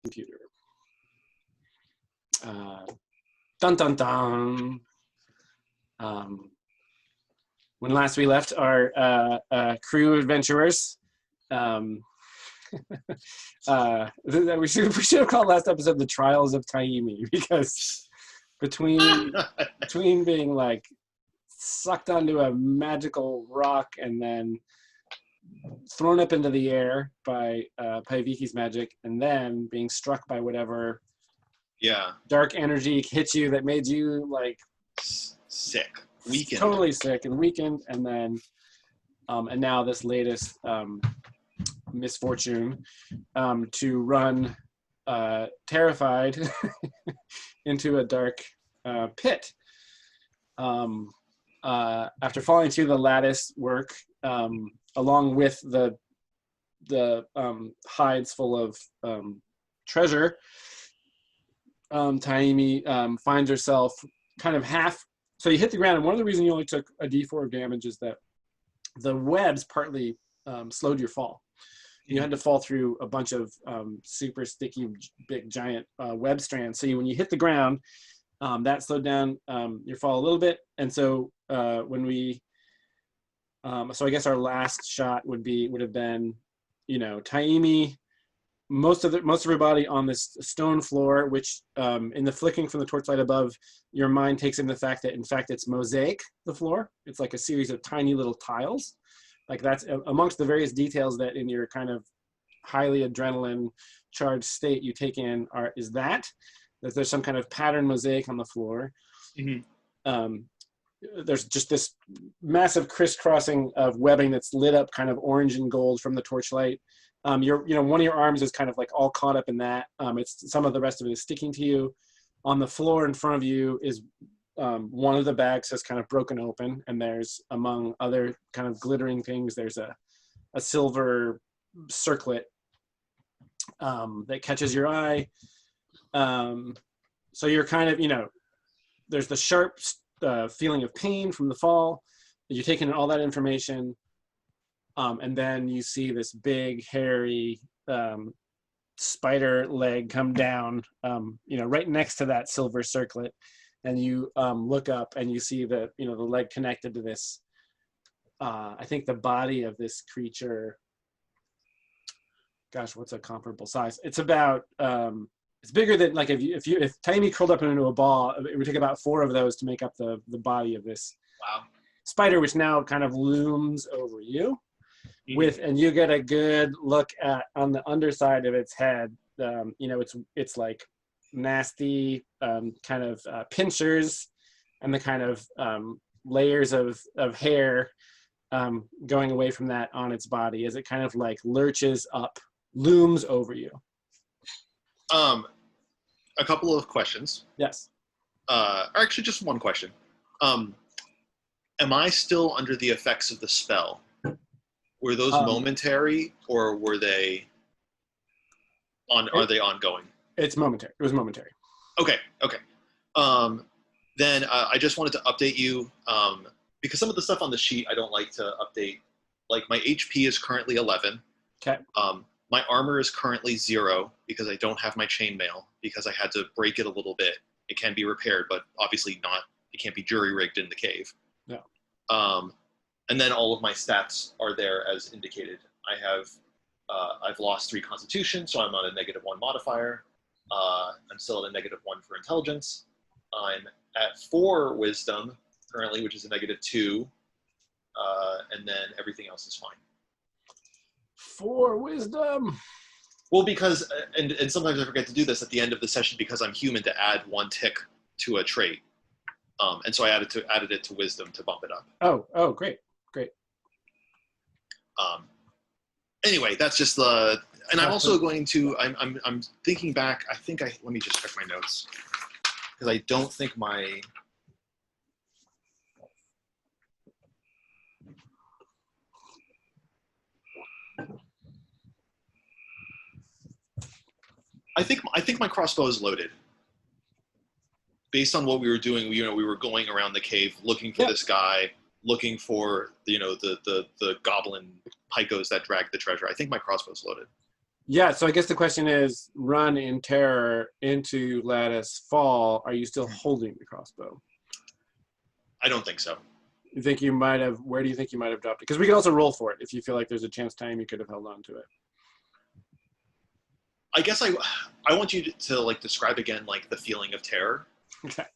computer. Dun dun dun. When last we left our crew adventurers, we should have called last episode "The Trials of Taimi," because between being like sucked onto a magical rock and then thrown up into the air by Paiviki's magic, and then being struck by whatever dark energy hit you that made you like sick, weakened, totally sick and weakened, and then and now this latest misfortune to run terrified into a dark pit. After falling through the lattice work, along with the hides full of treasure, Taimi finds herself kind of half. So you hit the ground, and one of the reasons you only took a D4 of damage is that the webs partly slowed your fall. You had to fall through a bunch of super sticky, big, giant web strands. So when you hit the ground, that slowed down your fall a little bit. And so when we, so I guess our last shot would have been, Taimi, most of her body on this stone floor, which in the flicking from the torchlight above, your mind takes in the fact that in fact it's mosaic, the floor. It's like a series of tiny little tiles. Like that's amongst the various details that in your kind of highly adrenaline charged state you take in is that there's some kind of pattern mosaic on the floor. Mm-hmm. There's just this massive crisscrossing of webbing that's lit up kind of orange and gold from the torchlight. One of your arms is kind of like all caught up in that. It's some of the rest of it is sticking to you. On the floor in front of you is one of the bags has kind of broken open, and there's, among other kind of glittering things, there's a silver circlet that catches your eye. So you're kind of, there's the sharp feeling of pain from the fall. You're taking in all that information, and then you see this big, hairy spider leg come down, right next to that silver circlet. And you look up and you see the leg connected to this. I think the body of this creature. Gosh, what's a comparable size? It's about. It's bigger than like if Taimi curled up into a ball, it would take about 4 of those to make up the body of this spider, which now kind of looms over you. Mm-hmm. And you get a good look at on the underside of its head. It's like nasty kind of pincers and the kind of layers of hair going away from that on its body as it kind of like lurches up, looms over you. A couple of questions. Yes. Actually, just one question. Am I still under the effects of the spell? Were those momentary, or were they are they ongoing? It's momentary. It was momentary. Okay. Then I just wanted to update you because some of the stuff on the sheet I don't like to update. Like my HP is currently 11. Okay. My armor is currently 0 because I don't have my chainmail because I had to break it a little bit. It can be repaired, but obviously not. It can't be jury rigged in the cave. No. And then all of my stats are there as indicated. I've lost 3 Constitution, so I'm on a -1 modifier. I'm still at a -1 for intelligence. I'm at 4 wisdom currently, which is a -2. And then everything else is fine. 4 wisdom. Well, because, and sometimes I forget to do this at the end of the session because I'm human to add 1 tick to a trait. And so I added it to wisdom to bump it up. Oh, great. Anyway, that's just and I'm also going to, I'm thinking back, let me just check my notes. Because I don't think I think my crossbow is loaded. Based on what we were doing, we were going around the cave looking for this guy, looking for the goblin picos that dragged the treasure. I think my crossbow's loaded. Yeah, so I guess the question is, run in terror into Lattice fall. Are you still holding the crossbow? I don't think so. You think you might have, where do you think you might have dropped it? Because we could also roll for it if you feel like there's a chance time you could have held on to it. I guess I want you to like describe again like the feeling of terror. Okay.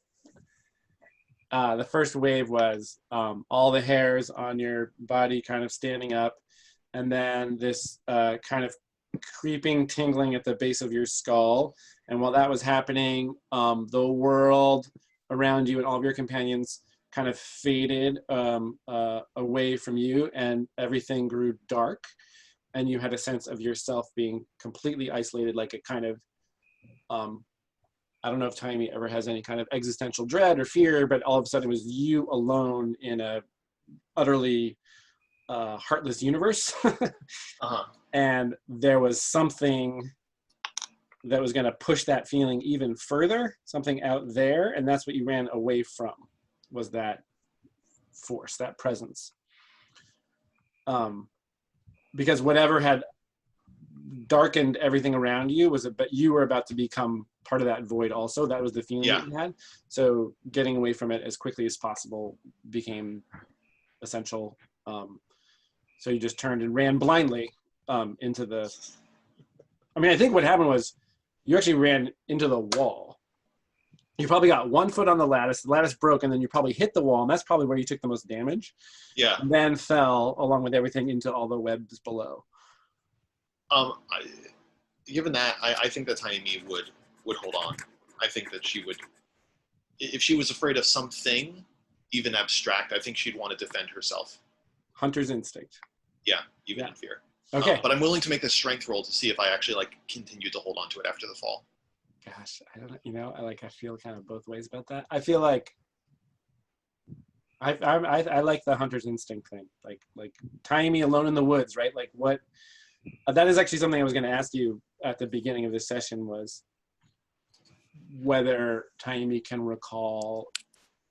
The first wave was all the hairs on your body kind of standing up, and then this kind of creeping tingling at the base of your skull. And while that was happening, the world around you and all of your companions kind of faded away from you, and everything grew dark. And you had a sense of yourself being completely isolated, like a kind of, I don't know if Taimi ever has any kind of existential dread or fear, but all of a sudden it was you alone in a utterly heartless universe. Uh-huh. And there was something that was going to push that feeling even further, something out there, and that's what you ran away from, was that force, that presence. Because whatever had darkened everything around you was but you were about to become part of that void also. That was the feeling that you had. So getting away from it as quickly as possible became essential. So you just turned and ran blindly into the, I mean, I think what happened was you actually ran into the wall. You probably got 1 foot on the lattice broke, and then you probably hit the wall, and that's probably where you took the most damage. Yeah. And then fell along with everything into all the webs below. Given that, I think that Taimi would hold on. I think that she would, if she was afraid of something, even abstract, I think she'd want to defend herself. Hunter's instinct. Yeah, even in fear. Okay. But I'm willing to make a strength roll to see if I actually like continue to hold on to it after the fall. Gosh, I don't know. You know, I feel kind of both ways about that. I feel like I like the hunter's instinct thing. Like Taimi alone in the woods, right? Like what? That is actually something I was going to ask you at the beginning of this session, was whether Taimi can recall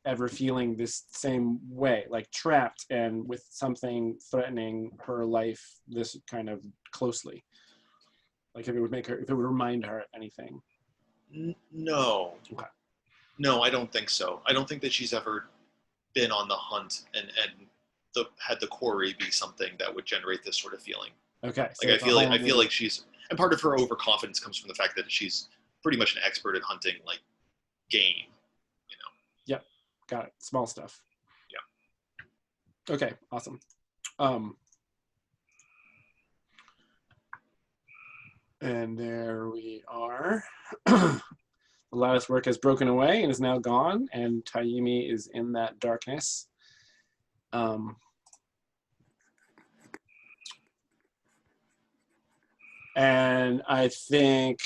ever feeling this same way, like trapped and with something threatening her life this kind of closely. Like if it would remind her of anything. No. Okay. No, I don't think so. I don't think that she's ever been on the hunt and had the quarry be something that would generate this sort of feeling. Okay. So like I feel like she's, and part of her overconfidence comes from the fact that she's pretty much an expert at hunting like game, you know. Yep. Got it. Small stuff. Yeah. Okay, awesome. And there we are. The lattice work has broken away and is now gone, and Taimi is in that darkness. And I think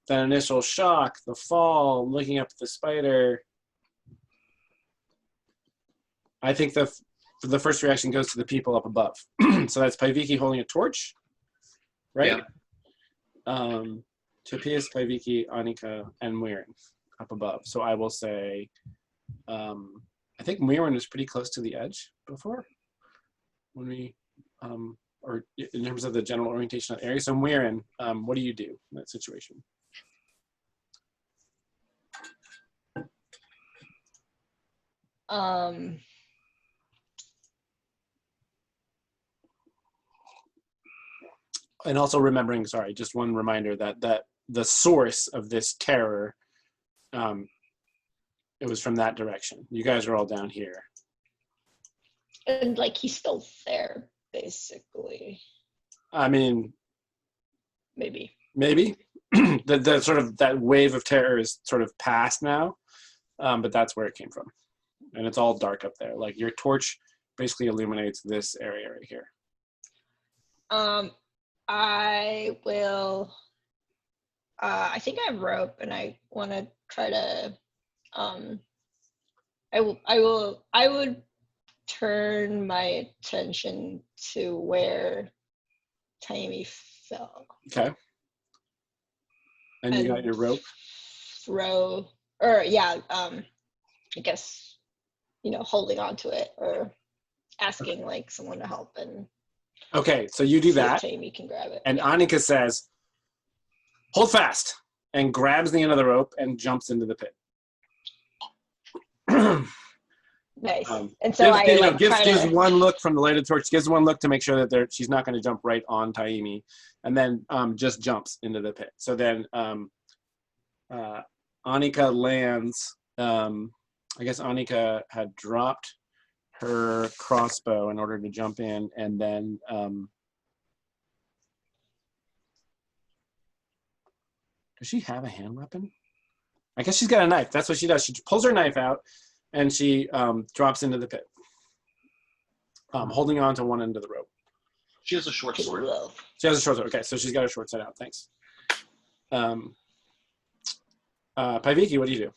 that initial shock, the fall, looking up at the spider, I think the first reaction goes to the people up above. So that's Paiviki holding a torch, right? Yeah. Tapias, Paiviki, Anika, and Muirin up above. So I will say, I think Muirin was pretty close to the edge before, when we, or in terms of the general orientation of the area. So Muirin, what do you do in that situation? And also remembering, sorry, just one reminder that the source of this terror, it was from that direction. You guys are all down here. And like he's still there, basically. I mean, maybe. the sort of that wave of terror is sort of past now, but that's where it came from, and it's all dark up there. Like your torch basically illuminates this area right here. I will. I think I have rope, and I want to try to. I would turn my attention to where Taimi fell. Okay. And you got your rope? I guess, holding on to it or asking like someone to help, and okay, so you do that. Taimi can grab it. And Anika says, hold fast, and grabs the end of the rope and jumps into the pit. Nice. And so gives one look from the lighted torch, gives one look to make sure that she's not going to jump right on Taimi, and then just jumps into the pit. So then Annika lands. I guess Annika had dropped her crossbow in order to jump in, and then does she have a hand weapon? I guess she's got a knife. That's what she does. She pulls her knife out, and she drops into the pit, holding on to one end of the rope. She has a short sword. She has a short sword. Okay, so she's got her short set out. Thanks. Paiviki, what do you do?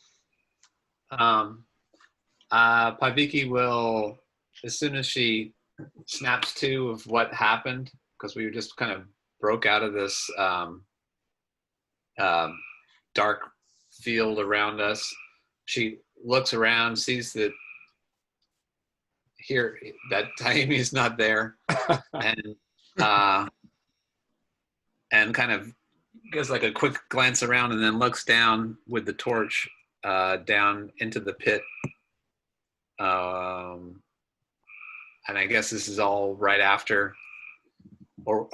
Paiviki will, as soon as she snaps to of what happened, because we just kind of broke out of this dark field around us, she looks around, sees that Taimi is not there, and kind of gives like a quick glance around, and then looks down with the torch down into the pit. And I guess this is all right after, or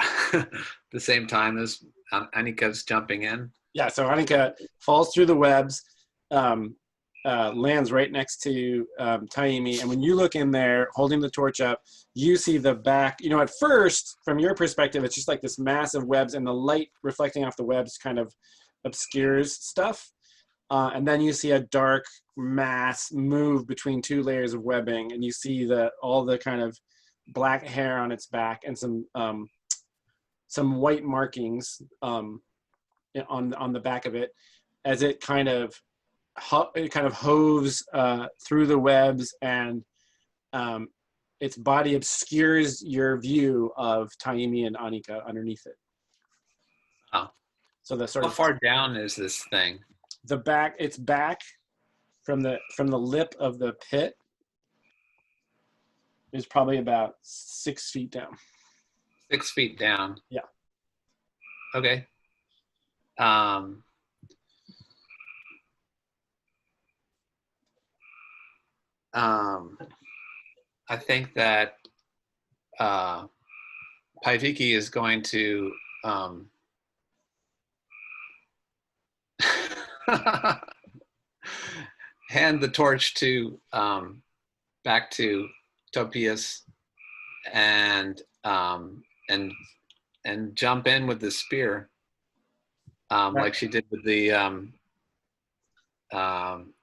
the same time as Annika's jumping in. Yeah, so Annika falls through the webs, lands right next to Taimi, and when you look in there, holding the torch up, you see the back. You know, at first, from your perspective, it's just like this mass of webs, and the light reflecting off the webs kind of obscures stuff. And then you see a dark mass move between two layers of webbing, and you see all the kind of black hair on its back and some white markings on the back of it, as it kind of hoves through the webs, and its body obscures your view of Taimi and Annika underneath it. Oh. So the sort How of far down is this thing? Its back from the lip of the pit is probably about 6 feet down. 6 feet down. Yeah. Okay. I think that Paiviki is going to hand the torch to back to Topias and jump in with the spear, like she did with the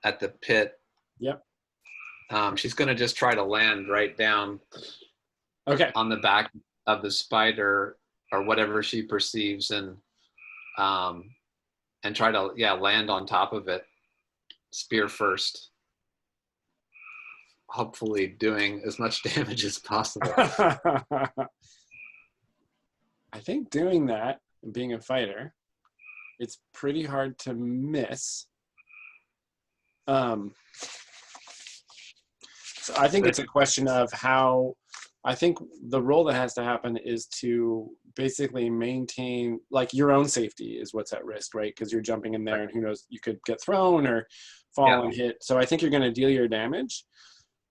at the pit. Yep. She's going to just try to land right down on the back of the spider or whatever she perceives, and try to land on top of it, spear first, hopefully doing as much damage as possible. I think doing that and being a fighter, it's pretty hard to miss. So I think it's a question of how. I think the role that has to happen is to basically maintain, like, your own safety is what's at risk, right? Because you're jumping in there, and who knows, you could get thrown or fall and hit. So I think you're going to deal your damage,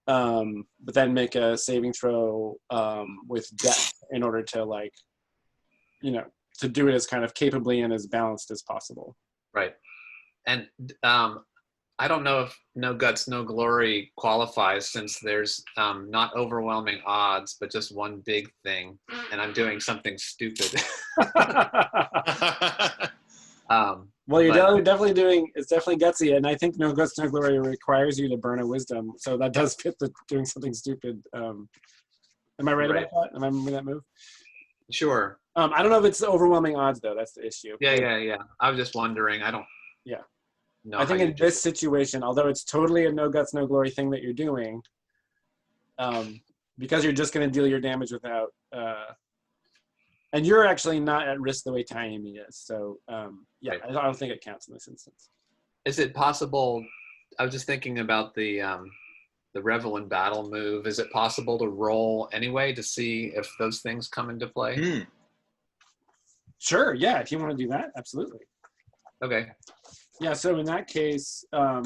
but then make a saving throw with depth in order to, like, to do it as kind of capably and as balanced as possible. Right. And I don't know if No Guts, No Glory qualifies, since there's not overwhelming odds, but just one big thing, and I'm doing something stupid. Well, you're definitely it's definitely gutsy, and I think No Guts, No Glory requires you to burn a wisdom, so that does fit the doing something stupid. Am I right about that? Am I remembering that move? Sure. I don't know if it's overwhelming odds, though. That's the issue. Yeah. I was just wondering. I don't. Yeah. No, I think in this situation, although it's totally a No Guts, No Glory thing that you're doing, because you're just going to deal your damage without, and you're actually not at risk the way Taimi is. So, right. I don't think it counts in this instance. Is it possible? I was just thinking about the Revel in Battle move. Is it possible to roll anyway to see if those things come into play? Sure. Yeah. If you want to do that, absolutely. Okay. Yeah, so in that case, let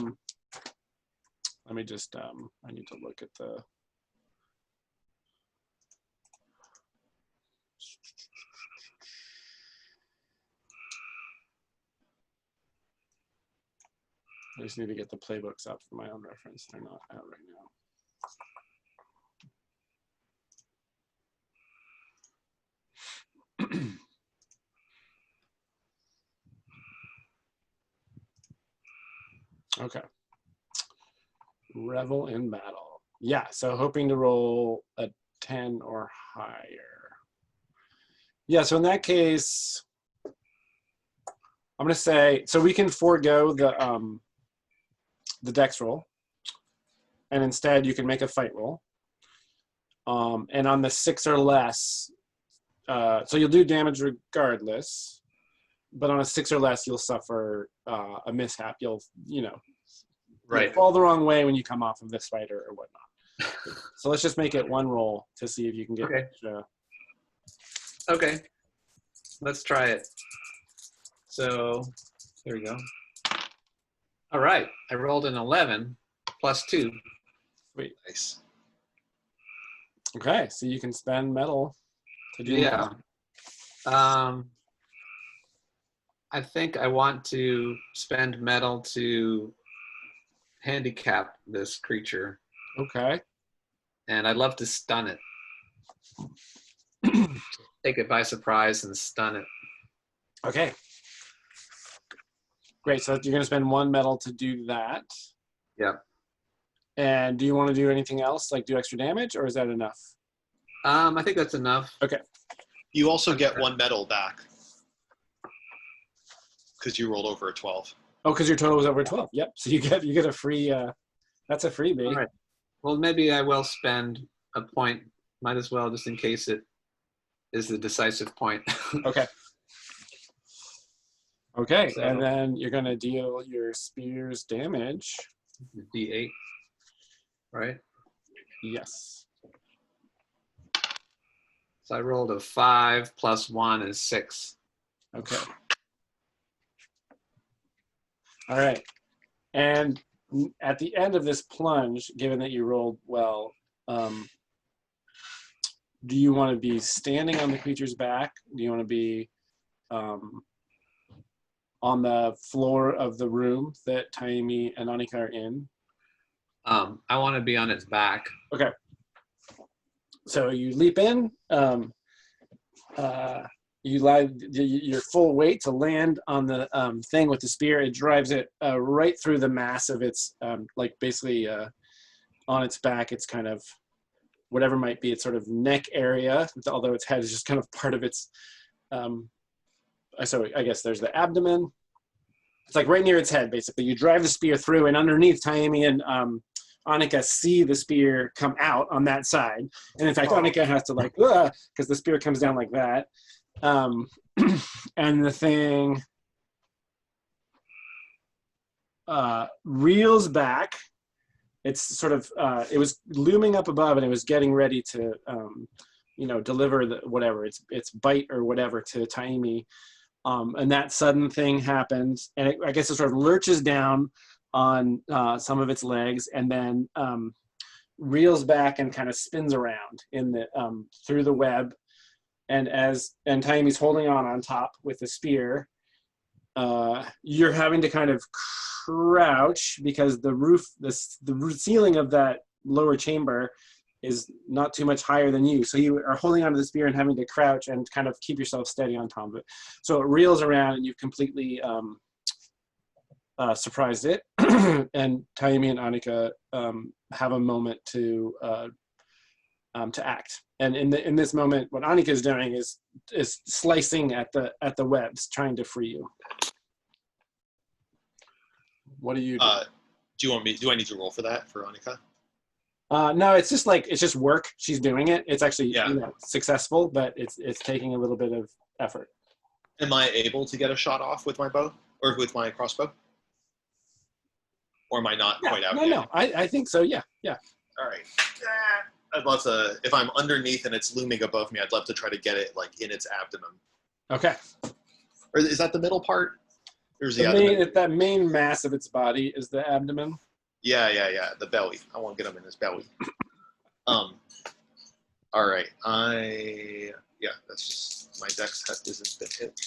me just, I need to look at the, I just need to get the playbooks up for my own reference. They're not out right now. Okay. Revel in battle. Yeah, so hoping to roll a 10 or higher. Yeah, so in that case, I'm going to say, so we can forego the dex roll, and instead you can make a fight roll. And on the 6 or less, so you'll do damage regardless, but on a 6 or less, you'll suffer a mishap. You'll Right. fall the wrong way when you come off of this fight or whatnot. So let's just make it one roll to see if you can get Okay. extra. Okay. Let's try it. So there we go. All right. I rolled an 11 plus 2. Nice. Okay, so you can spend metal to do Yeah. more. I think I want to spend metal to handicap this creature, Okay. and I'd love to stun it. Take it by surprise and stun it. Okay. Great. So you're going to spend 1 metal to do that. Yep. And do you want to do anything else, like do extra damage, or is that enough? I think that's enough. Okay. You also get 1 medal back because you rolled over a 12. Oh, because your total was over 12. Yep. So you get a free. That's a freebie. All right. Well, maybe I will spend a point. Might as well, just in case it is the decisive point. Okay. Okay, So- and then you're going to deal your spear's damage. D8, right? Yes. So I rolled a 5 plus 1 is 6. Okay. All right. And at the end of this plunge, given that you rolled well, do you want to be standing on the creature's back? Do you want to be on the floor of the room that Taimi and Anika are in? I want to be on its back. Okay. So you leap in. You lie your full weight to land on the thing with the spear. It drives it right through the mass of its, like basically on its back. It's kind of whatever might be its sort of neck area, although its head is just kind of part of its. So I guess there's the abdomen. It's like right near its head, basically. You drive the spear through, and underneath, Taimi and Anika see the spear come out on that side. And in fact, Anika has to like, because the spear comes down like that. And the thing reels back. It's sort of, it was looming up above, and it was getting ready to, deliver the whatever, its bite or whatever to Taimi. And that sudden thing happens, and I guess it sort of lurches down on some of its legs, and then reels back and kind of spins around in the through the web. And Taimi's holding on top with the spear, you're having to kind of crouch because the roof, the ceiling of that lower chamber is not too much higher than you. So you are holding onto the spear and having to crouch and kind of keep yourself steady on top of it. So it reels around, and you've completely surprised it. And Taimi and Anika have a moment to act. And in this moment, what Anika is doing is slicing at the webs, trying to free you. What do you do? Do I need to roll for that for Anika? No, it's just work. She's doing it. It's actually successful, but it's taking a little bit of effort. Am I able to get a shot off with my bow or with my crossbow? Or am I not quite out yet? No. I think so. Yeah. All right. I'd love to. If I'm underneath and it's looming above me, I'd love to try to get it like in its abdomen. Okay. Or is that the middle part? Here's the abdomen. That main mass of its body is the abdomen. Yeah. The belly. I want to get him in his belly. All right. That's just my dex isn't been hit.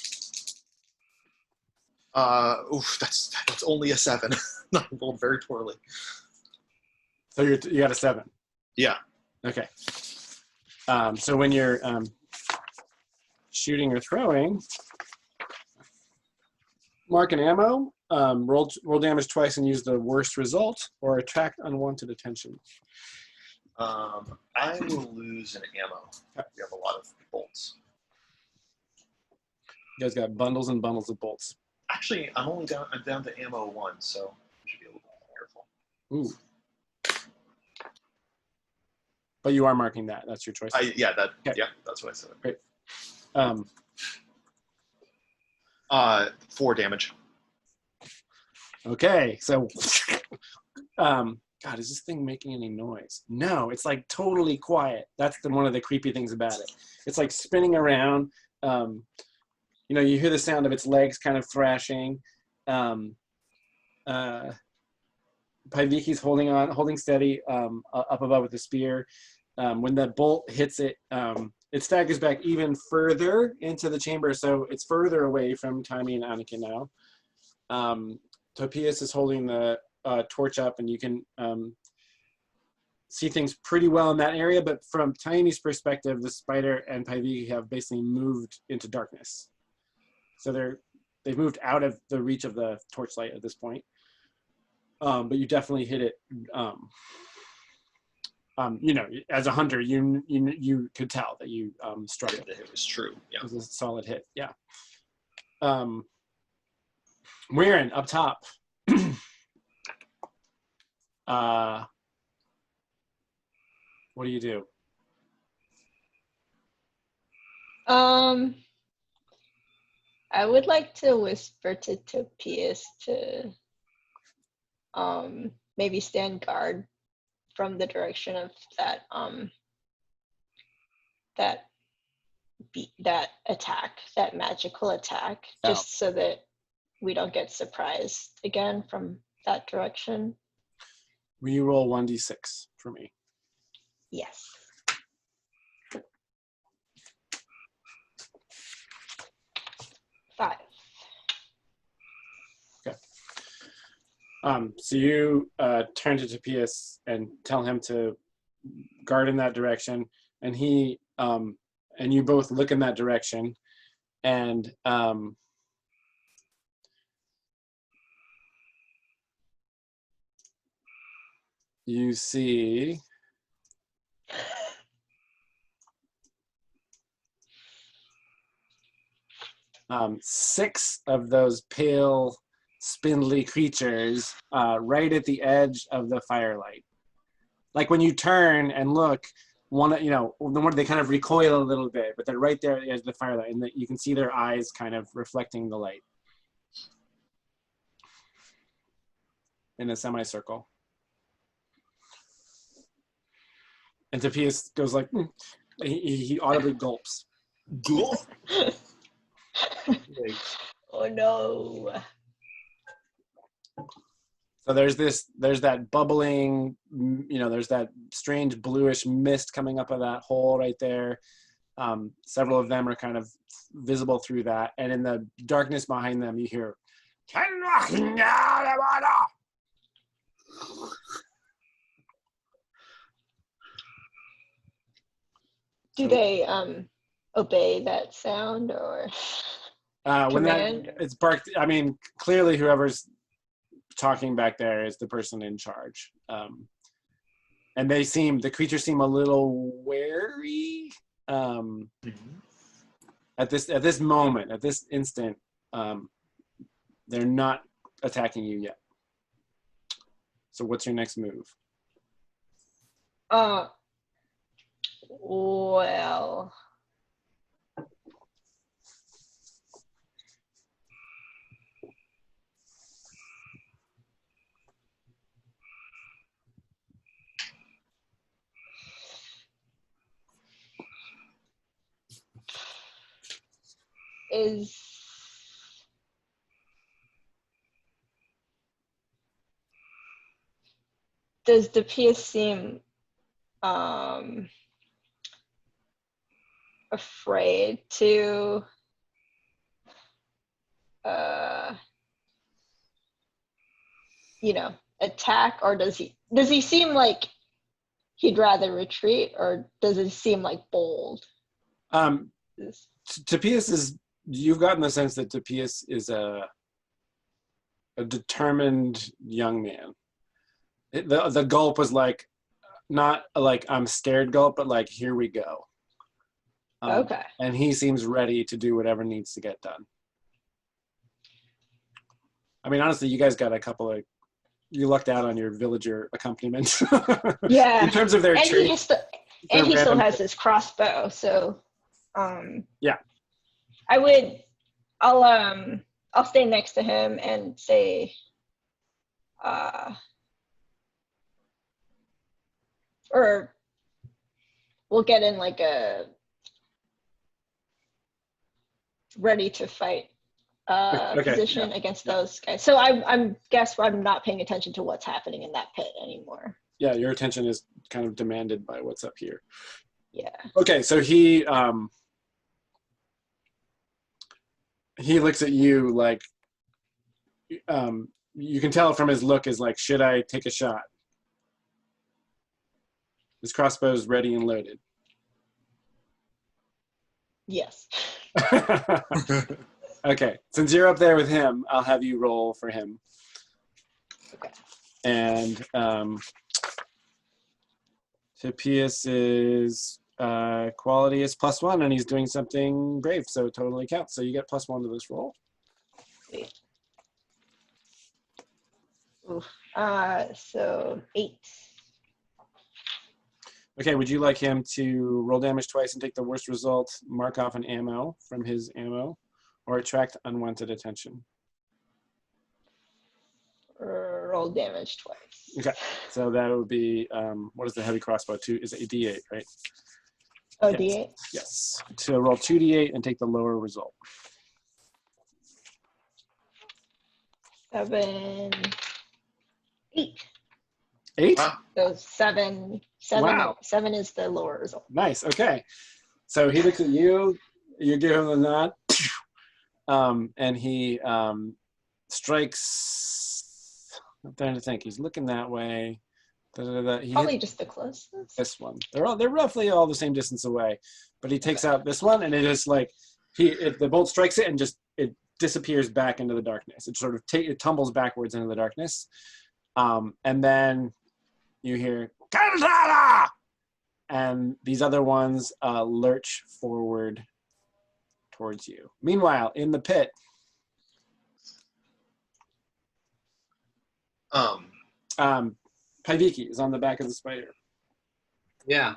That's only a 7. I rolled very poorly. So you got a 7. Yeah. Okay. So when you're shooting or throwing, mark an ammo, roll damage twice and use the worst result, or attract unwanted attention. I will lose an ammo. We have a lot of bolts. You guys got bundles and bundles of bolts. Actually, I'm down to ammo 1, so we should be able to be careful. Ooh. But you are marking that. That's your choice. Yeah, that's what I said. Great. 4 damage. Okay, so God, is this thing making any noise? No, it's like totally quiet. That's one of the creepy things about it. It's like spinning around. You hear the sound of its legs kind of thrashing. Paiviki's holding steady up above with the spear. When the bolt hits it, it staggers back even further into the chamber, so it's further away from Taimi and Anakin now. Topias is holding the torch up, and you can see things pretty well in that area, but from Taimi's perspective, the spider and Paiviki have basically moved into darkness. So they've moved out of the reach of the torchlight at this point. But you definitely hit it. As a hunter, you could tell that you struck it. It was true. Yeah. It was a solid hit. Yeah. Weirin up top. What do you do? I would like to whisper to Topias to maybe stand guard from the direction of that that attack, that magical attack, just so that we don't get surprised again from that direction. Will you roll 1d6 for me? Yes. Five. Okay. So you turn to Topias and tell him to guard in that direction, and he and you both look in that direction, and you see 6 of those pale, spindly creatures right at the edge of the firelight. Like when you turn and look, they kind of recoil a little bit, but they're right there at the edge of the firelight, and you can see their eyes kind of reflecting the light in a semicircle. And Topias goes like, he audibly gulps. Oh no. So there's that bubbling, there's that strange bluish mist coming up of that hole right there. Several of them are kind of visible through that. And in the darkness behind them, you hear, Do they obey that sound or when command? it's barked, clearly whoever's talking back there is the person in charge. And the creatures seem a little wary at this moment, at this instant. They're not attacking you yet. So what's your next move? Well, does the PS seem afraid to attack, or does he seem like he'd rather retreat, or does it seem like bold? Tapias is, you've gotten the sense that Tapias is a determined young man. The gulp was like, not like I'm scared gulp, but like, here we go. Okay. And he seems ready to do whatever needs to get done. I mean, honestly, you guys got a couple of, you lucked out on your villager accompaniment. Yeah. In terms of their and traits. he still has his crossbow, so yeah. I'll stay next to him and say or we'll get in like a ready to fight position against those guys. So I'm not paying attention to what's happening in that pit anymore. Yeah, your attention is kind of demanded by what's up here. Yeah. Okay, so he looks at you like, you can tell from his look is like, should I take a shot? His crossbow is ready and loaded. Yes. Okay, since you're up there with him, I'll have you roll for him. Okay. And Hippias' quality is +1, and he's doing something brave, so it totally counts. So you get +1 to this roll. Sweet. Oof. So 8. Okay, would you like him to roll damage twice and take the worst result, mark off an ammo from his ammo, or attract unwanted attention? Roll damage twice. Okay, so that would be, what is the heavy crossbow? Is it a D8, right? Oh, yes. D8? Yes. So roll 2D8 and take the lower result. 7, 8. 8? Wow. So 7. Wow. 7 is the lower result. Nice, okay. So he looks at you, you give him the nod, and he strikes, I'm trying to think, he's looking that way. He Probably hits just the closest. this one. They're roughly all the same distance away, but he takes out this one, and it is like, the bolt strikes it and just, it disappears back into the darkness. It sort of it tumbles backwards into the darkness. And then you hear, Kantara! And these other ones lurch forward towards you. Meanwhile, in the pit, Paiviki is on the back of the spider. Yeah.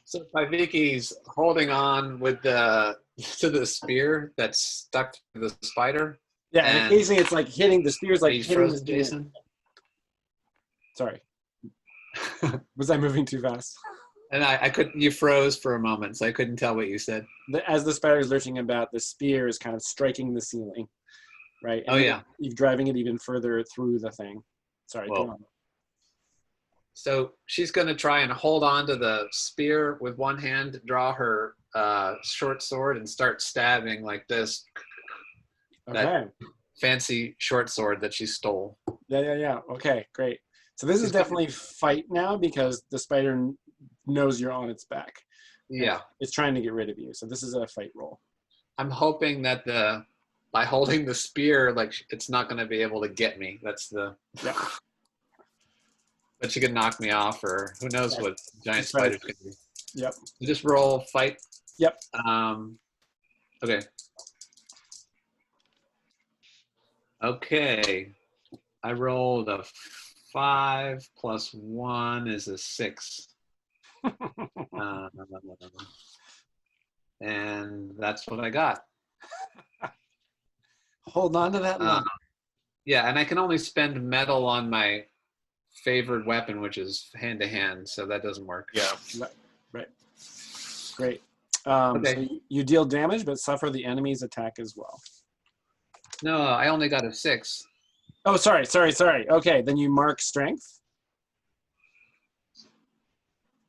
So Paiviki's holding on with to the spear that's stuck to the spider. Yeah, and occasionally it's like hitting, the spear's like he's hitting frozen, Jason. Sorry. Was I moving too fast? And I couldn't, you froze for a moment, so I couldn't tell what you said. As the spider is lurching about, the spear is kind of striking the ceiling, right? And you're driving it even further through the thing. Sorry, go on. So she's going to try and hold on to the spear with one hand, draw her short sword, and start stabbing like this. Okay. That fancy short sword that she stole. Yeah. Okay, great. So this is definitely fight now because the spider knows you're on its back. Yeah. It's trying to get rid of you. So this is a fight roll. I'm hoping that by holding the spear, like it's not going to be able to get me. That's the. Yeah. But she could knock me off, or who knows what giant spiders can do. Yep. You just roll fight. Yep. Okay. Okay. I rolled a 5 + 1 is a 6. And that's what I got. Hold on to that one. Yeah, and I can only spend metal on my favored weapon, which is hand-to-hand, so that doesn't work. Yeah. Right. Great. Okay. So you deal damage, but suffer the enemy's attack as well. No, I only got a 6. Oh, sorry. Okay, then you mark strength.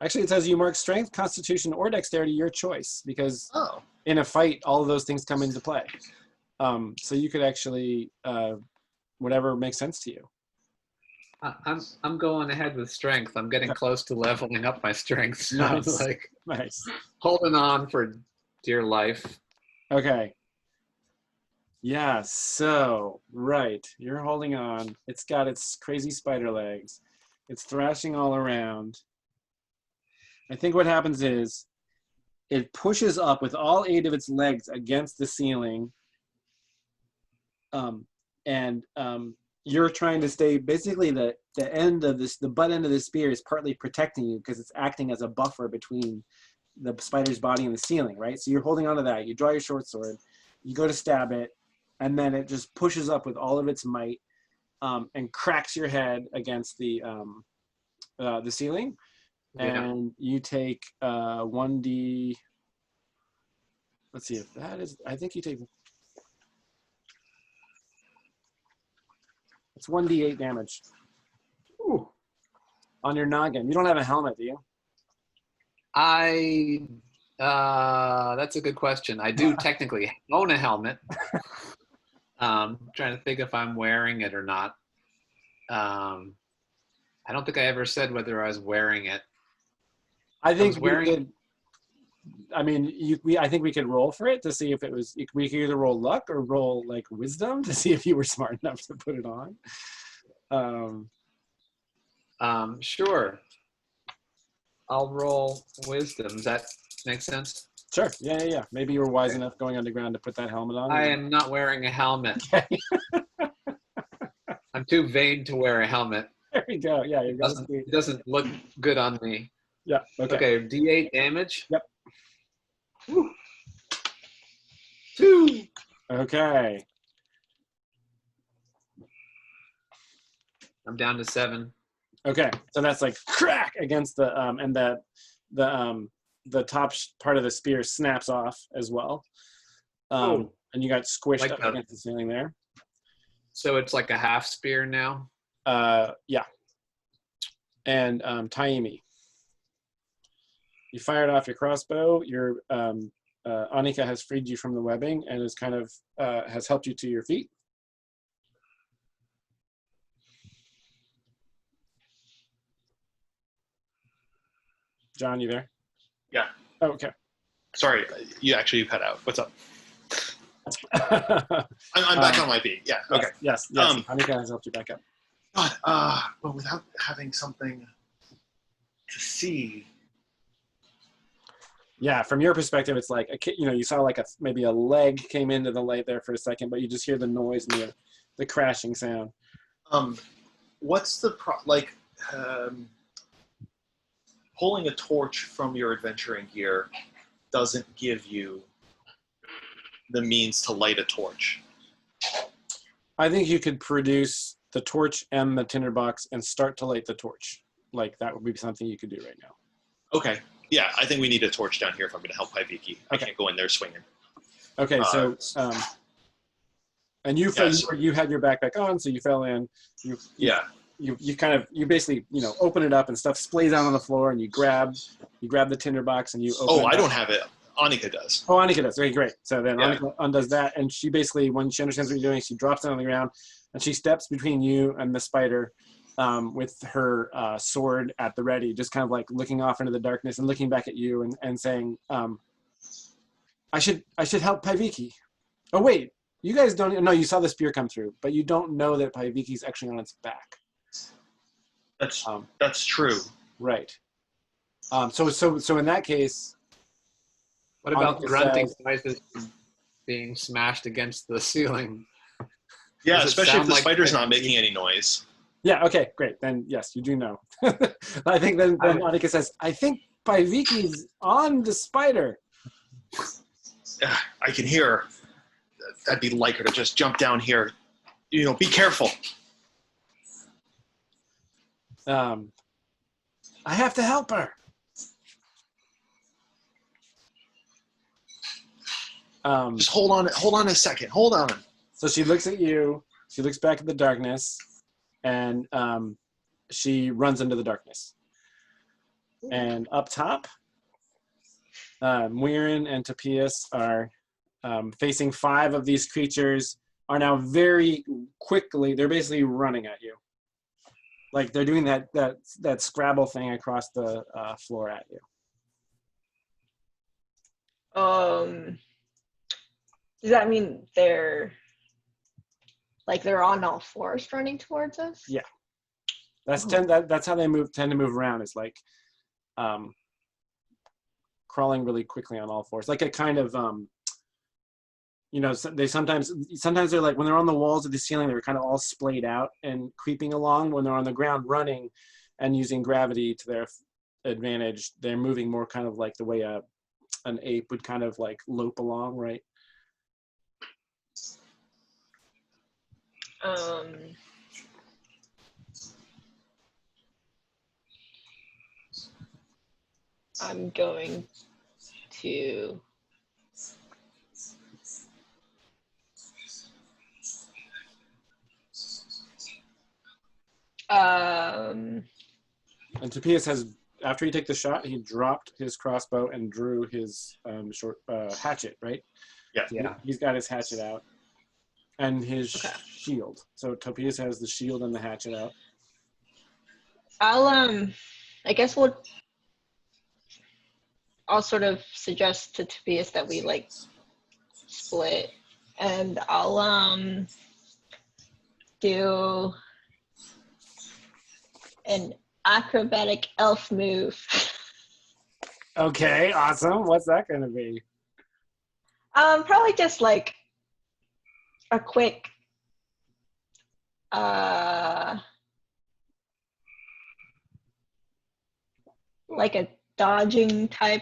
Actually, it says you mark strength, constitution, or dexterity, your choice, because in a fight, all of those things come into play. So you could actually, whatever makes sense to you. I'm going ahead with strength. I'm getting close to leveling up my strength. So Nice. I'm like Nice. holding on for dear life. Okay. Yeah, so, right. You're holding on. It's got its crazy spider legs. It's thrashing all around. I think what happens is it pushes up with all 8 of its legs against the ceiling. And you're trying to stay, basically the end of this, the butt end of the spear is partly protecting you because it's acting as a buffer between the spider's body and the ceiling, right? So you're holding onto that. You draw your short sword, you go to stab it, and then it just pushes up with all of its might and cracks your head against the ceiling. Yeah. And you take 1d. Let's see if that is. I think you take. It's 1d8 damage. Ooh. On your noggin. You don't have a helmet, do you? That's a good question. I do technically own a helmet. Trying to think if I'm wearing it or not. I don't think I ever said whether I was wearing it. I think we could. I mean, I think we could roll for it to see if it was. We could either roll luck or roll like wisdom to see if you were smart enough to put it on. Sure. I'll roll wisdom. Does that make sense? Sure. Yeah. Maybe you were wise enough going underground to put that helmet on. I am not wearing a helmet. Okay. I'm too vain to wear a helmet. There we go. Yeah, It doesn't look good on me. Yeah. Okay. Okay. D8 damage. Yep. Woo. 2. Okay. I'm down to 7. Okay. So that's like crack against the and the top part of the spear snaps off as well. And you got squished like up against the ceiling there. So it's like a half spear now? Yeah. And Taimi. You fired off your crossbow. Your Annika has freed you from the webbing and is kind of has helped you to your feet. John, you there? Yeah. Oh, okay. Sorry, you cut out. What's up? I'm back on my feet. Yeah. Okay. Yes. Annika has helped you back up. God, but without having something to see. Yeah, from your perspective, it's like you saw like maybe a leg came into the light there for a second, but you just hear the noise and the crashing sound. What's the pulling a torch from your adventuring gear doesn't give you the means to light a torch. I think you could produce the torch and the tinderbox and start to light the torch. Like that would be something you could do right now. Okay. Yeah, I think we need a torch down here if I'm going to help Paiviki. I can't go in there swinging. Okay, so and you had your backpack on, so you fell in. You basically open it up and stuff splays out on the floor, and you grab the tinderbox and you open. Oh, I don't have it. Annika does. Oh, Annika does. Okay, great. So then Annika undoes that, and she basically, when she understands what you're doing, she drops down on the ground, and she steps between you and the spider with her sword at the ready, just kind of like looking off into the darkness and looking back at you and saying, I should help Paiviki. Oh, wait. You guys don't know. You saw the spear come through, but you don't know that Paiviki's actually on its back. That's true. Right. So in that case, what about grunting noises being smashed against the ceiling? Yeah, especially if the spider's not making any noise. Yeah. Okay. Great. Then yes, you do know. I think then Annika says, "I think Paiviki's on the spider." I can hear her. I'd be like her to just jump down here. Be careful. I have to help her. Just hold on a second. Hold on. So she looks at you. She looks back at the darkness, and she runs into the darkness. And up top, Muirin and Tapias are facing 5 of these creatures, are now very quickly, they're basically running at you. Like they're doing that Scrabble thing across the floor at you. Does that mean they're on all fours running towards us? Yeah. That's that's how they tend to move around, is like crawling really quickly on all fours. Like a kind of you know, they sometimes they're like, when they're on the walls of the ceiling, they're kind of all splayed out and creeping along. When they're on the ground running and using gravity to their advantage, they're moving more kind of like the way an ape would kind of like lope along, right? I'm going to And Tapias has, after he took the shot, he dropped his crossbow and drew his short hatchet, right? Yeah. He's got his hatchet out and his shield. So Tapias has the shield and the hatchet out. I guess I'll sort of suggest to Tobias that we like split, and I'll do an acrobatic elf move. Okay, awesome. What's that going to be? Probably just like a quick like a dodging type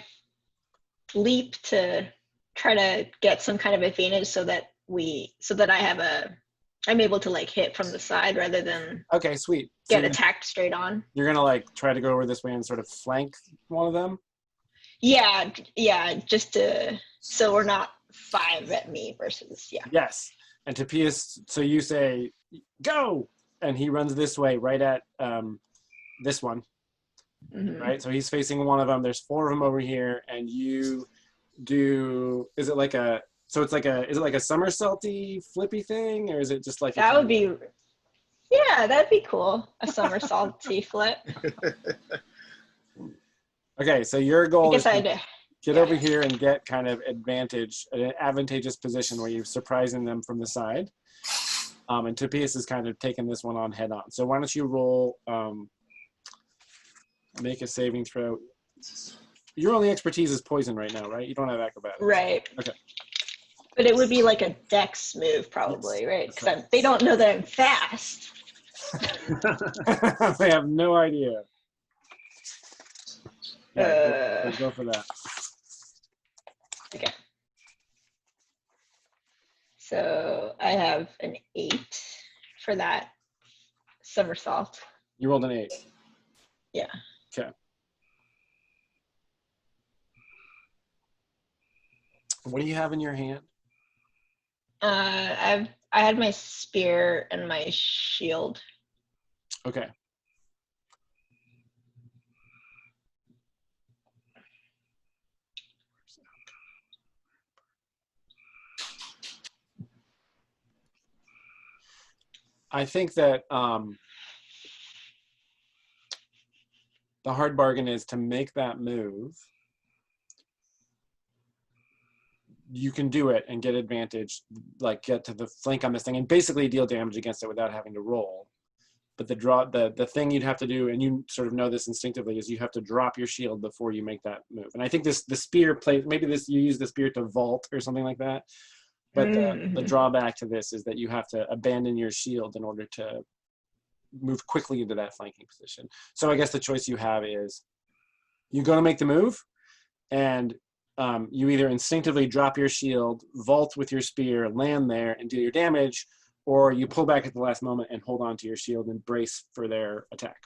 leap to try to get some kind of advantage so that I'm able to like hit from the side rather than okay, sweet. Get attacked straight on. You're gonna like try to go over this way and sort of flank one of them? Yeah, just so we're not 5 at me versus Yes. And Tapias, so you say go, and he runs this way right at this one. Mm-hmm. Right, so he's facing one of them. There's 4 of them over here, and you do. Is it like a somersaulty flippy thing, or is it just like that would be? Yeah, that'd be cool. A somersaulty flip. Okay, so your goal is to get yeah. over here and get kind of an advantageous position where you're surprising them from the side. And Tapias is kind of taking this one on head on. So why don't you roll? Make a saving throw. Your only expertise is poison right now, right? You don't have acrobatics. Right. Okay. But it would be like a dex move probably, right? Because they don't know that I'm fast. They have no idea. Yeah, go for that. Okay. So I have an 8 for that somersault. You rolled an 8. Yeah. Okay. What do you have in your hand? I had my spear and my shield. Okay. I think that the hard bargain is to make that move. You can do it and get advantage, like get to the flank on this thing and basically deal damage against it without having to roll. But the thing you'd have to do, and you sort of know this instinctively, is you have to drop your shield before you make that move. And I think the spear you use the spear to vault or something like that. But the drawback to this is that you have to abandon your shield in order to move quickly into that flanking position. So I guess the choice you have is you go to make the move, and you either instinctively drop your shield, vault with your spear, land there, and do your damage, or you pull back at the last moment and hold on to your shield and brace for their attack.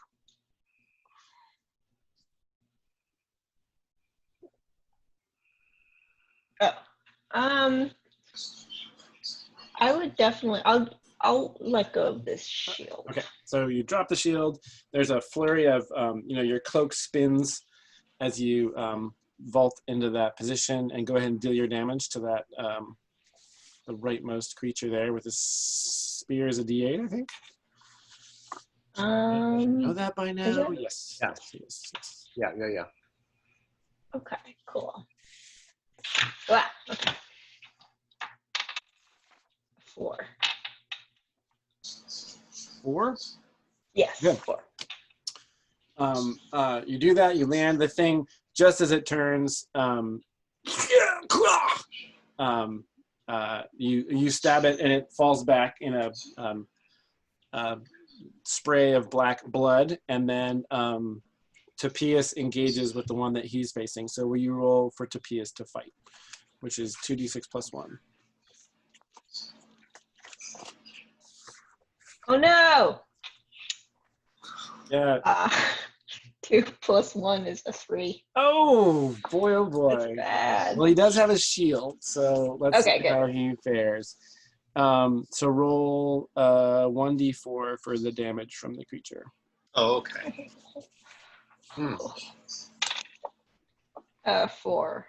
I would definitely. I'll let go of this shield. Okay, so you drop the shield. There's a flurry of, your cloak spins as you vault into that position, and go ahead and deal your damage to that, the rightmost creature there with his spear is a D8, I think. Know that by now? Yes. Yeah. Yes. Yeah. Okay, cool. Wow, okay. 4. 4? Yes, Good. 4. You do that, you land the thing just as it turns. You stab it and it falls back in a spray of black blood, and then Tapias engages with the one that he's facing. So will you roll for Tapias to fight, which is 2d6 plus 1. Oh no! Yeah. 2 plus 1 is a 3. Oh boy! That's bad. Well, he does have a shield, so let's see good. how he fares. So roll 1d4 for the damage from the creature. Oh, okay. 4.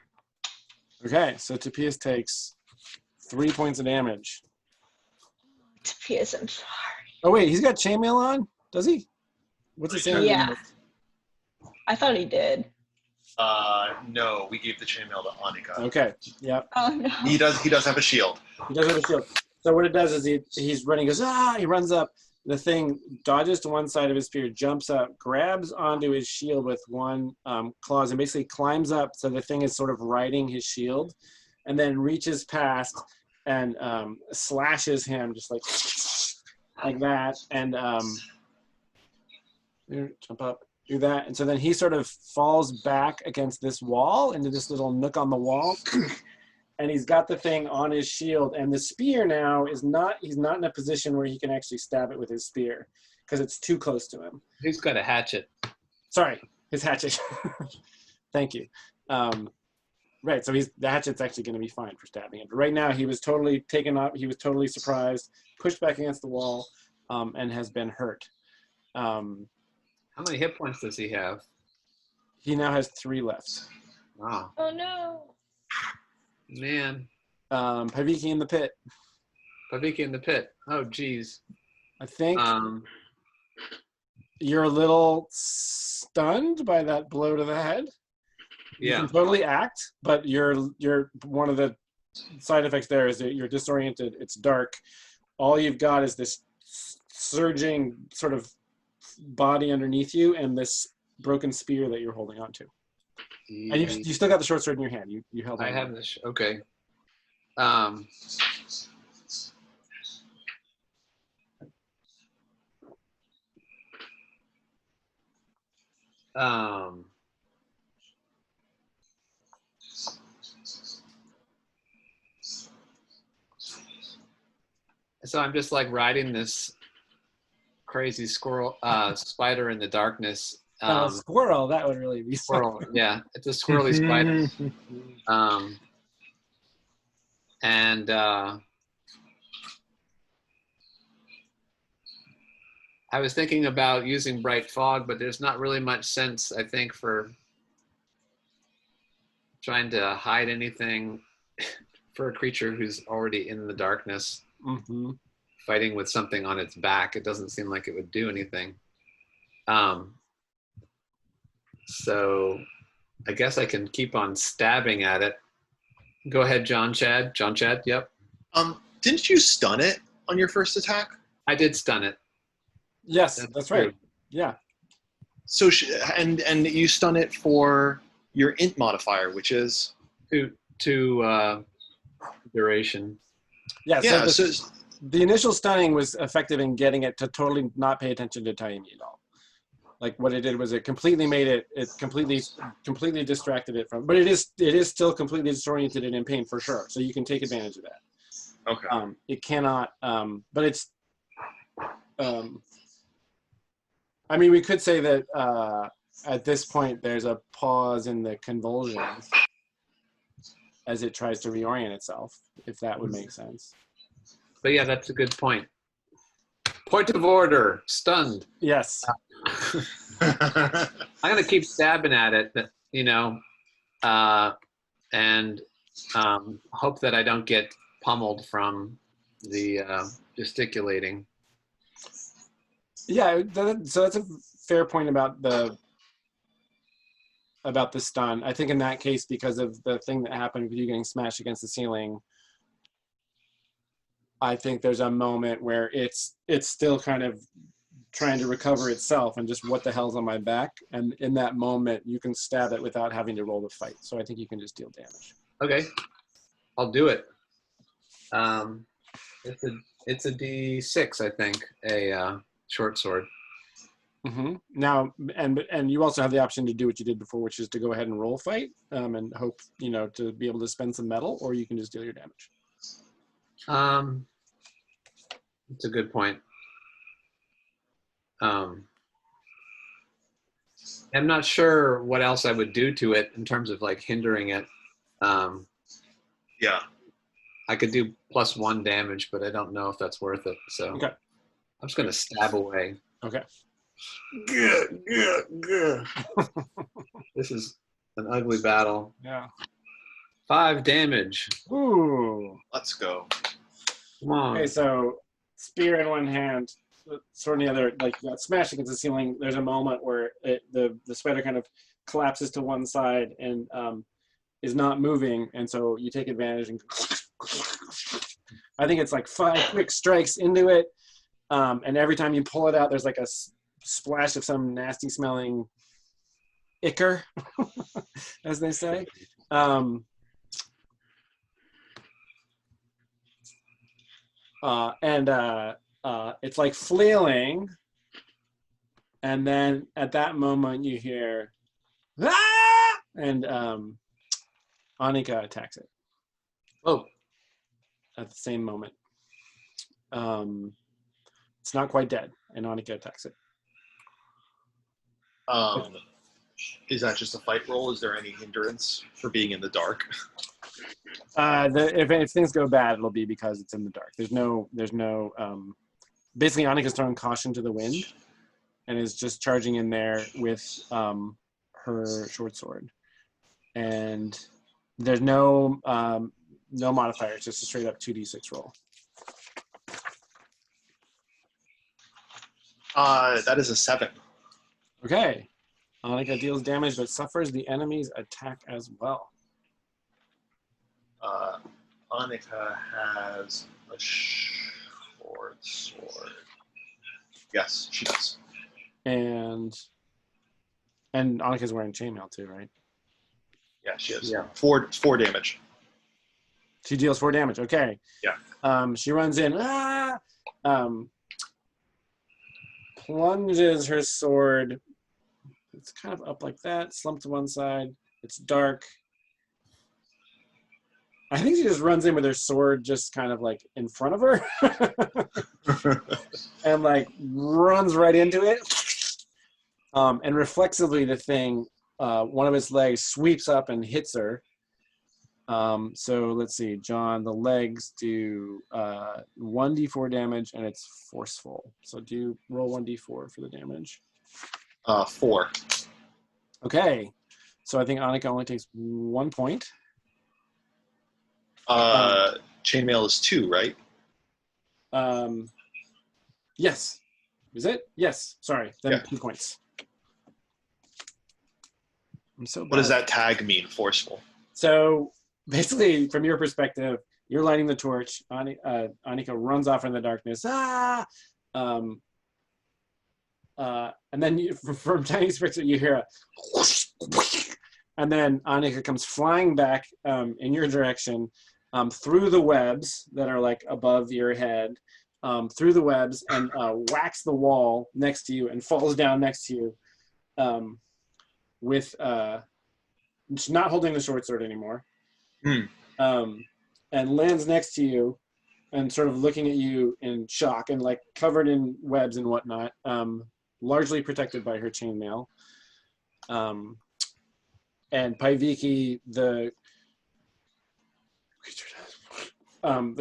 Okay, so Tapias takes 3 points of damage. Tapias, I'm sorry. Oh wait, he's got chainmail on? Does he? What's it say? Yeah. I thought he did. No, we gave the chainmail to Anika. Okay. Yep. Oh no. He does have a shield. He does have a shield. So what it does is he's running, goes, he runs up. The thing dodges to one side of his spear, jumps up, grabs onto his shield with one claws, and basically climbs up. So the thing is sort of riding his shield, and then reaches past and slashes him just like that. And jump up, do that. And so then he sort of falls back against this wall into this little nook on the wall. And he's got the thing on his shield, and the spear now he's not in a position where he can actually stab it with his spear because it's too close to him. He's got a hatchet. Sorry, his hatchet. Thank you. Right, so the hatchet's actually going to be fine for stabbing it. But right now he was totally taken up, he was totally surprised, pushed back against the wall, and has been hurt. How many hit points does he have? He now has 3 left. Wow. Oh no. Man. Paviki in the pit. Paviki in the pit. Oh, geez. I think you're a little stunned by that blow to the head. You Yeah. can totally act, but you're one of the side effects there is that you're disoriented. It's dark. All you've got is this surging sort of body underneath you and this broken spear that you're holding on to. And you still got the short sword in your hand. You held on. I have this. Okay. So I'm just like riding this crazy spider in the darkness. Squirrel, that would really be Squirrel. Yeah, it's a squirrely spider. And I was thinking about using bright fog, but there's not really much sense, I think, for trying to hide anything for a creature who's already in the darkness, fighting with something on its back. It doesn't seem like it would do anything. So I guess I can keep on stabbing at it. Go ahead, John Chad. John Chad, yep. Didn't you stun it on your first attack? I did stun it. Yes, that's right. Yeah. So and you stun it for your int modifier, which is to duration. Yeah. So the initial stunning was effective in getting it to totally not pay attention to Taimi at all. Like what it did was it completely made it completely distracted it from, but it is still completely disoriented and in pain for sure. So you can take advantage of that. Okay. It cannot, but it's, I mean, we could say that at this point there's a pause in the convulsions as it tries to reorient itself, if that would make sense. But yeah, that's a good point. Point of order. Stunned. Yes. I'm gonna keep stabbing at it, and hope that I don't get pummeled from the gesticulating. Yeah. So that's a fair point about the stun. I think in that case, because of the thing that happened with you getting smashed against the ceiling, I think there's a moment where it's still kind of trying to recover itself and just what the hell's on my back. And in that moment, you can stab it without having to roll the fight. So I think you can just deal damage. Okay, I'll do it. It's a D6, I think, a short sword. Mm-hmm. Now, and you also have the option to do what you did before, which is to go ahead and roll a fight and hope, to be able to spend some metal, or you can just deal your damage. It's a good point. I'm not sure what else I would do to it in terms of like hindering it. Yeah. I could do +1 damage, but I don't know if that's worth it. So Okay. I'm just gonna stab away. Okay. This is an ugly battle. Yeah. 5 damage. Ooh. Let's go. Come on. Okay, so spear in one hand, sword in the other, like you got smashed against the ceiling. There's a moment where the spider kind of collapses to one side and is not moving, and so you take advantage and I think it's like 5 quick strikes into it, and every time you pull it out, there's like a splash of some nasty smelling ichor, as they say. It's like flailing, and then at that moment you hear ah! And Annika attacks it. Oh, at the same moment. It's not quite dead, and Annika attacks it. Is that just a fight roll? Is there any hindrance for being in the dark? If things go bad, it'll be because it's in the dark. There's no. Basically, Annika's throwing caution to the wind, and is just charging in there with her short sword, and there's no modifier. It's just a straight up 2d6 roll. That is a 7. Okay. Annika deals damage but suffers the enemy's attack as well. Annika has a short sword. Yes, she does. And Annika's wearing chainmail too, right? Yeah, she is. Yeah. 4 damage. She deals 4 damage. Okay. Yeah. She runs in. Plunges her sword. It's kind of up like that, slumped to one side. It's dark. I think she just runs in with her sword just kind of like in front of her and like runs right into it. And reflexively the thing, one of its legs sweeps up and hits her. So let's see, John, the legs do 1d4 damage and it's forceful. So do roll 1d4 for the damage. 4. Okay. So I think Annika only takes 1 point. Chainmail is 2, right? Yes. Is it? Yes. Sorry. Then Yeah. 2 points. I'm so bad. What does that tag mean, forceful? So basically, from your perspective, you're lighting the torch. Annika runs off in the darkness. And then from Chinese perspective, you hear a whoosh, whoosh, and then Annika comes flying back in your direction through the webs that are like above your head, through the webs, and whacks the wall next to you and falls down next to you with she's not holding the short sword anymore. And lands next to you and sort of looking at you in shock and like covered in webs and whatnot, largely protected by her chainmail. And Paiviki, the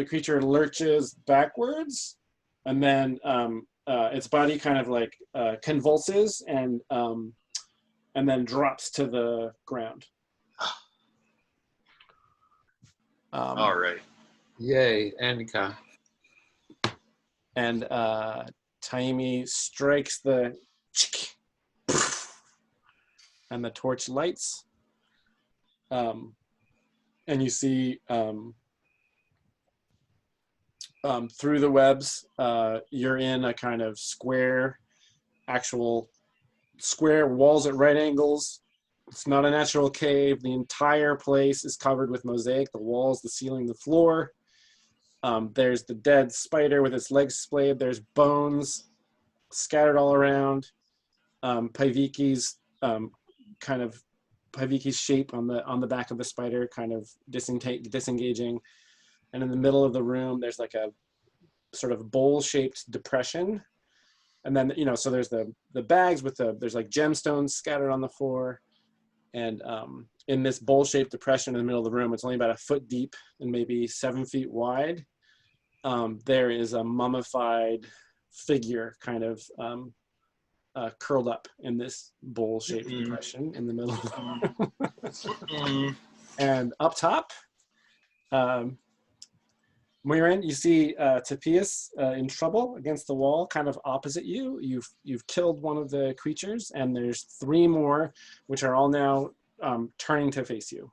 creature lurches backwards and then its body kind of like convulses and then drops to the ground. All right. Yay, Anika. And Taimi strikes the and the torch lights. And you see through the webs, you're in a kind of square, actual square walls at right angles. It's not a natural cave. The entire place is covered with mosaic, the walls, the ceiling, the floor. There's the dead spider with its legs splayed. There's bones scattered all around. Paiviki's Paiviki's shape on the back of the spider kind of disengaging. And in the middle of the room, there's like a sort of bowl-shaped depression. And then, so there's the bags with there's like gemstones scattered on the floor. And in this bowl-shaped depression in the middle of the room, it's only about a foot deep and maybe 7 feet wide. There is a mummified figure kind of curled up in this bowl-shaped depression in the middle of the room. And up top, Muirin, you see Tapias in trouble against the wall, kind of opposite you. You've killed one of the creatures, and there's 3 more, which are all now turning to face you.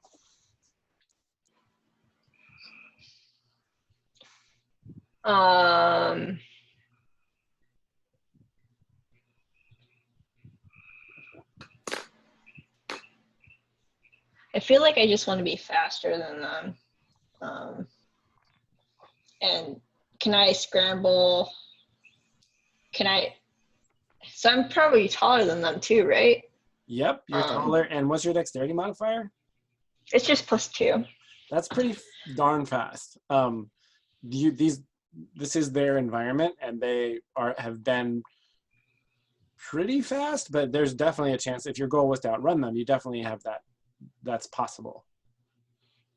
I feel like I just want to be faster than them. And can I scramble? So I'm probably taller than them too, right? Yep, you're taller. And what's your dexterity modifier? It's just +2. That's pretty darn fast. This is their environment, and they have been pretty fast, but there's definitely a chance if your goal was to outrun them, you definitely have that. That's possible.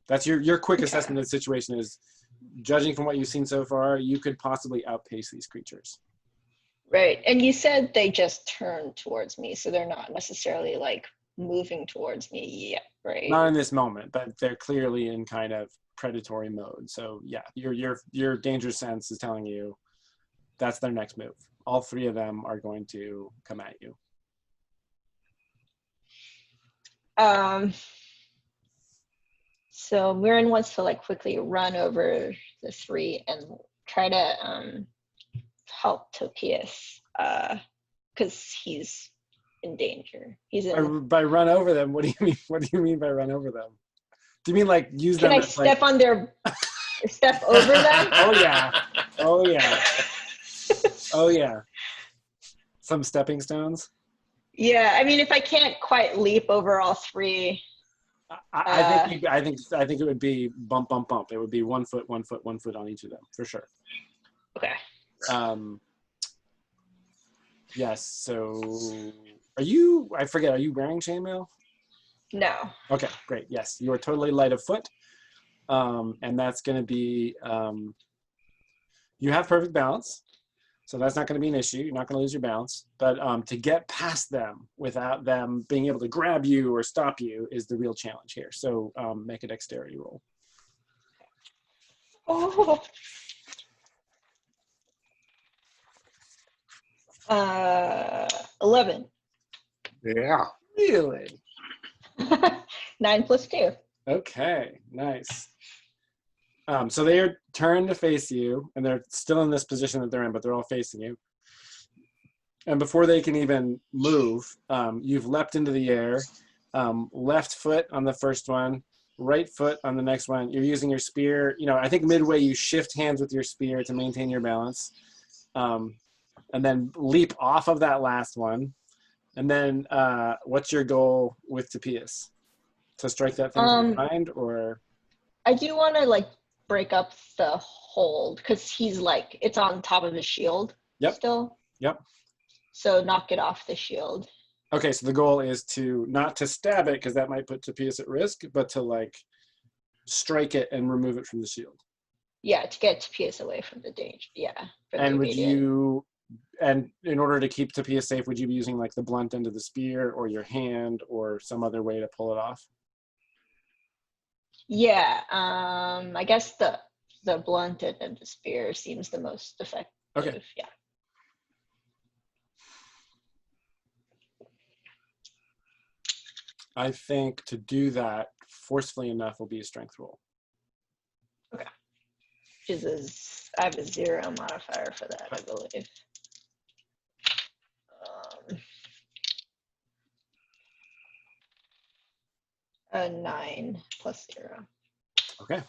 That's your quick assessment of the situation is, judging from what you've seen so far, you could possibly outpace these creatures. Right, and you said they just turned towards me, so they're not necessarily like moving towards me yet, right? Not in this moment, but they're clearly in kind of predatory mode. So yeah, your danger sense is telling you that's their next move. All 3 of them are going to come at you. So Mirren wants to like quickly run over the 3 and try to help Topias because he's in danger. He's in. By run over them, what do you mean? What do you mean by run over them? Do you mean like use Can them? I step on their, step over them? Oh yeah, oh yeah, oh yeah. Some stepping stones. Yeah, I mean, if I can't quite leap over all 3. I think it would be bump, bump, bump. It would be 1 foot, 1 foot, 1 foot on each of them for sure. Okay. Yes. So, are you wearing chainmail? No. Okay, great. Yes, you are totally light of foot, and that's going to be. You have perfect balance, so that's not going to be an issue. You're not going to lose your balance. But to get past them without them being able to grab you or stop you is the real challenge here. So make a dexterity roll. Oh. 11. Yeah. Really? 9 + 2. Okay, nice. So they are turned to face you, and they're still in this position that they're in, but they're all facing you. And before they can even move, you've leapt into the air, left foot on the first one, right foot on the next one. You're using your spear. I think midway you shift hands with your spear to maintain your balance, and then leap off of that last one. And then what's your goal with Tapias? To strike that thing from behind, or? I do want to like break up the hold because he's like, it's on top of his shield. Yep. Still. Yep. So knock it off the shield. Okay, so the goal is not to stab it because that might put Tapias at risk, but to like strike it and remove it from the shield. Yeah, to get Tapias away from the danger. Yeah. And would you And in order to keep Tapia safe, would you be using like the blunt end of the spear or your hand or some other way to pull it off? Yeah, I guess the blunt end of the spear seems the most effective. Okay. Yeah. I think to do that forcefully enough will be a strength roll. Okay. I have a 0 modifier for that, I believe. A 9 plus 0. Okay.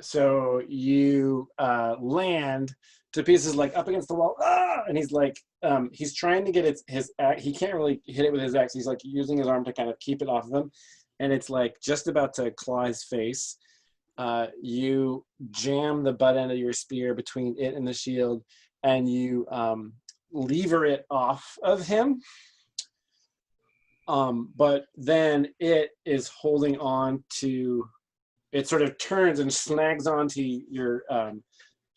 So you land. Tapis is like up against the wall, and he's like, he's trying to get his axe. He can't really hit it with his axe. He's like using his arm to kind of keep it off of him, and it's like just about to claw his face. You jam the butt end of your spear between it and the shield, and you lever it off of him. But then it is holding on to. It sort of turns and snags onto your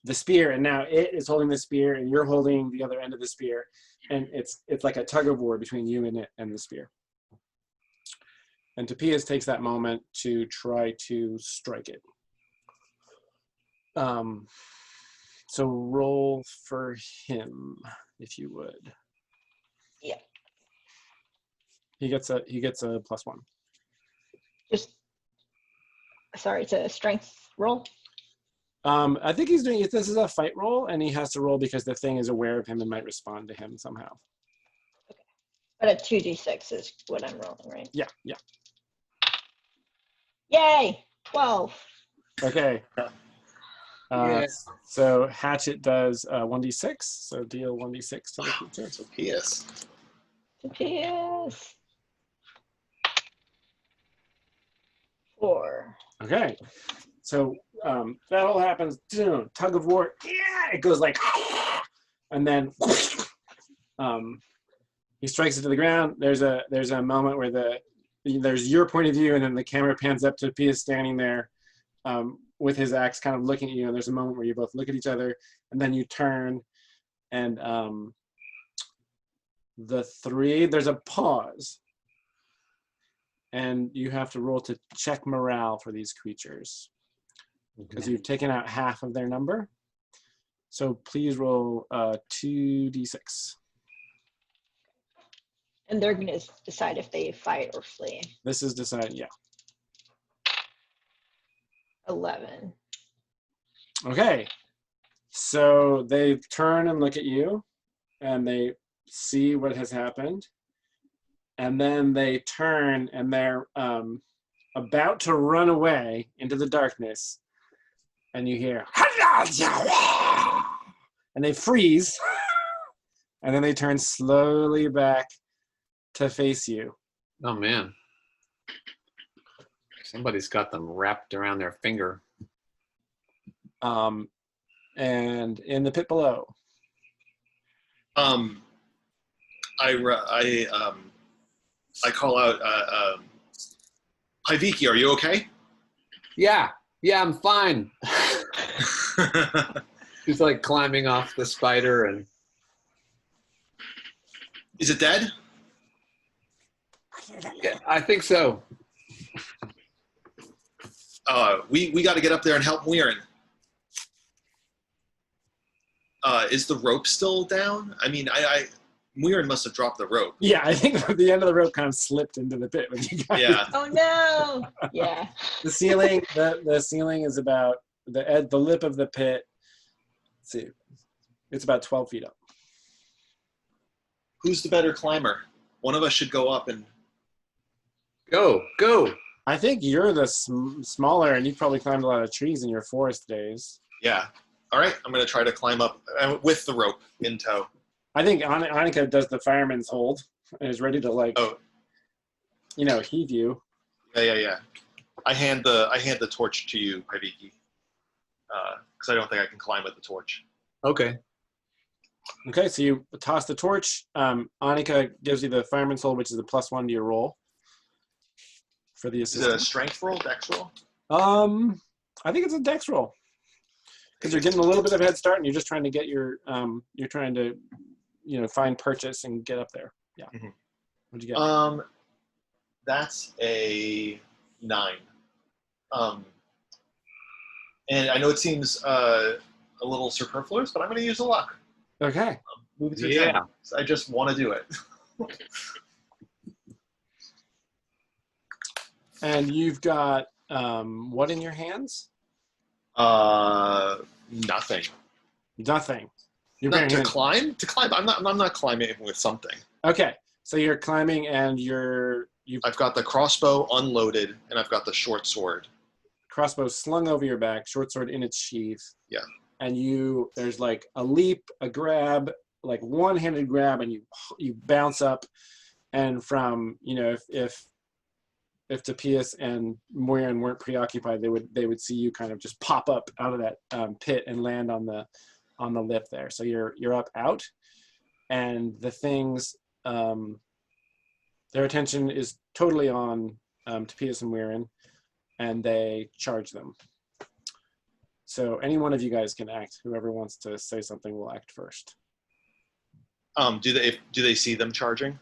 the spear, and now it is holding the spear, and you're holding the other end of the spear, and it's like a tug of war between you and it and the spear. And Tapias takes that moment to try to strike it. So roll for him, if you would. Yeah. He gets a +1. Just sorry, it's a strength roll. I think he's doing it. This is a fight roll, and he has to roll because the thing is aware of him and might respond to him somehow. Okay. But a 2d6 is what I'm rolling, right? Yeah, yeah. Yay! 12. Okay. Yeah. So Hatchet does 1d6, so deal 1d6 to the creature. So PS. PS. 4. Okay. So that all happens. Tug of war. Yeah, it goes like, and then he strikes it to the ground. There's a moment where there's your point of view, and then the camera pans up to Pia standing there with his axe, kind of looking at you. And there's a moment where you both look at each other, and then you turn, and there's a pause, and you have to roll to check morale for these creatures. Because you've taken out half of their number. So please roll 2d6. And they're going to decide if they fight or flee. This is decided, yeah. 11. Okay. So they turn and look at you, and they see what has happened. And then they turn, and they're about to run away into the darkness. And you hear, and they freeze, and then they turn slowly back to face you. Oh man. Somebody's got them wrapped around their finger. And in the pit below. I call out, Hiviki, are you okay? Yeah, I'm fine. He's like climbing off the spider, and Is it dead? yeah, I think so. We got to get up there and help Muirin. Is the rope still down? I mean, Muirin must have dropped the rope. Yeah, I think the end of the rope kind of slipped into the pit with you guys. Yeah. Oh no! Yeah. The ceiling, the ceiling is about the lip of the pit. Let's see, it's about 12 feet up. Who's the better climber? One of us should go up and. Go. I think you're the smaller, and you've probably climbed a lot of trees in your forest days. Yeah. All right. I'm going to try to climb up with the rope in tow. I think Annika does the fireman's hold and is ready to heave you. Yeah. I hand the torch to you, Hiviki, because I don't think I can climb with the torch. Okay. Okay, so you toss the torch. Annika gives you the fireman's hold, which is a +1 to your roll for the Is it assistant. a strength roll, dex roll? I think it's a dex roll. Because you're getting a little bit of a head start, and you're just trying to get your, you're trying to, find purchase and get up there. Yeah. Mhm. What'd you get? That's a 9. And I know it seems a little superfluous, but I'm going to use the luck. Okay. Move it to Yeah. 10. I just want to do it. And you've got what in your hands? Nothing. Nothing. You're Not bearing to hand- climb. To climb, I'm not climbing with something. Okay. So you're climbing, and I've got the crossbow unloaded, and I've got the short sword. crossbow slung over your back, short sword in its sheath. Yeah. And there's like a leap, a grab, like one-handed grab, and you bounce up, and from if Tapias and Moiran weren't preoccupied, they would see you kind of just pop up out of that pit and land on the lip there. So you're up out, and the things their attention is totally on Tapias and Moiran, and they charge them. So any one of you guys can act. Whoever wants to say something will act first. Do they see them charging?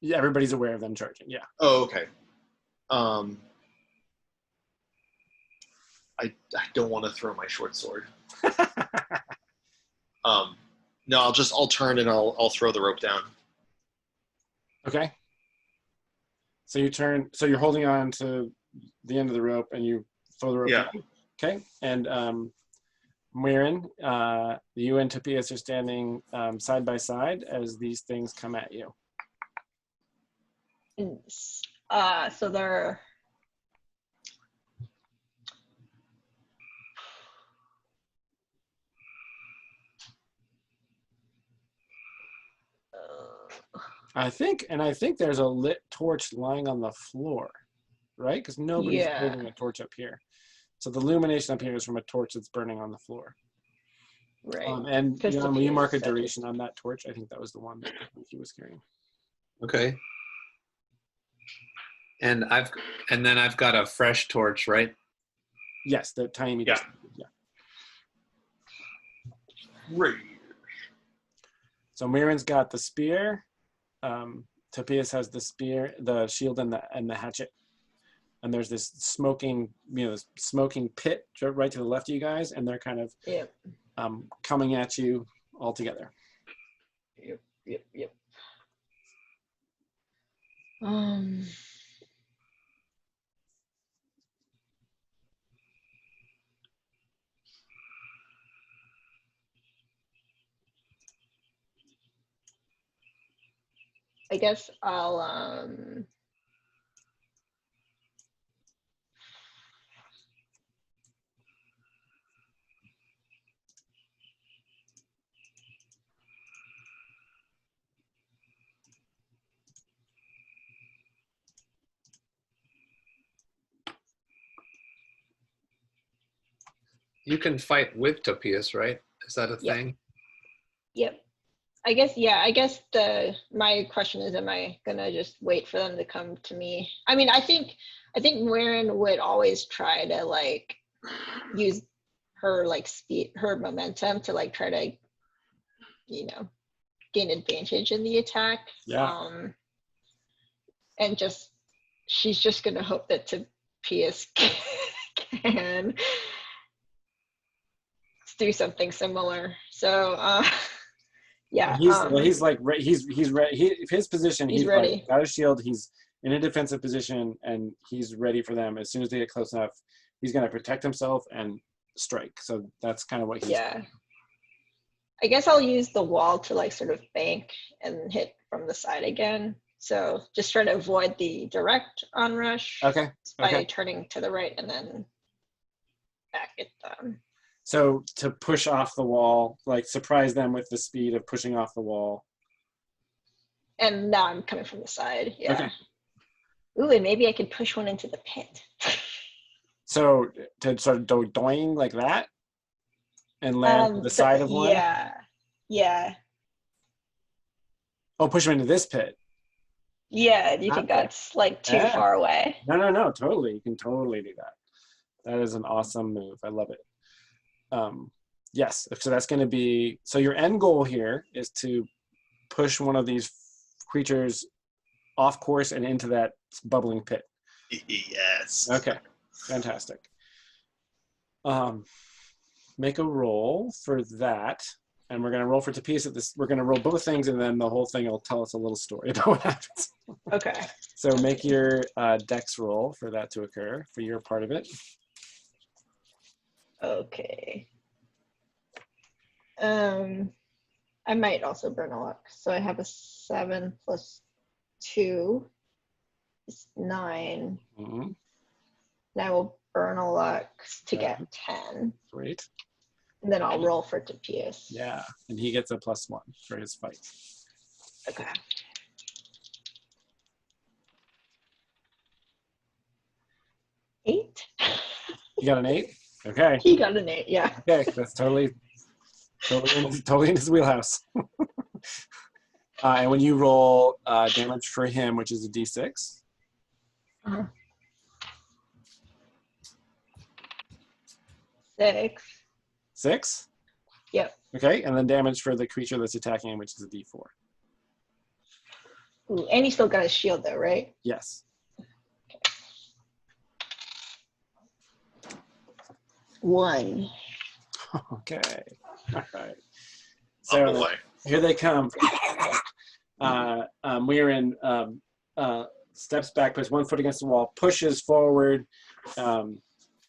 Yeah, everybody's aware of them charging. Yeah. Oh, okay. I don't want to throw my short sword. No, I'll turn and I'll throw the rope down. Okay. So you turn. So you're holding on to the end of the rope, and you throw the rope Yeah. down. Okay. And Moiran, you and Tapias are standing side by side as these things come at you. So they're I think there's a lit torch lying on the floor, right? Because nobody's Yeah. holding a torch up here. So the illumination up here is from a torch that's burning on the floor. right. And Because will you mark a Tapias said it. duration on that torch? I think that was the one that he was carrying. Okay. And then I've got a fresh torch, right? Yes, the tiny. Yeah. Yeah. Great. So Moiran's got the spear. Tapias has the spear, the shield, and the hatchet. And there's this smoking pit right to the left of you guys, and they're kind of Yep. coming at you all together. Yep. I guess I'll You can fight with Topias, right? Is that a Yep. thing? Yep. I guess my question is, am I gonna just wait for them to come to me? I mean, I think Moiran would always try to like use her like speed, her momentum to like try to, gain advantage in the attack. Yeah. And she's just gonna hope that Tapias can do something similar. So yeah. He's like he's ready. His position. He's Like, ready. got a shield. He's in a defensive position, and he's ready for them. As soon as they get close enough, he's going to protect himself and strike. So that's kind of what he's. Yeah. I guess I'll use the wall to like sort of bank and hit from the side again. So just try to avoid the direct onrush. Okay. By turning to the right and then back at them. So to push off the wall, like surprise them with the speed of pushing off the wall. And now I'm coming from the side. Yeah. Okay. Ooh, and maybe I could push one into the pit. So to sort of doing like that and land to the side of one? Yeah. Oh, push him into this pit. Yeah, do you think Okay. that's like too far away? No, totally. You can totally do that. That is an awesome move. I love it. Yes, so that's going to be, so your end goal here is to push one of these creatures off course and into that bubbling pit. Yes. Okay, fantastic. Make a roll for that, and we're going to roll for Tapias at this. We're going to roll both things, and then the whole thing will tell us a little story about what happens. Okay. So make your dex roll for that to occur, for your part of it. Okay. I might also burn a luck. So I have a 7 plus 2 is 9. Mm-hmm. And I will burn a luck to get 10. Great. And then I'll roll for Tapias. Yeah, and he gets a +1 for his fight. Okay. Eight. You got an 8? Okay. He got an 8, yeah. Okay, that's totally in his wheelhouse. And when you roll damage for him, which is a d6. Uh-huh. 6. 6? Yep. Okay, and then damage for the creature that's attacking him, which is a d4. Ooh, and he still got his shield though, right? Yes. 1. Okay. All right. Oh So boy. here they come. Muirin steps back, puts one foot against the wall, pushes forward. Do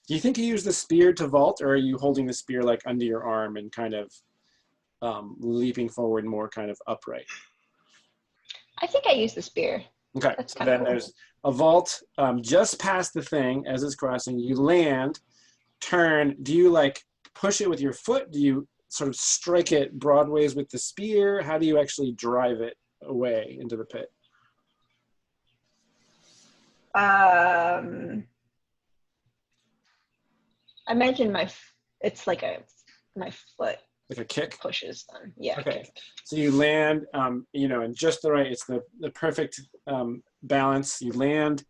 you think you use the spear to vault, or are you holding the spear like under your arm and kind of leaping forward more kind of upright? I think I used the spear. Okay, That's so kinda then cool. there's a vault just past the thing as it's crossing. You land, turn. Do you like push it with your foot? Do you sort of strike it broadways with the spear? How do you actually drive it away into the pit? I imagine it's like my foot Like a kick? pushes them. Yeah. Okay, so you land, in just the right, it's the perfect balance. You land,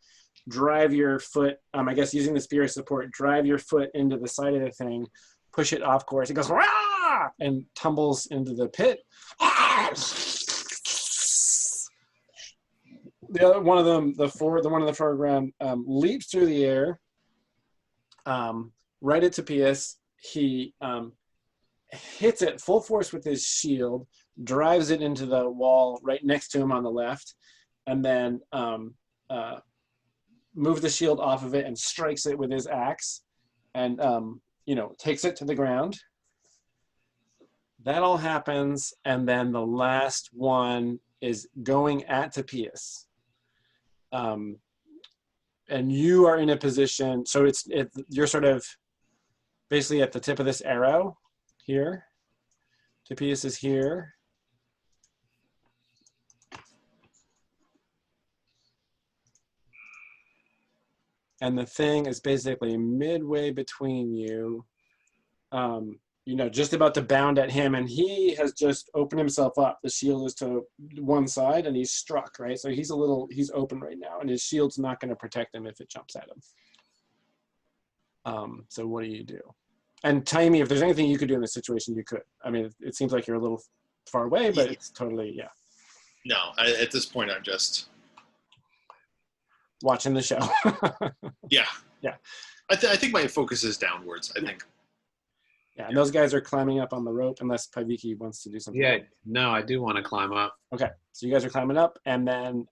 drive your foot, I guess using the spear as support, drive your foot into the side of the thing, push it off course. It goes, rah! And tumbles into the pit. The other one of them, the one in the foreground, leaps through the air, right at Tapias. He hits it full force with his shield, drives it into the wall right next to him on the left, and then moves the shield off of it and strikes it with his axe, and takes it to the ground. That all happens, and then the last one is going at Tapias. And you are in a position, so you're sort of basically at the tip of this arrow here. Tapias is here. And the thing is basically midway between you, just about to bound at him, and he has just opened himself up. The shield is to one side, and he's struck, right? So he's open right now, and his shield's not going to protect him if it jumps at him. So what do you do? And tell me if there's anything you could do in this situation, you could. I mean, it seems like you're a little far away, but it's totally, yeah. No, at this point, I'm just watching the show. Yeah. Yeah. I think my focus is downwards, I think. Yeah, and those guys are climbing up on the rope unless Paviki wants to do something. Yeah, no, I do want to climb up. Okay, so you guys are climbing up, and then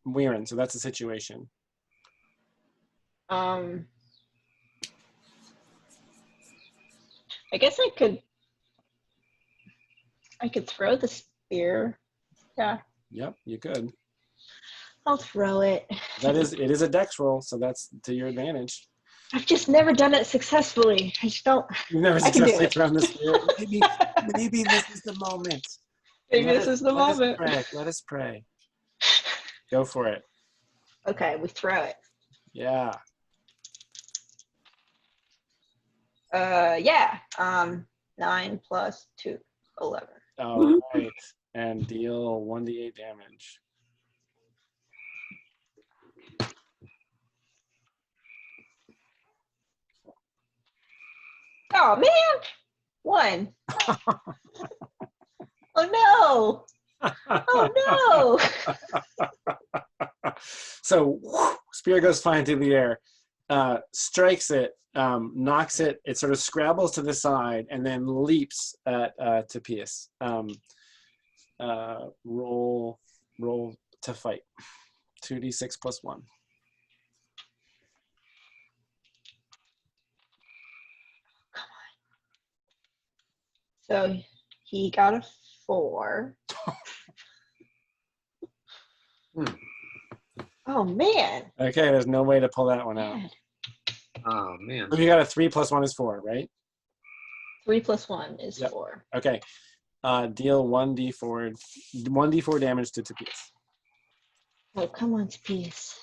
Muirin, so that's the situation. I guess I could throw the spear. Yeah. Yep, you could. I'll throw it. It is a dex roll, so that's to your advantage. I've just never done it successfully. I just don't. You've never I can do successfully it. thrown the spear. Maybe this is the moment. Maybe this is the moment. Let us pray. Go for it. Okay, we throw it. Yeah. Yeah. 9 plus 2, 11. All right. And deal 1d8 damage. Oh man, 1. Oh no! Oh no! So spear goes flying through the air, strikes it, knocks it. It sort of scrabbles to the side and then leaps at Tapias. Roll to fight. 2d6 plus 1. So he got a 4. Oh man. Okay, there's no way to pull that one out. Man. Oh man. So you got a 3 plus 1 is 4, right? 3 plus 1 is Yep. 4. Okay. Deal 1d4 damage to Tapias. Oh, come on, Tapias.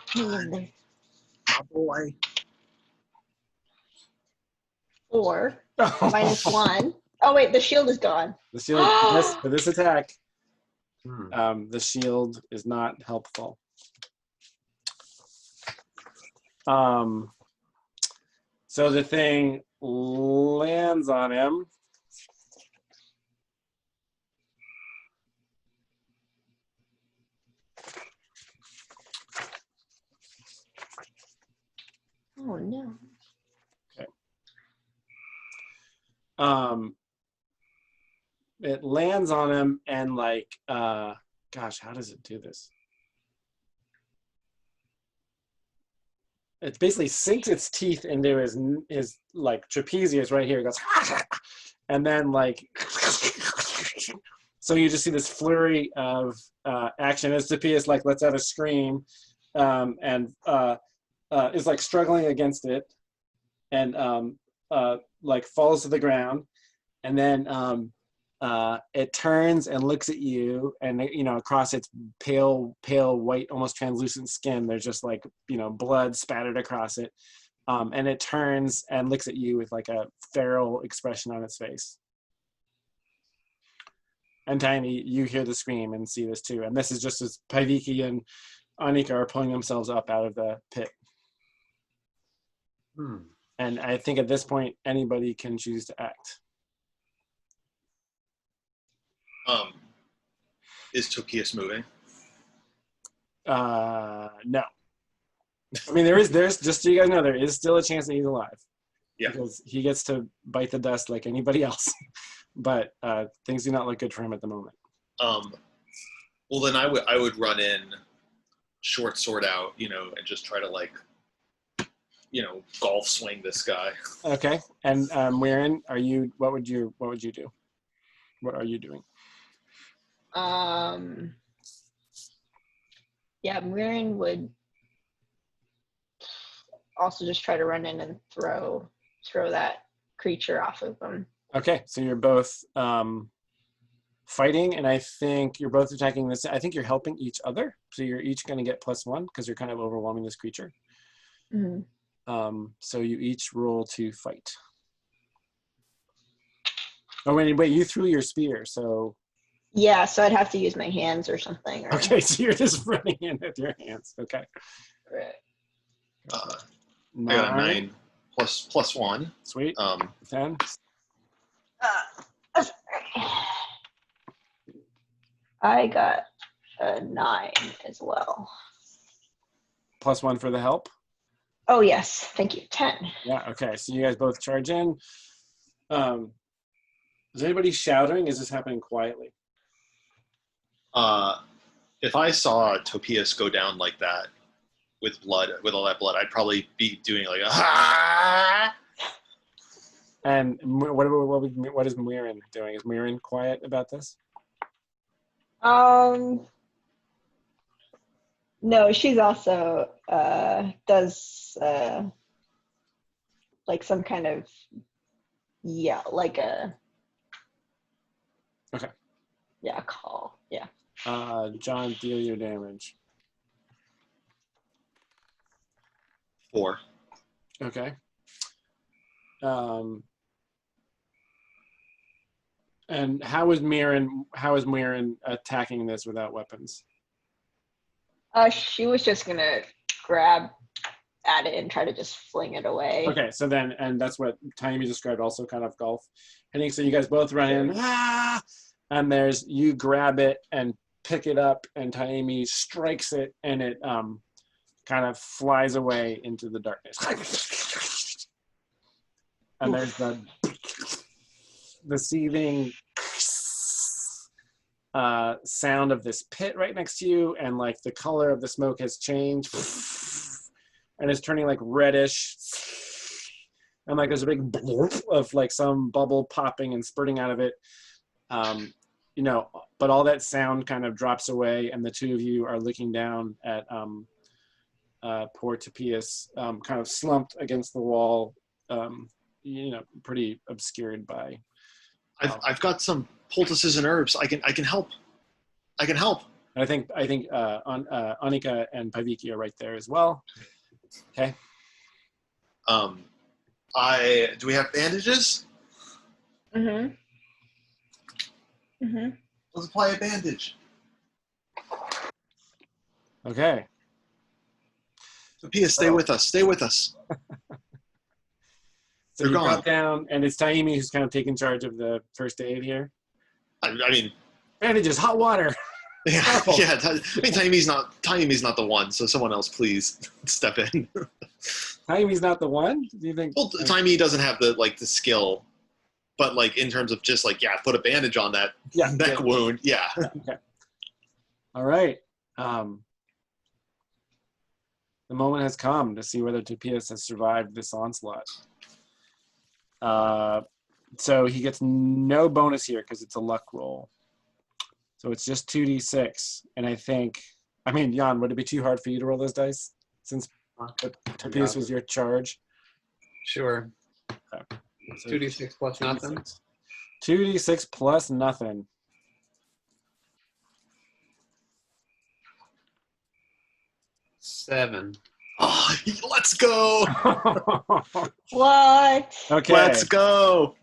Hang in there. Oh boy. 4 minus 1. Oh wait, the shield is gone. The shield for this attack. Hmm. The shield is not helpful. So the thing lands on him. Oh no. It lands on him and gosh, how does it do this? It basically sinks its teeth into his like trapezius right here. It goes, and then so you just see this flurry of action as Tapias lets out a scream, and is struggling against it, and falls to the ground, and then it turns and looks at you, and across its pale white, almost translucent skin, there's just blood spattered across it, and it turns and looks at you with a feral expression on its face. And Tiny, you hear the scream and see this too, and this is just as Paiviki and Anika are pulling themselves up out of the pit. And I think at this point anybody can choose to act. Is Tokias moving? No. I mean, there's just so you guys know, there is still a chance that he's alive. Yeah. Because he gets to bite the dust like anybody else. But things do not look good for him at the moment. Well, then I would run in, short sword out, and just try to golf swing this guy. Okay. And Weirin, what would you do? What are you doing? Yeah, Mirren would also just try to run in and throw that creature off of them. Okay, so you're both fighting, and I think you're both attacking this. I think you're helping each other, so you're each going to get +1 because you're kind of overwhelming this creature. Mm-hmm. So you each roll to fight. Oh, wait, you threw your spear, so... Yeah, so I'd have to use my hands or something. Or... Okay, so you're just running in with your hands. Okay. Right. I got a 9 plus 1. Sweet. 10. I got a 9 as well. +1 for the help? Oh, yes. Thank you. 10. Yeah, okay. So you guys both charge in. Is anybody shouting? Is this happening quietly? If I saw Topias go down like that with all that blood, I'd probably be doing like a ha. And what is Mirren doing? Is Mirren quiet about this? No, she's also does like some kind of like a okay. Yeah, call. Yeah. John, deal your damage. 4. Okay. And how is Mirren attacking this without weapons? She was just gonna grab at it and try to just fling it away. Okay, so then, and that's what Taimi described also, kind of golf hitting. So you guys both run in, and you grab it and pick it up, and Taimi strikes it, and it kind of flies away into the darkness. And there's the seething sound of this pit right next to you, and like the color of the smoke has changed and it's turning like reddish, and like there's a big blurp of like some bubble popping and spurting out of it, you know, but all that sound kind of drops away, and the two of you are looking down at poor Tapias, kind of slumped against the wall, you know, pretty obscured by I've got some poultices and herbs. I can help. And I think Annika and Paviki are right there as well. Okay. Do we have bandages? Mm-hmm. Let's apply a bandage. Okay. Pia, stay with us. Stay with us. So They're you gone. drop down, and it's Taimi who's kind of taking charge of the first aid here. I mean, Bandages, hot water. yeah, Careful. yeah. Taimi's not the one. So someone else, please step in. Taimi's not the one. Do you think? Well, Taimi doesn't have the skill, but like in terms of just like put a bandage on that neck wound. Yeah. Okay. All right. The moment has come to see whether Tapias has survived this onslaught. So he gets no bonus here because it's a luck roll. So it's just 2d6. And I mean, Jan, would it be too hard for you to roll those dice since Tapias was your charge? Sure. Okay. So 2d6 plus nothing. 2d6 plus nothing. Seven. Oh, let's go. What? Okay. Let's go.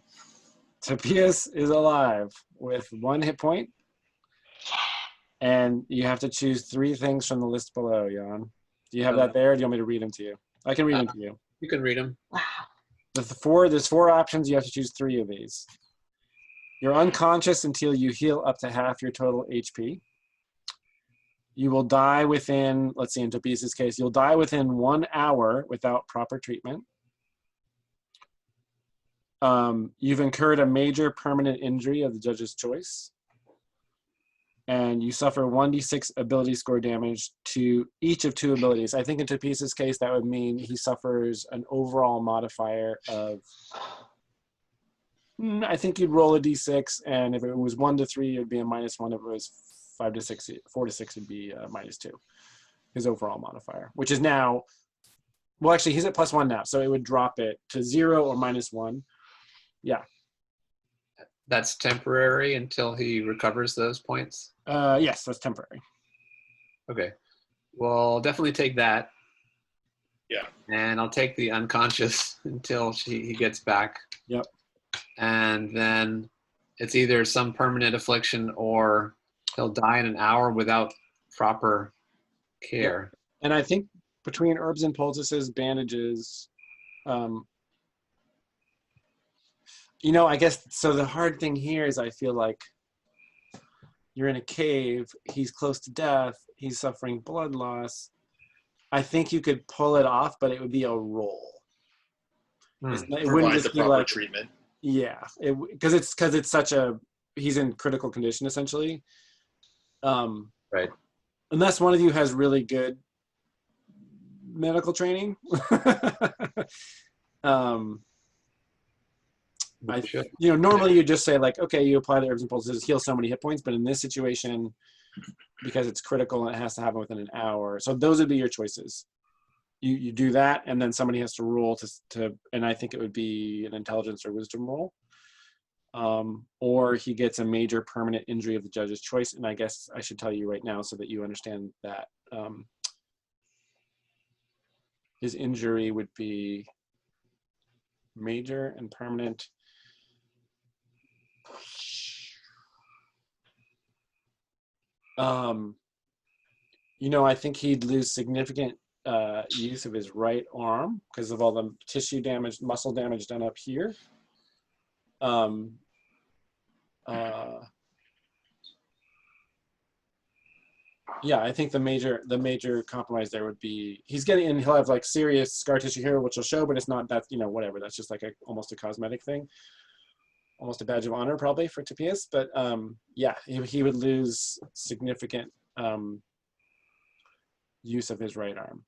Tapias is alive with 1 hit point. And you have to choose 3 things from the list below, Jan. Do you have that there? Or do you want me to read them to you? I can read them to you. You can read them. Wow. There's 4 options. You have to choose 3 of these. You're unconscious until you heal up to half your total HP. You will die within, let's see, in Tapias' case, you'll die within 1 hour without proper treatment. You've incurred a major permanent injury of the judge's choice. And you suffer 1d6 ability score damage to each of 2 abilities. I think in Tapias' case, that would mean he suffers an overall modifier of, I think you'd roll a d6, and if it was 1 to 3, it would be a -1. If it was 5 to 6, 4 to 6 would be -2. His overall modifier, which is now, well, actually, he's at +1 now, so it would drop it to 0 or -1. Yeah. That's temporary until he recovers those points? Yes, that's temporary. Okay. Well, definitely take that. Yeah. And I'll take the unconscious until he gets back. Yep. And then it's either some permanent affliction or he'll die in an hour without proper care. And I think between herbs and poultices, bandages, you know, I guess, so the hard thing here is I feel like you're in a cave, he's close to death, he's suffering blood loss. I think you could pull it off, but it would be a roll. It wouldn't Provide just the be proper like, treatment. yeah, because it's such a, he's in critical condition essentially. Right. Unless one of you has really good medical training. Normally you just say like, okay, you apply the herbs and pulses, heal so many hit points, but in this situation, because it's critical and it has to happen within an hour, so those would be your choices. You do that, and then somebody has to roll to, and I think it would be an intelligence or wisdom roll, or he gets a major permanent injury of the judge's choice, and I guess I should tell you right now so that you understand that his injury would be major and permanent. I think he'd lose significant use of his right arm because of all the tissue damage, muscle damage done up here. Yeah, I think the major compromise there would be he'll have like serious scar tissue here, which will show, but it's not that, whatever. That's just like almost a cosmetic thing, almost a badge of honor probably for Topias. But yeah, he would lose significant use of his right arm.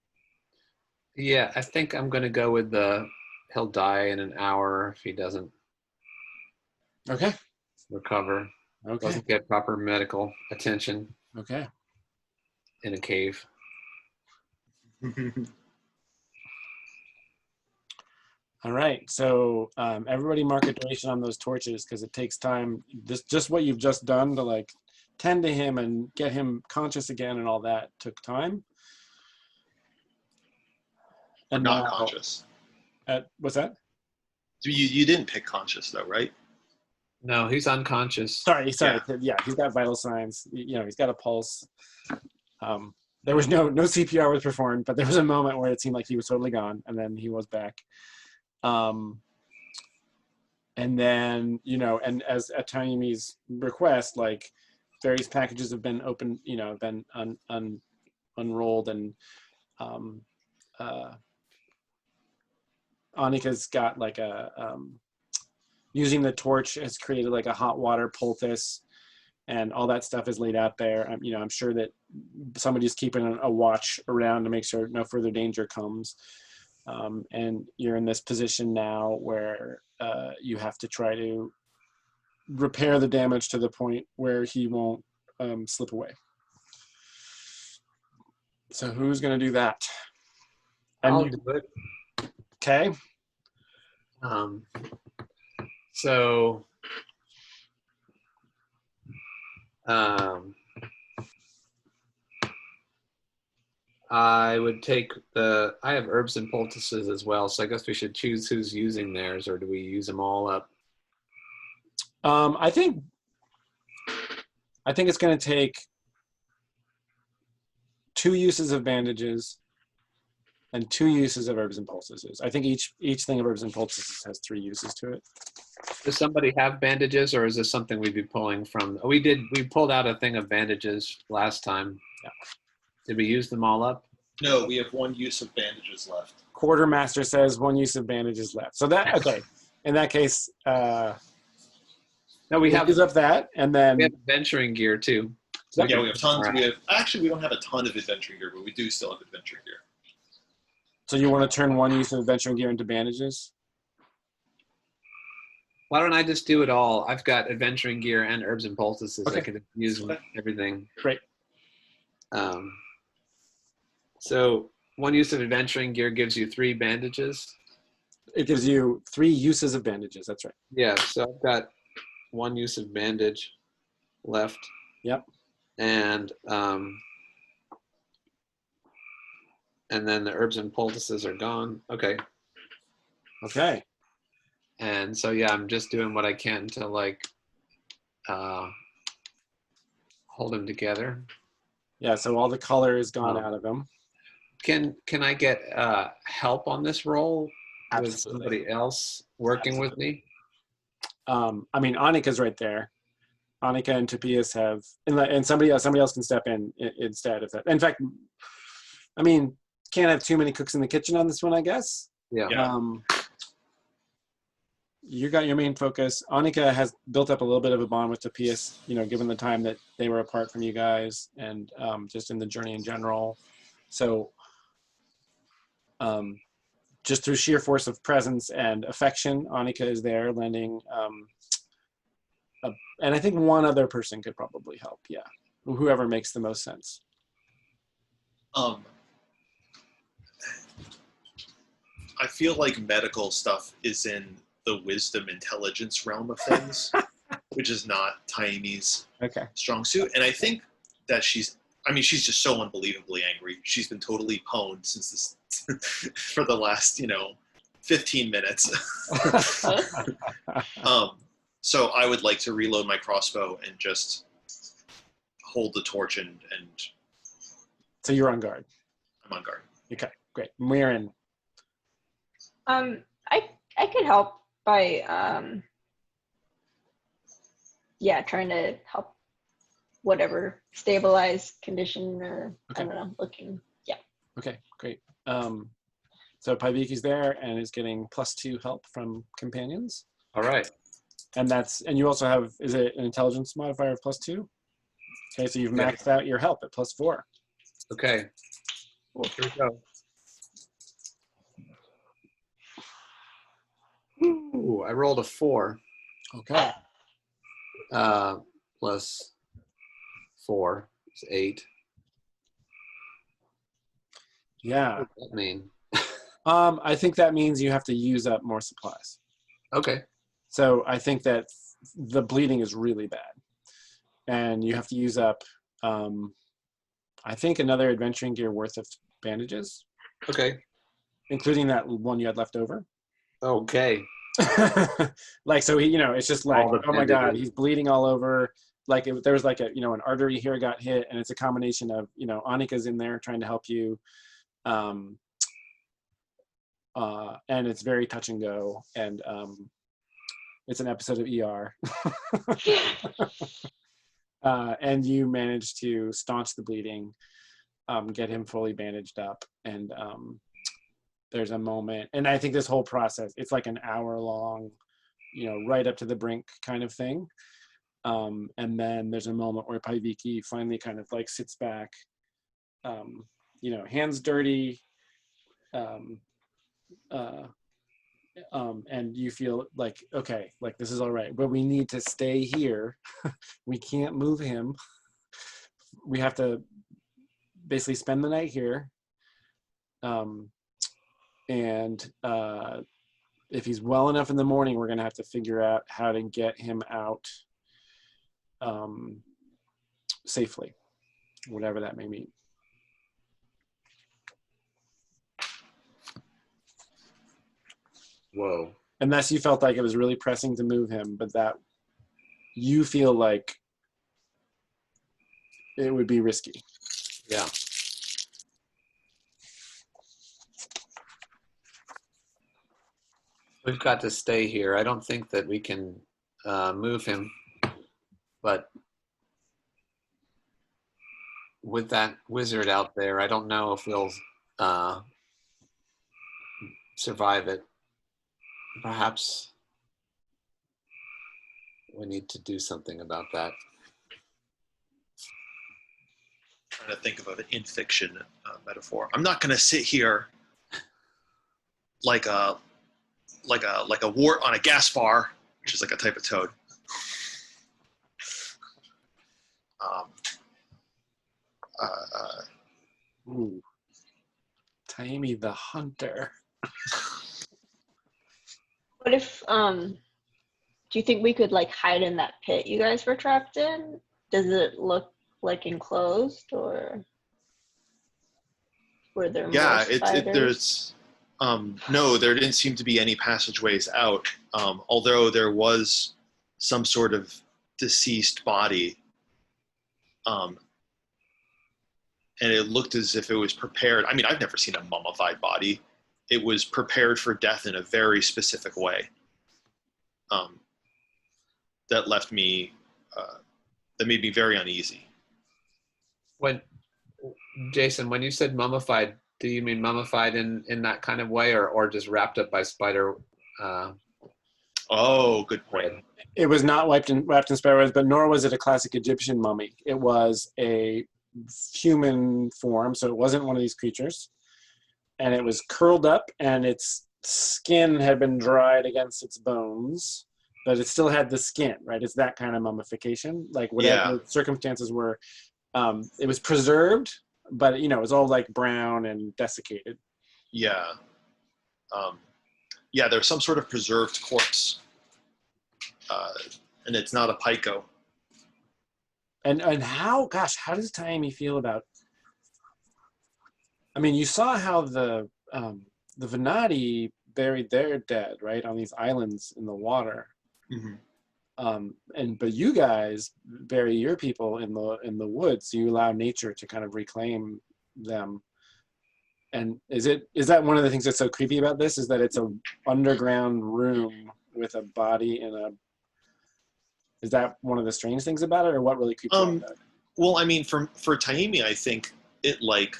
Yeah, I think I'm going to go with he'll die in an hour if he doesn't Okay. recover. Okay. Doesn't get proper medical attention Okay. in a cave. All right. So everybody mark a duration on those torches because it takes time. Just what you've just done to like tend to him and get him conscious again and all that took time. And Not now, conscious. What's that? You didn't pick conscious though, right? No, he's unconscious. Sorry. Yeah. Yeah, he's got vital signs. He's got a pulse. There was no CPR was performed, but there was a moment where it seemed like he was totally gone, and then he was back. And then, and as at Tiny's request, like various packages have been opened, been unrolled, and Annika's got like using the torch has created like a hot water poultice, and all that stuff is laid out there. I'm sure that somebody's keeping a watch around to make sure no further danger comes. And you're in this position now where you have to try to repair the damage to the point where he won't slip away. So who's going to do that? I'll do it. Okay. So I would take I have herbs and poultices as well, so I guess we should choose who's using theirs, or do we use them all up? I think it's going to take 2 uses of bandages and 2 uses of herbs and poultices. I think each thing of herbs and poultices has 3 uses to it. Does somebody have bandages, or is this something we'd be pulling from? We pulled out a thing of bandages last time. Yeah. Did we use them all up? No, we have 1 use of bandages left. Quartermaster says 1 use of bandages left. So that, okay. In that case, no, we have use up that, and then we have adventuring gear too. So yeah, we have tons. Right. We don't have a ton of adventure gear, but we do still have adventure gear. So you want to turn 1 use of adventuring gear into bandages? Why don't I just do it all? I've got adventuring gear and herbs and poultices. Okay. I could use everything. Great. So 1 use of adventuring gear gives you 3 bandages. It gives you 3 uses of bandages. That's right. Yeah, so I've got 1 use of bandage left. Yep. And then the herbs and poultices are gone. Okay. Okay. And so yeah, I'm just doing what I can to like hold them together. Yeah, so all the color is gone out of him. Can I get help on this roll? Absolutely. With somebody else working with me? I mean, Annika's right there. Annika and Topias have, and somebody else can step in instead of that. In fact, I mean, can't have too many cooks in the kitchen on this one, I guess. Yeah. You got your main focus. Annika has built up a little bit of a bond with Topias, given the time that they were apart from you guys and just in the journey in general. So just through sheer force of presence and affection, Annika is there lending, and I think 1 other person could probably help. Yeah. Whoever makes the most sense. I feel like medical stuff is in the wisdom intelligence realm of things, which is not Tiny's strong suit. And I think that she's just so unbelievably angry. She's been totally pwned since this for the last, 15 minutes. So I would like to reload my crossbow and just hold the torch and So you're on guard. I'm on guard. Okay, great. Mirren. I could help by trying to help whatever stabilize condition or Okay. I don't know, looking. Yeah. Okay, great. So Paiviki's there and is getting +2 help from companions. All right. And you also have, is it an intelligence modifier of +2? Okay, so you've maxed out your help at +4. Okay. Well, here we go. Ooh, I rolled a 4. Okay. Plus 4 is 8. Yeah. What does that mean? I think that means you have to use up more supplies. Okay. So I think that the bleeding is really bad. And you have to use up, I think, another adventuring gear worth of bandages. Okay. Including that one you had left over. Okay. Like, so he, it's just like, oh my God, he's bleeding all over. Like there was like an artery here got hit, and it's a combination of, Annika's in there trying to help you. And it's very touch and go, and it's an episode of ER. And you managed to staunch the bleeding, get him fully bandaged up, and there's a moment, and I think this whole process, it's like an hour long, right up to the brink kind of thing. And then there's a moment where Paiviki finally kind of like sits back, hands dirty, and you feel like, okay, like this is all right, but we need to stay here. We can't move him. We have to basically spend the night here. And if he's well enough in the morning, we're going to have to figure out how to get him out safely, whatever that may mean. Whoa. Unless you felt like it was really pressing to move him, but that you feel like it would be risky. Yeah. We've got to stay here. I don't think that we can move him, but with that wizard out there, I don't know if we'll survive it. Perhaps we need to do something about that. Trying to think of an in fiction metaphor. I'm not going to sit here like a wart on a gas bar, which is like a type of toad. Ooh, Taimi the Hunter. What if do you think we could like hide in that pit you guys were trapped in? Does it look like enclosed, or were there more spiders? There's no, there didn't seem to be any passageways out, although there was some sort of deceased body, and it looked as if it was prepared. I mean, I've never seen a mummified body. It was prepared for death in a very specific way. That left me, that made me very uneasy. Jason, when you said mummified, do you mean mummified in that kind of way, or just wrapped up by spider? Oh, good point. It was not wrapped in spider, but nor was it a classic Egyptian mummy. It was a human form, so it wasn't one of these creatures. And it was curled up, and its skin had been dried against its bones, but it still had the skin, right? It's that kind of mummification. Like whatever the circumstances were, it was preserved, but it was all like brown and desiccated. Yeah. There's some sort of preserved corpse, and it's not a Pico. And how does Taimi feel about? I mean, you saw how the Venati buried their dead, right, on these islands in the water. Mm-hmm. But you guys bury your people in the woods. So you allow nature to kind of reclaim them. And is that one of the things that's so creepy about this, is that it's a underground room with a body in a, is that one of the strange things about it, or what really creeps you out about it? Well, I mean, for Taimi, I think it like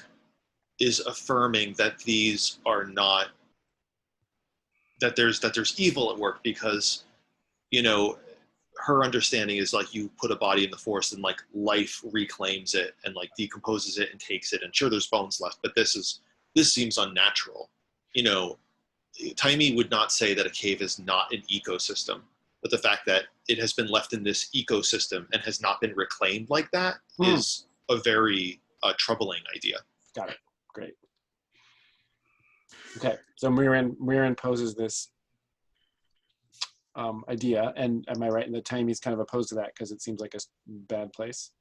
is affirming that these are not, that there's evil at work, because, you know, her understanding is like you put a body in the forest and like life reclaims it and like decomposes it and takes it, and sure there's bones left, but this seems unnatural. You know, Taimi would not say that a cave is not an ecosystem, but the fact that it has been left in this ecosystem and has not been reclaimed like that is a very troubling idea. Got it. Great. Okay, so Mirren poses this idea, and am I right in that Taimi's kind of opposed to that because it seems like a bad place?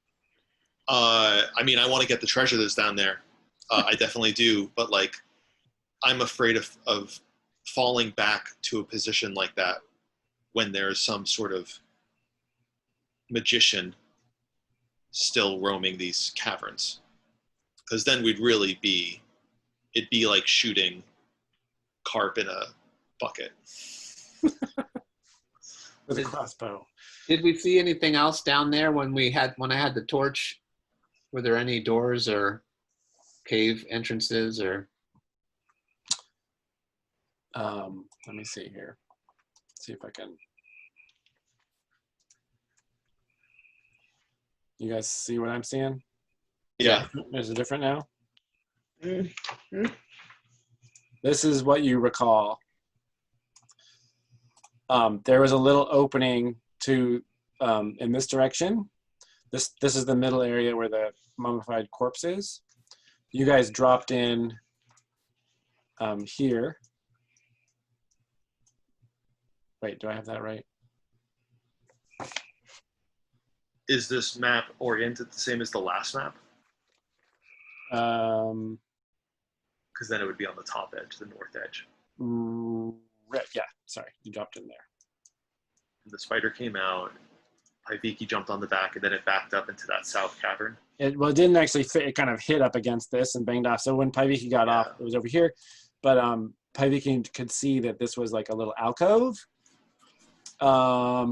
I mean, I want to get the treasure that's down there. I definitely do, but like, I'm afraid of falling back to a position like that when there's some sort of magician still roaming these caverns, because then it'd be like shooting carp in a bucket With a crossbow. Did we see anything else down there when I had the torch? Were there any doors or cave entrances or? Let me see here. See if I can. You guys see what I'm seeing? Yeah. Is it different now? Mm-hmm. This is what you recall. There was a little opening to in this direction. This is the middle area where the mummified corpse is. You guys dropped in here. Wait, do I have that right? Is this map oriented the same as the last map? Um, Because then it would be on the top edge, the north edge. right, yeah, sorry, you dropped in there. And the spider came out, Paiviki jumped on the back, and then it backed up into that south cavern. It didn't actually fit. It kind of hit up against this and banged off. So when Paiviki got off, it was over here. But Paiviki could see that this was like a little alcove,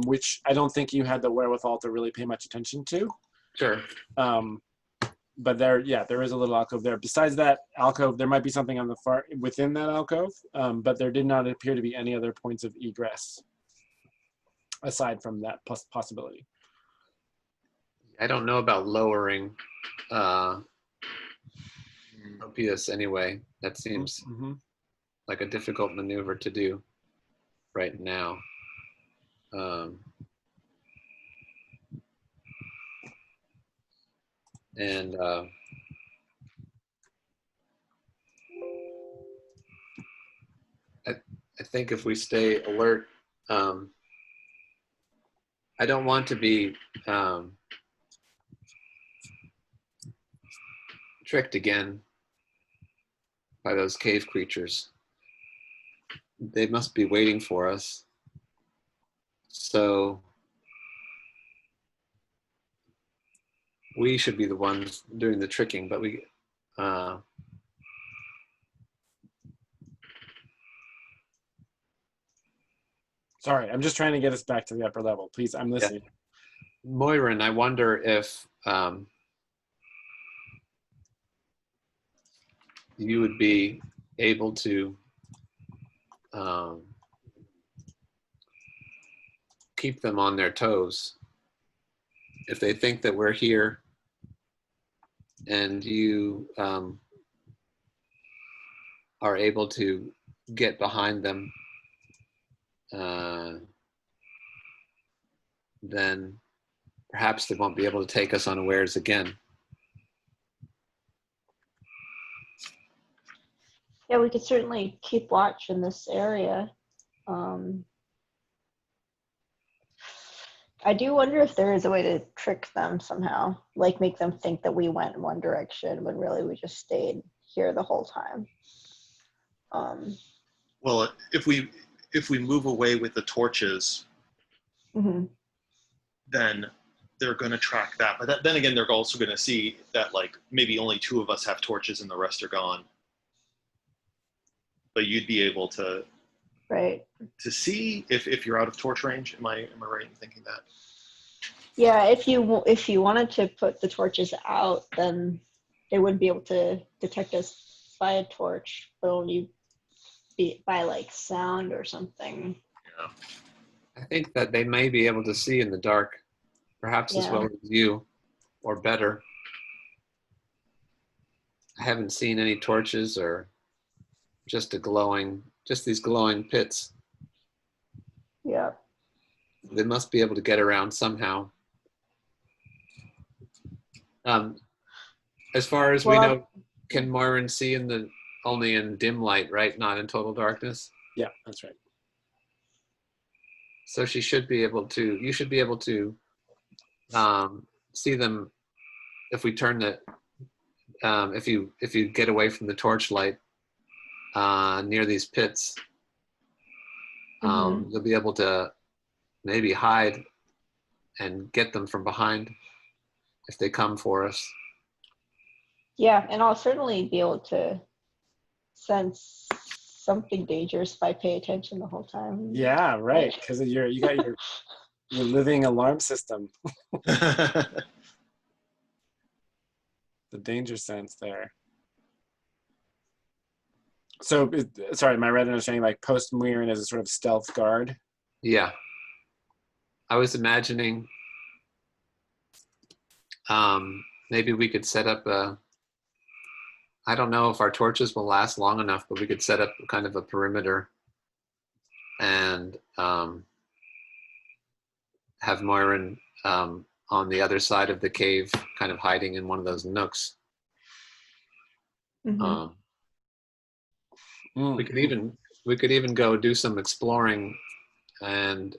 which I don't think you had the wherewithal to really pay much attention to. Sure. But there is a little alcove there. Besides that alcove, there might be something on the far within that alcove, but there did not appear to be any other points of egress aside from that possibility. I don't know about lowering Opius anyway. That seems like a difficult maneuver to do right now. And I think if we stay alert, I don't want to be tricked again by those cave creatures. They must be waiting for us. So we should be the ones doing the tricking, but we Sorry, I'm just trying to get us back to the upper level. Please, I'm listening. Yeah. Moirin, I wonder if you would be able to keep them on their toes. If they think that we're here and you are able to get behind them, then perhaps they won't be able to take us unawares again. Yeah, we could certainly keep watch in this area. I do wonder if there is a way to trick them somehow, like make them think that we went in one direction when really we just stayed here the whole time. Well, if we move away with the torches, then they're going to track that. But then again, they're also going to see that like maybe only 2 of us have torches and the rest are gone. but you'd be able to Right. see if you're out of torch range. Am I right in thinking that? Yeah, if you wanted to put the torches out, then they wouldn't be able to detect us by a torch, but only by like sound or something. Yeah. I think that they may be able to see in the dark, perhaps as well as you, or better. I haven't seen any torches or just these glowing pits. Yeah. They must be able to get around somehow. As far as we know, can Moirin see only in dim light, right? Not in total darkness? Yeah, that's right. So you should be able to see them if we turn if you get away from the torchlight near these pits. You'll be able to maybe hide and get them from behind if they come for us. Yeah, and I'll certainly be able to sense something dangerous if I pay attention the whole time. Yeah, right. Because you got your living alarm system. The danger sense there. So, sorry, am I right in understanding like post Muirin as a sort of stealth guard? Yeah. I was imagining maybe we could set up I don't know if our torches will last long enough, but we could set up kind of a perimeter and have Moirin on the other side of the cave, kind of hiding in one of those nooks. We could even go do some exploring and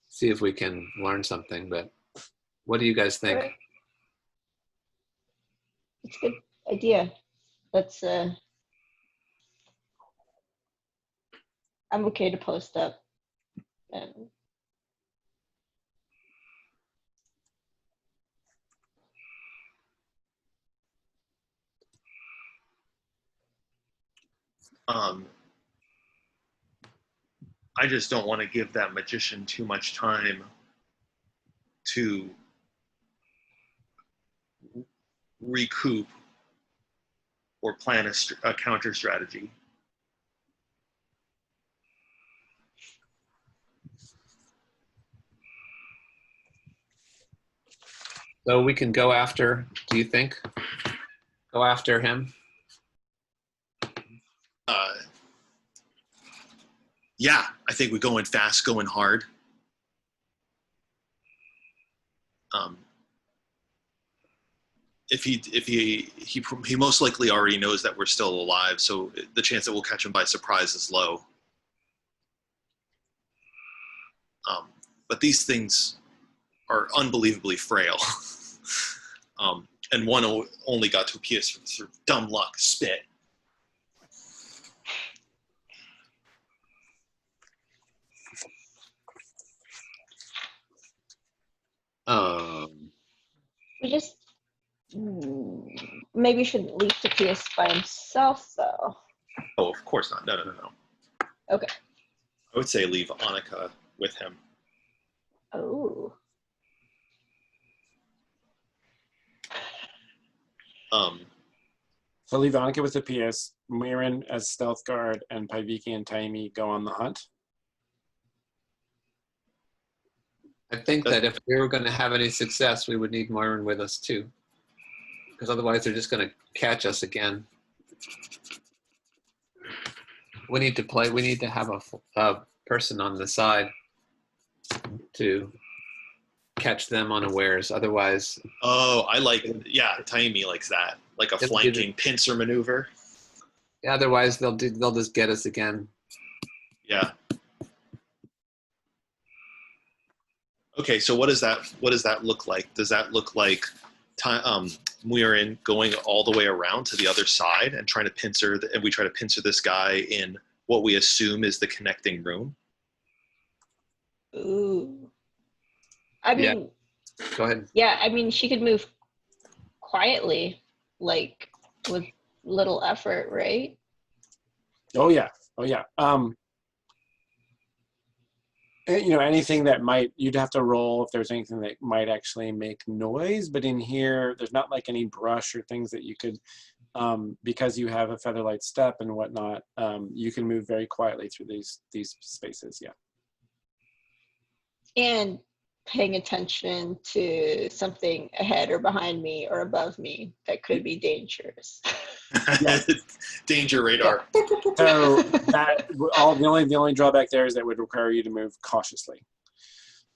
see if we can learn something. But what do you guys think? Right. It's a good idea. Let's I'm okay to post up. And I just don't want to give that magician too much time to recoup or plan a counter strategy. So we can go after, do you think? Go after him? Yeah, I think we go in fast, going hard. If he most likely already knows that we're still alive, so the chance that we'll catch him by surprise is low. But these things are unbelievably frail. And one only got to appear from sort of dumb luck, spit. we just maybe shouldn't leave Topias by himself, though. Oh, of course not. No. Okay. I would say leave Annika with him. Oh. So leave Annika with the PS, Muirin as stealth guard, and Paiviki and Taimi go on the hunt. I think that if we were going to have any success, we would need Moirin with us too, because otherwise they're just going to catch us again. We need to have a person on the side to catch them unawares. Otherwise, oh, I like it. Yeah, Taimi likes that, like a flanking pincer maneuver. Yeah, otherwise they'll just get us again. Yeah. Okay, so what does that look like? Does that look like Muirin going all the way around to the other side and trying to pincer, and we try to pincer this guy in what we assume is the connecting room? Ooh. I mean, Go ahead. Yeah, I mean, she could move quietly, like with little effort, right? Oh yeah. Anything that you'd have to roll if there's anything that might actually make noise, but in here there's not like any brush or things that you could, because you have a featherlight step and whatnot, you can move very quietly through these spaces. Yeah. And paying attention to something ahead or behind me or above me that could be dangerous. Danger radar. So the only drawback there is that would require you to move cautiously.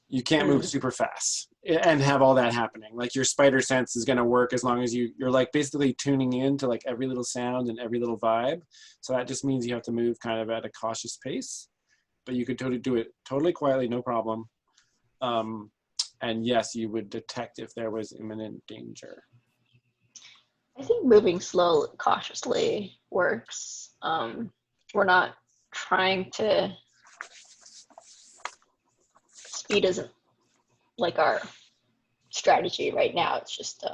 You can't move super fast and have all that happening. Like your spider sense is going to work as long as you're like basically tuning in to like every little sound and every little vibe. So that just means you have to move kind of at a cautious pace, but you could totally do it totally quietly, no problem. And yes, you would detect if there was imminent danger. I think moving slowly, cautiously works. We're not trying to, speed isn't like our strategy right now. It's just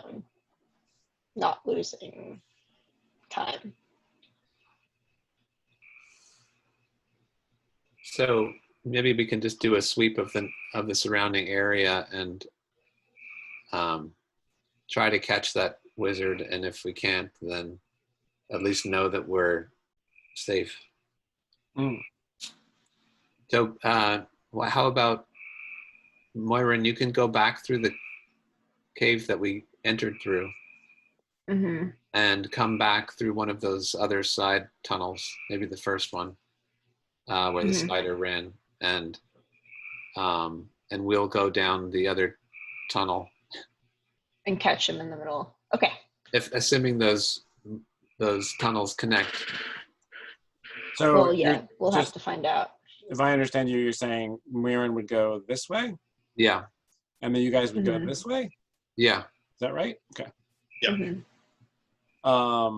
not losing time. So maybe we can just do a sweep of the surrounding area and try to catch that wizard, and if we can't, then at least know that we're safe. So how about Moirin, you can go back through the cave that we entered through and come back through one of those other side tunnels, maybe the first one where the spider ran, and we'll go down the other tunnel and catch him in the middle. Okay. Assuming those tunnels connect. So well, yeah, we'll have to find out. If I understand you, you're saying Mirren would go this way? Yeah. And then you guys would go this way? Yeah. Is that right? Okay. Yeah. I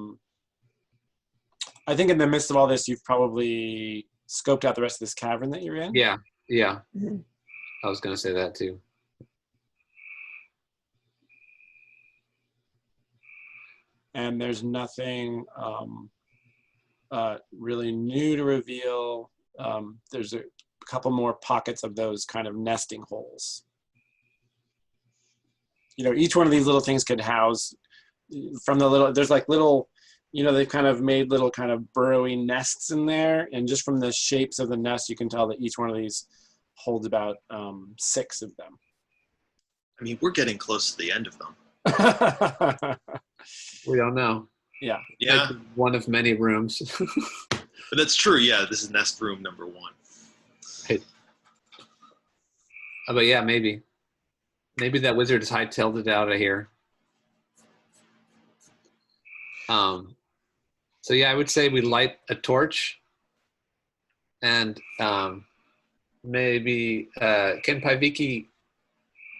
think in the midst of all this, you've probably scoped out the rest of this cavern that you're in. Yeah. I was going to say that too. And there's nothing really new to reveal. There's a couple more pockets of those kind of nesting holes. Each one of these little things could house there's like little, they've kind of made little kind of burrowy nests in there. And just from the shapes of the nest, you can tell that each one of these holds about 6 of them. I mean, we're getting close to the end of them. We don't know. Yeah. Yeah. Like one of many rooms. But that's true. Yeah, this is nest room number 1. Right. But yeah, maybe that wizard is hightailed it out of here. So yeah, I would say we light a torch, and maybe can Paiviki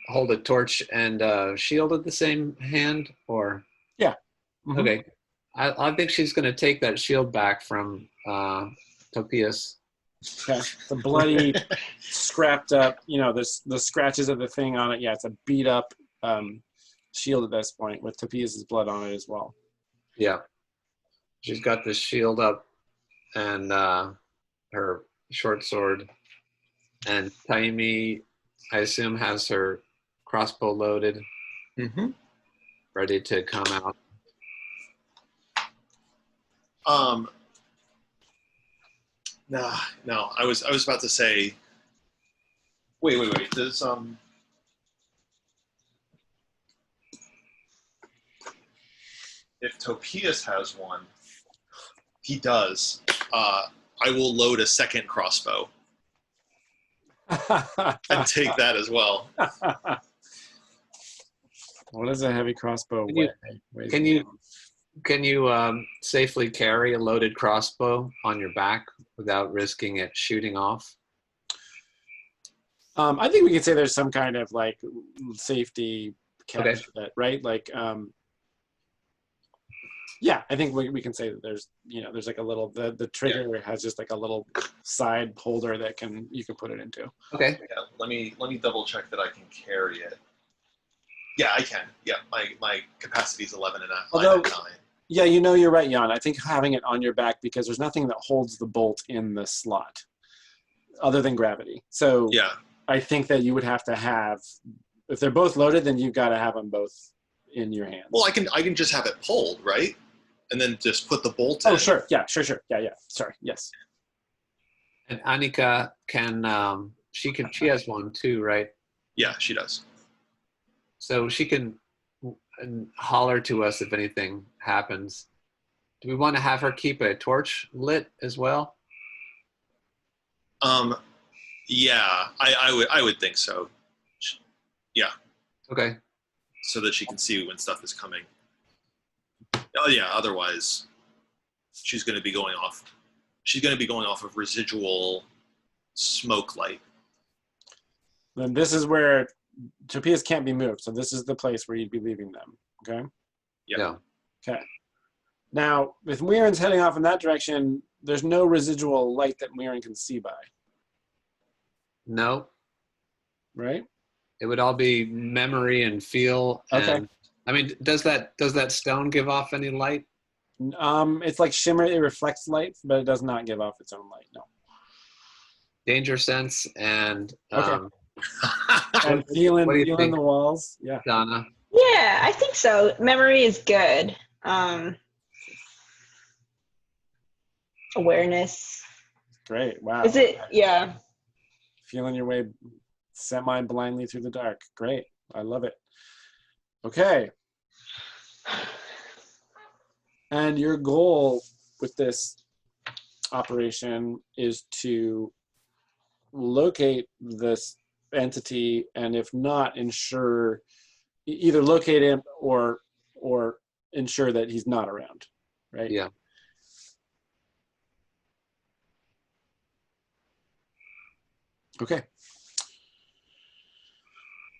hold a torch and shield at the same hand, or? Yeah. Okay. I think she's going to take that shield back from Topias. Okay. The bloody, scrapped up, the scratches of the thing on it. Yeah, it's a beat up shield at this point with Topias' blood on it as well. Yeah. She's got the shield up and her short sword. And Taimi, I assume, has her crossbow loaded, ready to come out. No. I was about to say. Wait. Does if Topias has one, he does. I will load a second crossbow and take that as well. What does a heavy crossbow weigh? Can you safely carry a loaded crossbow on your back without risking it shooting off? I think we could say there's some kind of like safety catch for that, right? Like, yeah, I think we can say that there's like a little, the trigger has just like a little side holder that you can put it into. Okay. Yeah, let me double check that I can carry it. Yeah, I can. Yeah, my capacity is 11 and I'm Although- at 9. Yeah, you know, you're right, Jan. I think having it on your back, because there's nothing that holds the bolt in the slot other than gravity. So Yeah. I think that you would have to have, if they're both loaded, then you've got to have them both in your hands. Well, I can just have it pulled, right? And then just put the bolt in. Oh, sure. Yeah, sure. Yeah. Sorry. Yes. And Annika can, she has one too, right? Yeah, she does. So she can holler to us if anything happens. Do we want to have her keep a torch lit as well? Yeah, I would think so. Yeah, Okay. so that she can see when stuff is coming. Oh yeah, otherwise she's going to be going off. She's going to be going off of residual smoke light. Then this is where torpedoes can't be moved. So this is the place where you'd be leaving them. Okay. Yeah. Okay. Now, if Muiren's heading off in that direction, there's no residual light that Muiren can see by, No, right? it would all be memory and feel. Okay. And, I mean, does that stone give off any light? It's like shimmer. It reflects light, but it does not give off its own light. No. Danger sense and Okay. And feeling what do you think? the walls. Yeah. Donna. Yeah, I think so. Memory is good. Awareness. Great. Wow. Is it? Yeah. Feeling your way semi-blindly through the dark. Great. I love it. Okay. And your goal with this operation is to locate this entity, and if not, ensure either locate him or ensure that he's not around, right? Yeah. Okay.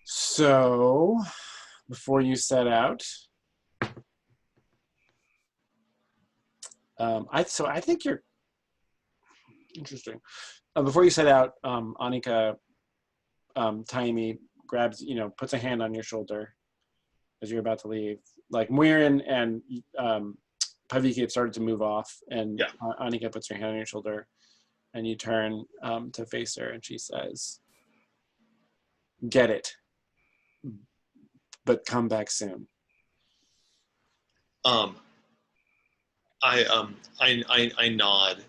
So before you set out, I think you're interesting. Before you set out, Annika, Taimi grabs, puts a hand on your shoulder as you're about to leave. Like Muiren and Paviki have started to move off, and Yeah. Annika puts her hand on your shoulder, and you turn to face her, and she says, "Get it, but come back soon." I nod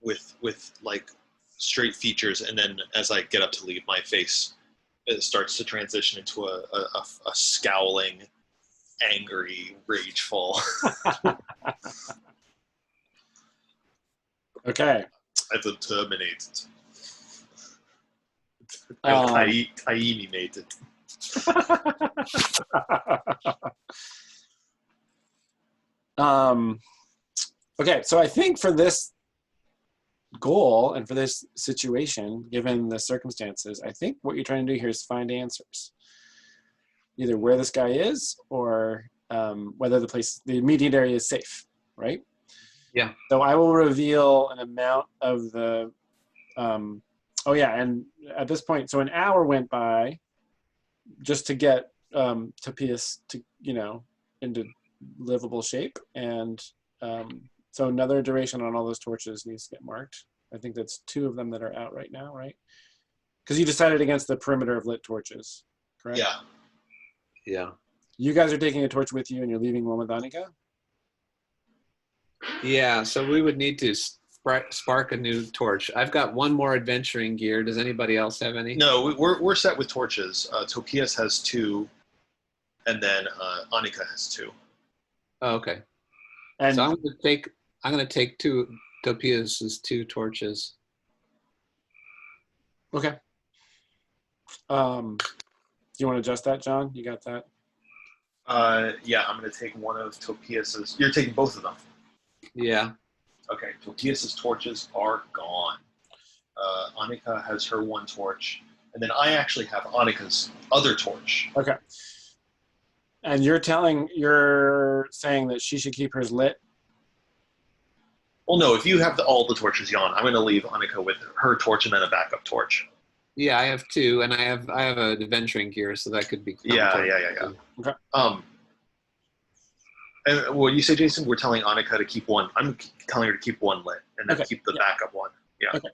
with like straight features, and then as I get up to leave, my face it starts to transition into a scowling, angry, rageful. Okay. I terminated. Um, Taimi made it. Okay, so I think for this goal and for this situation, given the circumstances, I think what you're trying to do here is find answers. Either where this guy is or whether the immediate area is safe, right? Yeah. So I will reveal an amount of the, oh yeah, and at this point, so an hour went by just to get Topias to, into livable shape, and so another duration on all those torches needs to get marked. I think that's 2 of them that are out right now, right? Because you decided against the perimeter of lit torches, correct? Yeah. Yeah. You guys are taking a torch with you, and you're leaving one with Annika? Yeah. So we would need to spark a new torch. I've got one more adventuring gear. Does anybody else have any? No, we're set with torches. Topias has 2, and then Annika has 2. Oh, okay. And So I'm gonna take 2 Topias's 2 torches. okay. Do you want to adjust that, John? You got that? Yeah, I'm going to take one of Topias's. You're taking both of them. Yeah. Okay, Topias's torches are gone. Annika has her 1 torch, and then I actually have Annika's other torch. Okay. And you're saying that she should keep hers lit? Well, no, if you have all the torches, Jan, I'm going to leave Annika with her torch and then a backup torch. Yeah, I have 2, and I have an adventuring gear, so that could be. Yeah. Okay. And what you say, Jason? We're telling Annika to keep one. I'm telling her to keep one lit, and then Okay, keep the yeah. backup one. Yeah. Okay.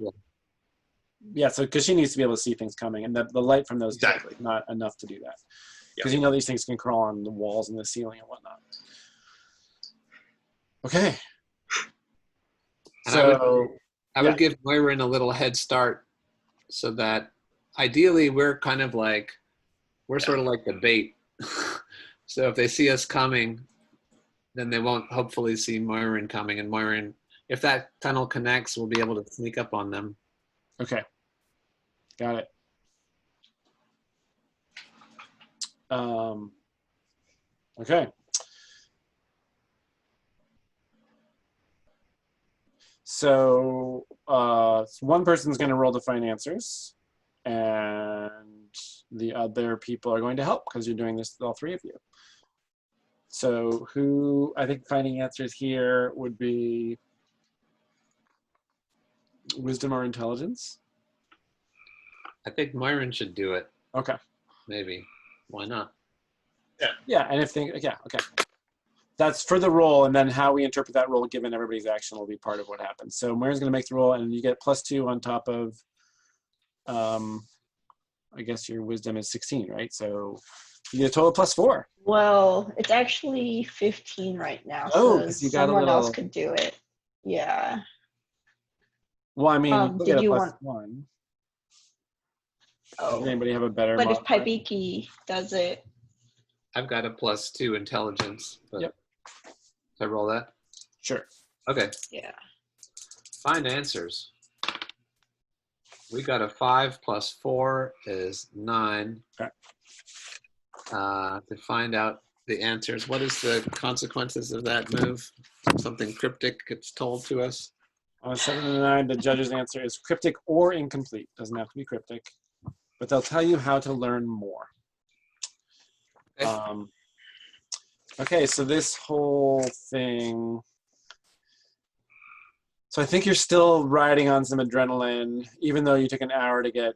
Yeah, so because she needs to be able to see things coming, and the light from those Exactly. is not enough to do that. Yeah. Because these things can crawl on the walls and the ceiling and whatnot. Okay. And So I would give Moirin a little head start, so that ideally we're kind of like sort of like the bait. So if they see us coming, then they won't hopefully see Moirin coming. And Moirin, if that tunnel connects, we'll be able to sneak up on them. okay, got it. Okay. So one person's going to roll to find answers, and the other people are going to help because you're doing this, all 3 of you. So who, I think finding answers here would be wisdom or intelligence? I think Moirin should do it. Okay. Maybe. Why not? Yeah, and okay. That's for the roll, and then how we interpret that roll given everybody's action will be part of what happens. So Moirin's going to make the roll, and you get +2 on top of, I guess your wisdom is 16, right? So you get a total of +4. Well, it's actually 15 right now, Oh, so 'cause you got a someone else little- could do it. Yeah. Well, I mean, you still Did get a you +1. Does Oh, anybody have a better but if modifier? Paibiki does it, I've got a +2 intelligence. But Yep. Should I roll that? Sure. Okay. yeah. Find answers. We got a 5 + 4 is 9. Okay. To find out the answers, what is the consequences of that move? Something cryptic gets told to us. On a 7 and a 9, the judge's answer is cryptic or incomplete. Doesn't have to be cryptic, but they'll tell you how to learn more. Okay. Okay, so this whole thing. So I think you're still riding on some adrenaline, even though you took an hour to get,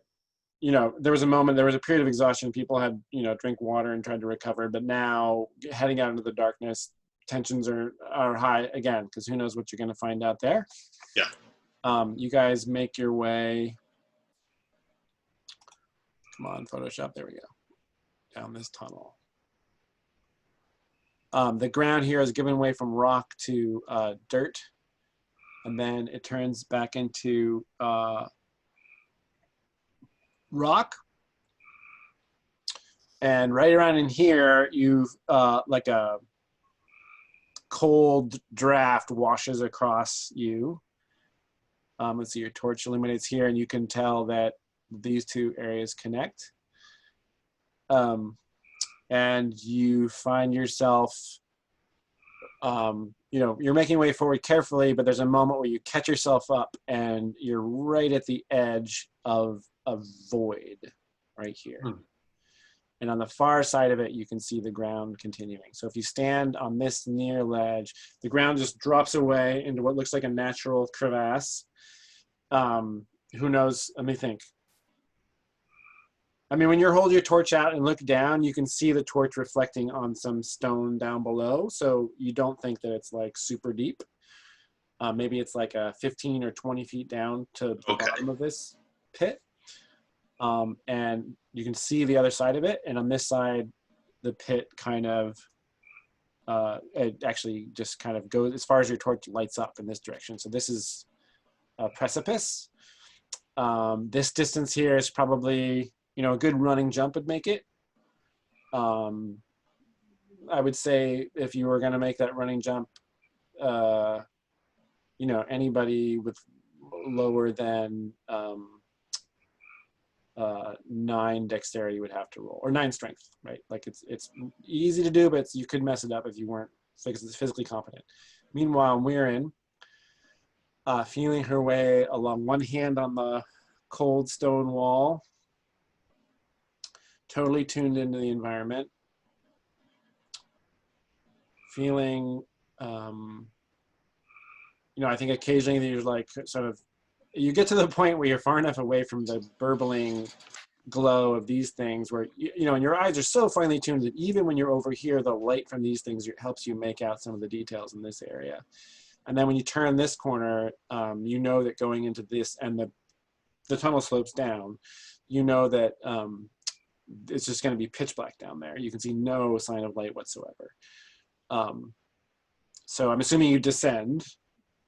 there was a period of exhaustion. People had, drink water and tried to recover, but now heading out into the darkness, tensions are high again, because who knows what you're going to find out there. Yeah. You guys make your way. Come on, Photoshop. There we go. Down this tunnel. The ground here is given way from rock to dirt, and then it turns back into rock. And right around in here, you've like a cold draft washes across you. Let's see, your torch illuminates here, and you can tell that these 2 areas connect. And you find yourself, you're making way forward carefully, but there's a moment where you catch yourself up and you're right at the edge of a void right here. And on the far side of it, you can see the ground continuing. So if you stand on this near ledge, the ground just drops away into what looks like a natural crevasse. Who knows? Let me think. I mean, when you hold your torch out and look down, you can see the torch reflecting on some stone down below. So you don't think that it's like super deep. Maybe it's like a 15 or 20 feet down to the bottom of this pit. And you can see the other side of it. And on this side, the pit kind of, it actually just kind of goes as far as your torch lights up in this direction. So this is a precipice. This distance here is probably, a good running jump would make it. I would say if you were going to make that running jump, anybody with lower than 9 dexterity would have to roll, or 9 strength, right? Like it's easy to do, but you could mess it up if you weren't physically competent. Meanwhile, Muirin, feeling her way along, one hand on the cold stone wall, totally tuned into the environment, feeling, I think occasionally there's like sort of you get to the point where you're far enough away from the burbling glow of these things where, you know, and your eyes are so finely tuned that even when you're over here, the light from these things helps you make out some of the details in this area. And then when you turn this corner, you know that going into this, and the tunnel slopes down, you know that it's just going to be pitch black down there. You can see no sign of light whatsoever. So I'm assuming you descend,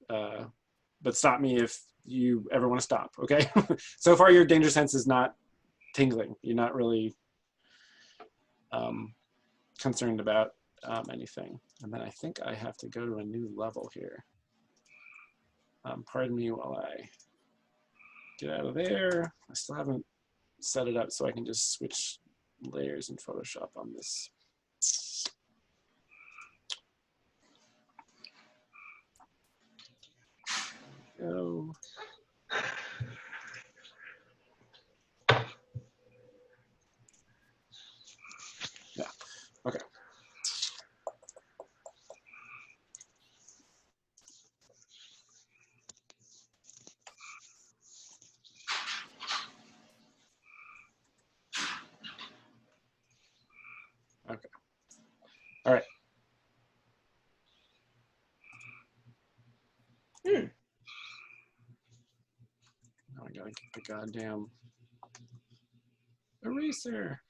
but stop me if you ever want to stop, okay? So far your danger sense is not tingling. You're not really concerned about anything. And then I think I have to go to a new level here. Pardon me while I get out of there. I still haven't set it up so I can just switch layers in Photoshop on this. Go. Yeah, okay. Okay. All right. Now I gotta get the goddamn eraser.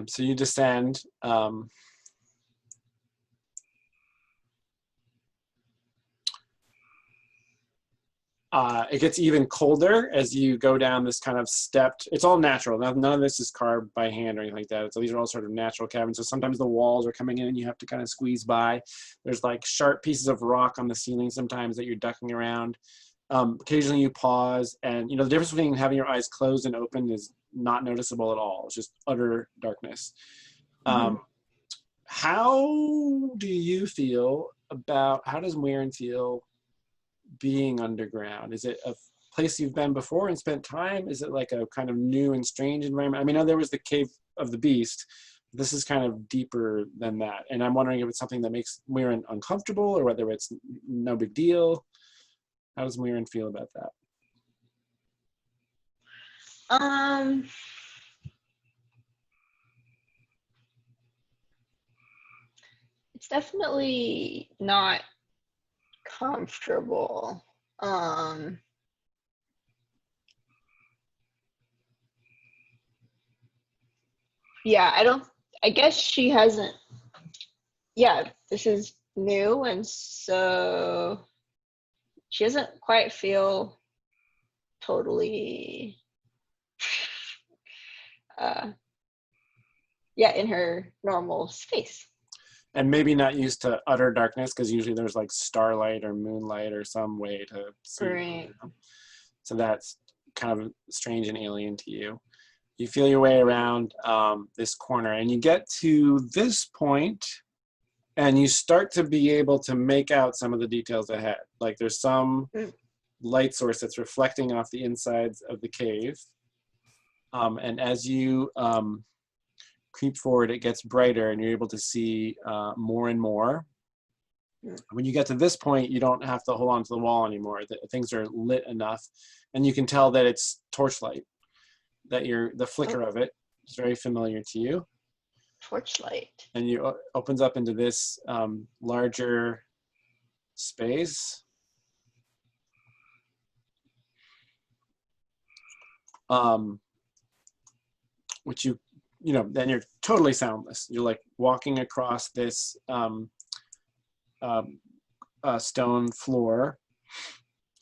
So you descend. It gets even colder as you go down this kind of stepped, it's all natural. None of this is carved by hand or anything like that. So these are all sort of natural caverns. So sometimes the walls are coming in and you have to kind of squeeze by. There's like sharp pieces of rock on the ceiling sometimes that you're ducking around. Occasionally you pause, and you know the difference between having your eyes closed and open is not noticeable at all. It's just utter darkness. How do you feel about, how does Muirin feel being underground? Is it a place you've been before and spent time? Is it like a kind of new and strange environment? I mean, I know there was the Cave of the Beast. This is kind of deeper than that. And I'm wondering if it's something that makes Muirin uncomfortable or whether it's no big deal. How does Muirin feel about that? It's definitely not comfortable. Yeah, I guess she hasn't, yeah, this is new, and so she doesn't quite feel totally, yeah, in her normal space. And maybe not used to utter darkness, because usually there's like starlight or moonlight or some way to see. Right. You know? So that's kind of strange and alien to you. You feel your way around this corner, and you get to this point, and you start to be able to make out some of the details ahead. Like there's some light source that's reflecting off the insides of the cave. And as you creep forward, it gets brighter and you're able to see more and more. When you get to this point, you don't have to hold on to the wall anymore. Things are lit enough, and you can tell that it's torchlight, that the flicker of it is very familiar to you. Torchlight. And you opens up into this larger space. Which you know, then you're totally soundless. You're like walking across this stone floor,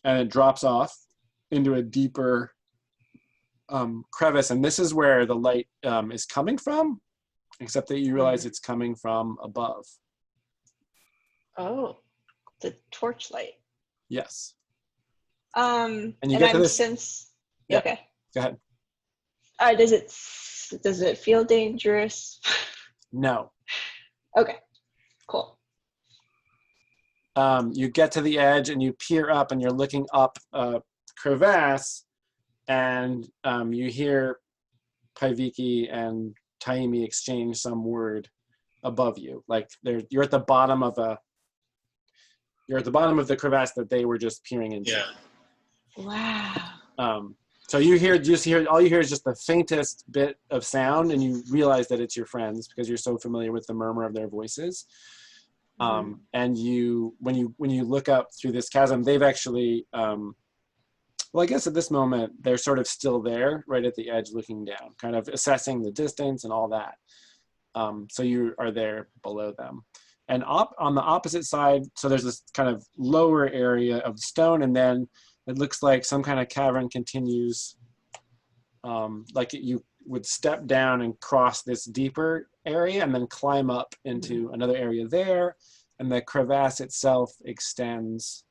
and it drops off into a deeper crevice. And this is where the light is coming from, except that you realize it's coming from above. Oh, the torchlight. Yes. And you get to this. Yeah. Okay. Go ahead. Does it feel dangerous? No. Okay. Cool. You get to the edge and you peer up, and you're looking up a crevasse, and you hear Paiviki and Taimi exchange some word above you. Like you're at the bottom of You're at the bottom of the crevasse that they were just peering into. Yeah. Wow. So all you hear is just the faintest bit of sound, and you realize that it's your friends because you're so familiar with the murmur of their voices. And when you look up through this chasm, they've actually, well, I guess at this moment they're sort of still there, right at the edge, looking down, kind of assessing the distance and all that. So you are there below them. And on the opposite side, so there's this kind of lower area of stone, and then it looks like some kind of cavern continues, like you would step down and cross this deeper area and then climb up into another area there. And the crevasse itself extends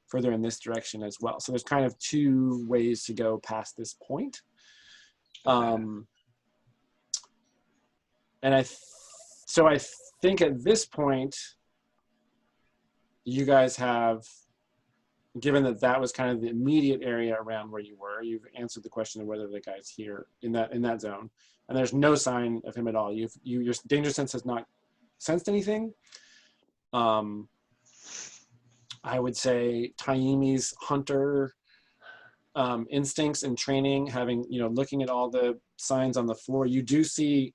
further in this direction as well. So there's kind of two ways to go past this point. And so I think at this point, you guys have, given that that was kind of the immediate area around where you were, you've answered the question of whether the guy's here in that zone, and there's no sign of him at all. Your danger sense has not sensed anything. I would say Taimi's hunter instincts and training, having, looking at all the signs on the floor, you do see,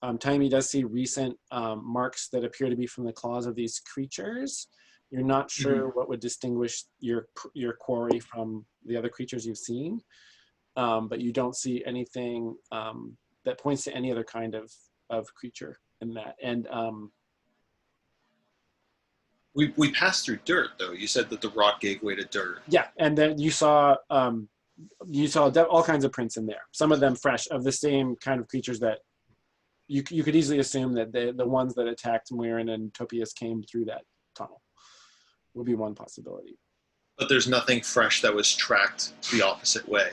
Taimi does see recent marks that appear to be from the claws of these creatures. You're not sure what would distinguish your quarry from the other creatures you've seen, but you don't see anything that points to any other kind of creature in that. And we passed through dirt, though. You said that the rock gave way to dirt. Yeah, and then you saw all kinds of prints in there. Some of them fresh, of the same kind of creatures that you could easily assume that the ones that attacked Muirin and Topias came through that tunnel. Would be one possibility. But there's nothing fresh that was tracked the opposite way.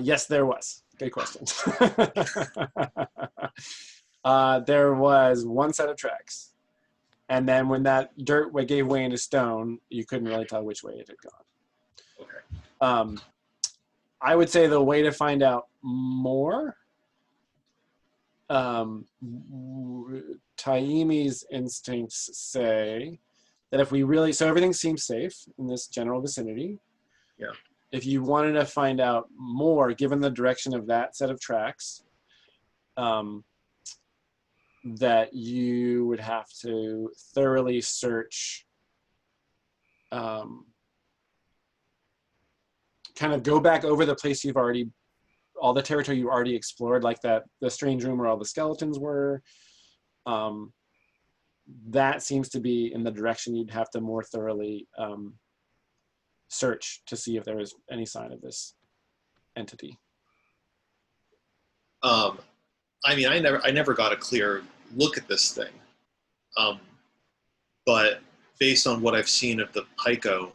Yes, there was. Good question. There was one set of tracks. And then when that dirt gave way into stone, you couldn't really tell which way it had gone. Okay. I would say the way to find out more, Taimi's instincts say that if we really, so everything seems safe in this general vicinity. Yeah. If you wanted to find out more, given the direction of that set of tracks, that you would have to thoroughly search, kind of go back over the place all the territory you already explored, like the strange room where all the skeletons were. That seems to be in the direction you'd have to more thoroughly search to see if there was any sign of this entity. I mean, I never got a clear look at this thing, but based on what I've seen of the Pico,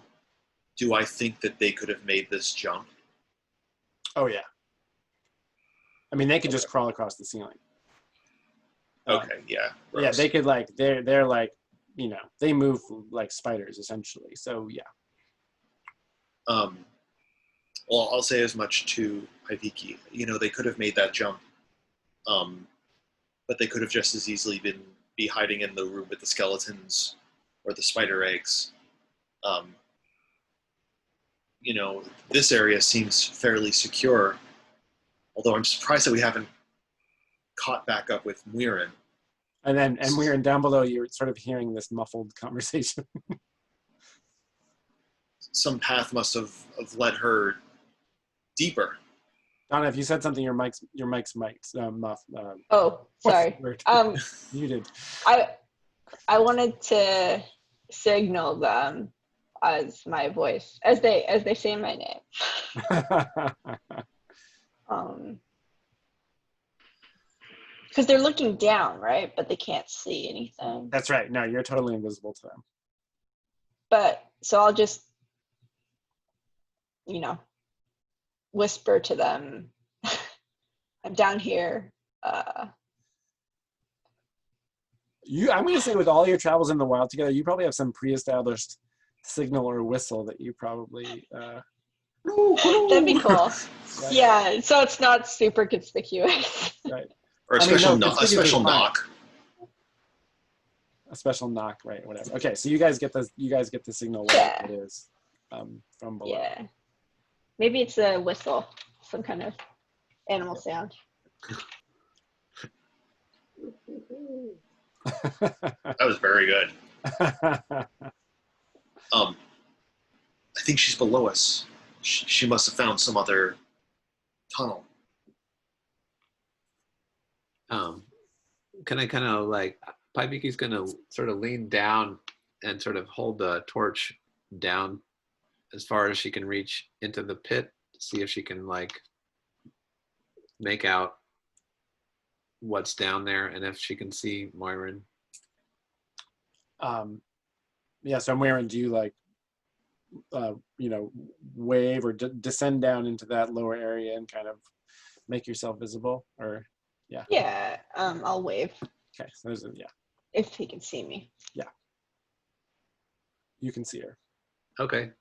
do I think that they could have made this jump? Oh yeah. I mean, they could just crawl across the ceiling. Okay, yeah. Gross. Yeah, they could they're like, they move like spiders essentially. So yeah. Well, I'll say as much to Iviki. They could have made that jump, but they could have just as easily be hiding in the room with the skeletons or the spider eggs. This area seems fairly secure, although I'm surprised that we haven't caught back up with Muirin. And Muirin, down below, you're sort of hearing this muffled conversation. Some path must have led her deeper. Donna, if you said something, your mic's mic'd. Oh, sorry. Muted. I wanted to signal them as my voice, as they say my name. Because they're looking down, right? But they can't see anything. That's right. No, you're totally invisible to them. But so I'll just, whisper to them, I'm down here. I'm going to say with all your travels in the wild together, you probably have some pre-established signal or whistle that you probably... That'd be cool. Right. Yeah, so it's not super conspicuous. Right. Or a special knock. a special knock, right? Whatever. Okay, so you guys get the signal where it is from below. Yeah. Maybe it's a whistle, some kind of animal sound. That was very good. I think she's below us. She must have found some other tunnel. Can I kind of like, Paibiki's gonna sort of lean down and sort of hold the torch down as far as she can reach into the pit to see if she can like make out what's down there and if she can see Moirin. Yeah, so Moirin, do you like, wave or descend down into that lower area and kind of make yourself visible, or yeah? Yeah, I'll wave. Okay, so there's If he can see me. Yeah. You can see her. Okay.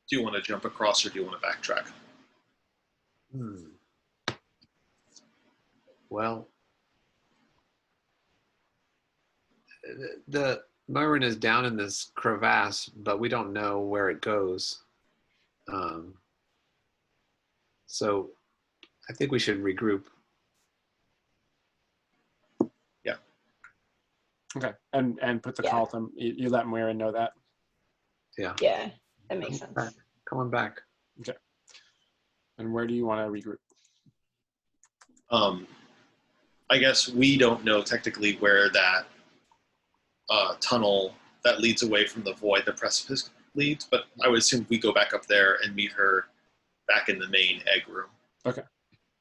Do you want to jump across or do you want to backtrack? Well, the Moirin is down in this crevasse, but we don't know where it goes. So I think we should regroup. Yeah. Okay, and put the call to you let Moirin know that. Yeah. Yeah, that makes sense. Come on back. Okay. And where do you want to regroup? I guess we don't know technically where that tunnel that leads away from the void, the precipice leads, but I would assume we go back up there and meet her back in the main egg room. Okay.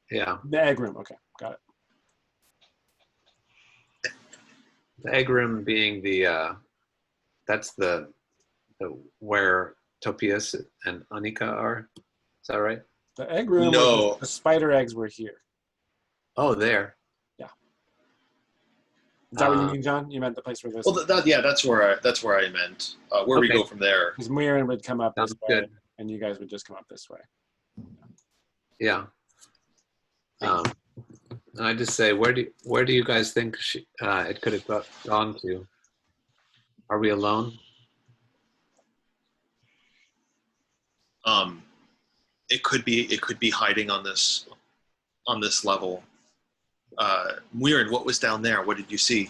Yeah. The egg room. Okay, got it. The egg room being that's the where Topias and Anika are. Is that right? The egg room. No. The spider eggs were here. Oh, there. Yeah. Is that what you mean, John? You meant the place where this? Well, that's where I meant. Where we go from there. Because Moirin would come up this way, good. and you guys would just come up this way. Yeah. And I just say, where do you guys think it could have gone to? Are we alone? It could be hiding on this level. Muirin, what was down there? What did you see?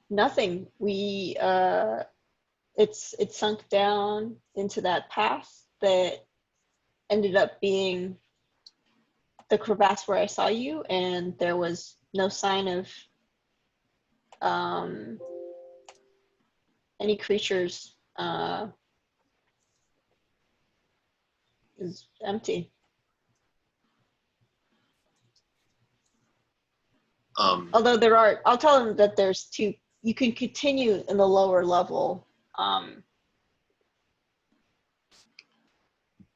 Nothing. We it sunk down into that path that ended up being the crevasse where I saw you, and there was no sign of any creatures. Is empty. Although there are, I'll tell them that there's two. You can continue in the lower level.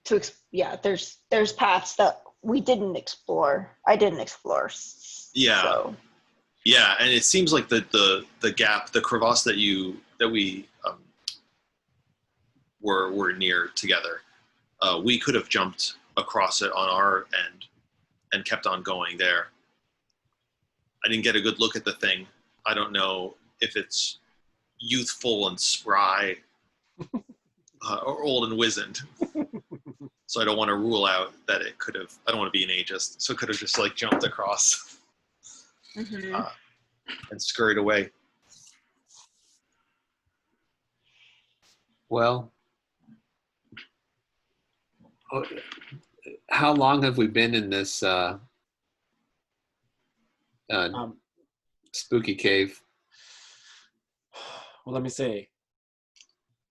There's paths that we didn't explore. I didn't explore. Yeah. So. Yeah, and it seems like the gap, the crevasse that we were near together. We could have jumped across it on our end and kept on going there. I didn't get a good look at the thing. I don't know if it's youthful and spry or old and wizened. So I don't want to rule out that it could have, I don't want to be an ageist, so it could have just like jumped across and scurried away. Well, how long have we been in this spooky cave? Well, let me see.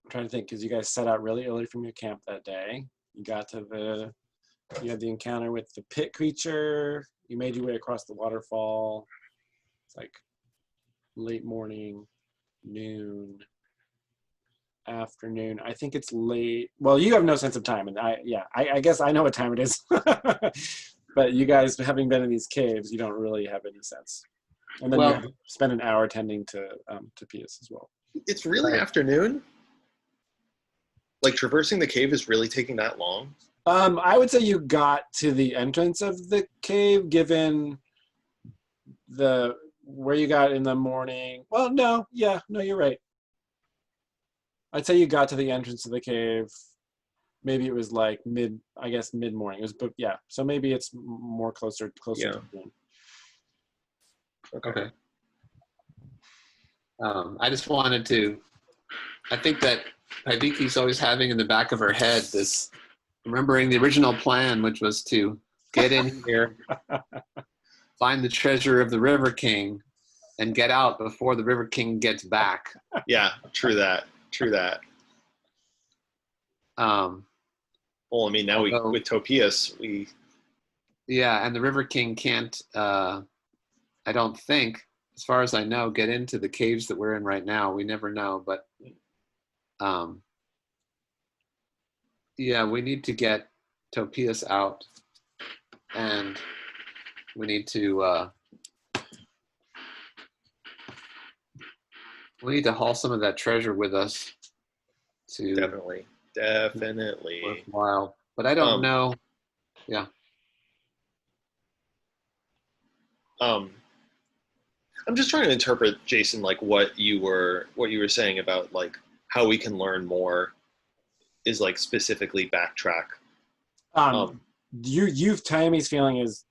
I'm trying to think, because you guys set out really early from your camp that day. You got to you had the encounter with the pit creature. You made your way across the waterfall. It's like late morning, noon, afternoon. I think it's late. Well, you have no sense of time, and I guess I know what time it is. But you guys, having been in these caves, you don't really have any sense. And then you spend an hour tending to Pius as well. It's really afternoon? Like traversing the cave is really taking that long? I would say you got to the entrance of the cave, given where you got in the morning. Well, no, you're right. I'd say you got to the entrance of the cave. Maybe it was like mid-morning. It was, but yeah. So maybe it's more closer Yeah. to noon. Okay. I just wanted to. I think that Paiviki's always having in the back of her head this, remembering the original plan, which was to get in here, find the treasure of the River King, and get out before the River King gets back. Yeah, true that. Well, I mean, now with Topias, we... Yeah, and the River King can't, I don't think, as far as I know, get into the caves that we're in right now. We never know, but yeah, we need to get Topias out, and we need to haul some of that treasure with us to Definitely. worthwhile. But I don't know. Yeah. I'm just trying to interpret, Jason, like what you were saying about like how we can learn more is like specifically backtrack. Taimi's feeling is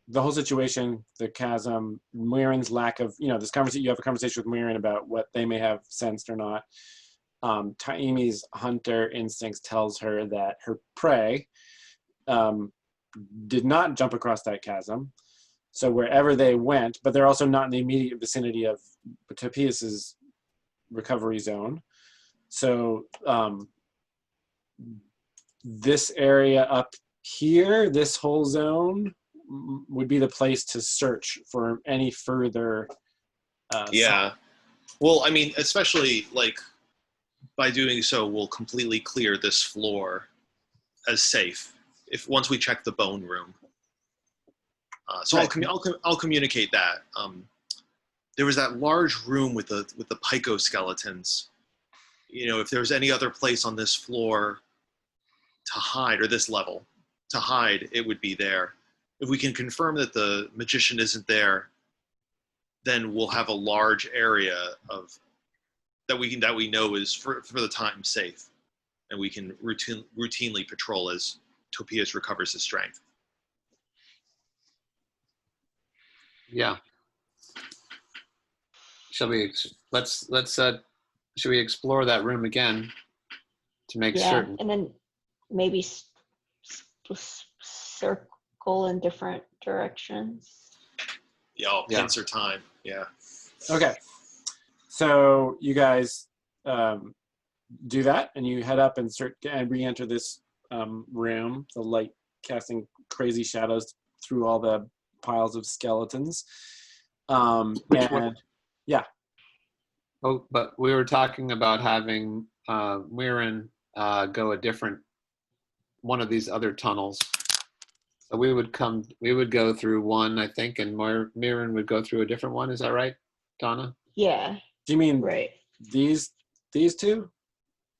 the whole situation, the chasm, Muirin's lack of, this conversation. You have a conversation with Muirin about what they may have sensed or not. Taimi's hunter instincts tells her that her prey did not jump across that chasm. So wherever they went, but they're also not in the immediate vicinity of Topias's recovery zone. So this area up here, this whole zone, would be the place to search for any further. Yeah. Well, I mean, especially like by doing so, we'll completely clear this floor as safe once we check the bone room. So right. I'll communicate that. There was that large room with the pico skeletons. If there was any other place on this floor to hide, or this level to hide, it would be there. If we can confirm that the magician isn't there, then we'll have a large area that we know is for the time safe, and we can routinely patrol as Topias recovers his strength. Yeah. Shall we explore that room again to make certain? And then maybe circle in different directions. Yeah, pincer time. Yeah. Okay. So you guys do that, and you head up and re-enter this room. The light casting crazy shadows through all the piles of skeletons. Yeah. Oh, but we were talking about having Muirin go a different one of these other tunnels. So we would go through one, I think, and Muirin would go through a different one. Is that right, Donna? Yeah. Do you mean right? These two?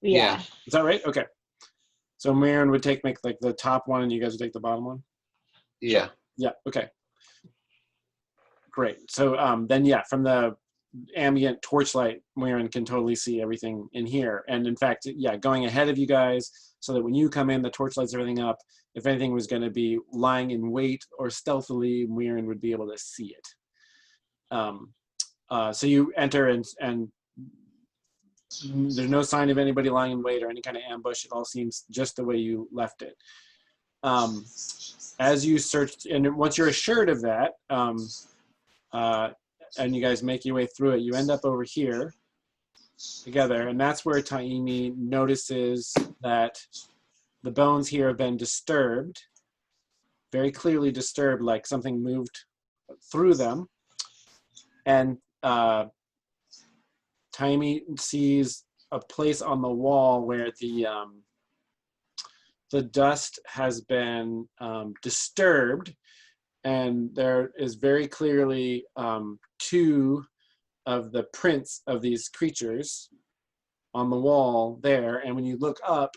Yeah. Is that right? Okay. So Muirin would make like the top one, and you guys would take the bottom one. Yeah. Yeah. Okay. Great. So then, from the ambient torchlight, Muirin can totally see everything in here. And in fact, going ahead of you guys, so that when you come in, the torch lights everything up. If anything was going to be lying in wait or stealthily, Muirin would be able to see it. So you enter, and there's no sign of anybody lying in wait or any kind of ambush. It all seems just the way you left it. As you search, and once you're assured of that, and you guys make your way through it, you end up over here together, and that's where Taimi notices that the bones here have been disturbed, very clearly disturbed, like something moved through them. And Taimi sees a place on the wall where the dust has been disturbed, and there is very clearly two of the prints of these creatures on the wall there. And when you look up,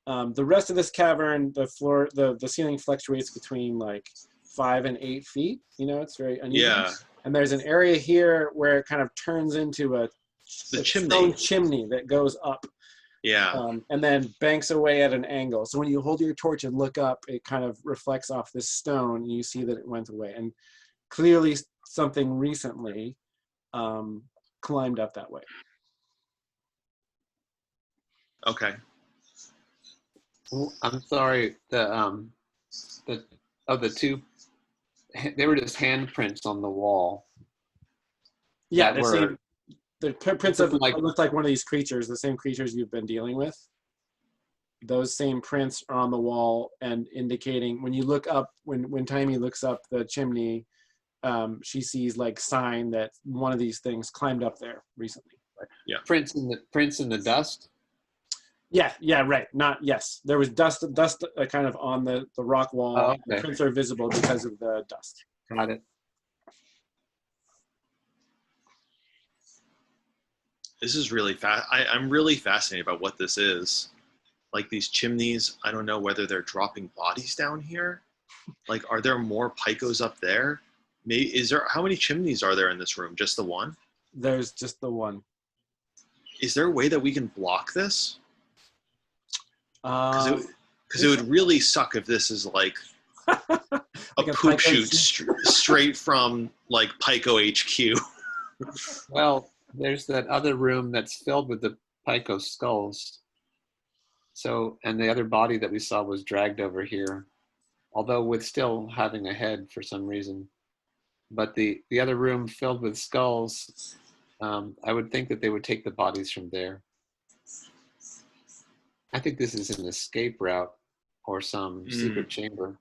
the rest of this cavern, the floor, the ceiling fluctuates between like 5 and 8 feet. You know, it's very uneven. Yeah. And there's an area here where it kind of turns into a stone chimney that goes up. Yeah. And then banks away at an angle. So when you hold your torch and look up, it kind of reflects off this stone, and you see that it went away. And clearly something recently climbed up that way. Okay. Oh, I'm sorry. The two, they were just handprints on the wall. Yeah, that were the prints of like, it looked like one of these creatures, the same creatures you've been dealing with. Those same prints are on the wall and indicating when you look up, when Taimi looks up the chimney, she sees like sign that one of these things climbed up there recently. Yeah. Prints in the dust. Yeah, right. Yes. There was dust kind of on the rock wall. Oh, okay. The prints are visible because of the dust. Got it. This is really fast. I'm really fascinated about what this is. Like these chimneys, I don't know whether they're dropping bodies down here. Like, are there more picos up there? How many chimneys are there in this room? Just the one? There's just the one. Is there a way that we can block this? Because it would really suck if this is like a poop shoot straight from like Pico HQ. Well, there's that other room that's filled with the Pico skulls. So, and the other body that we saw was dragged over here, although with still having a head for some reason. But the other room filled with skulls, I would think that they would take the bodies from there. I think this is an escape route or some secret chamber.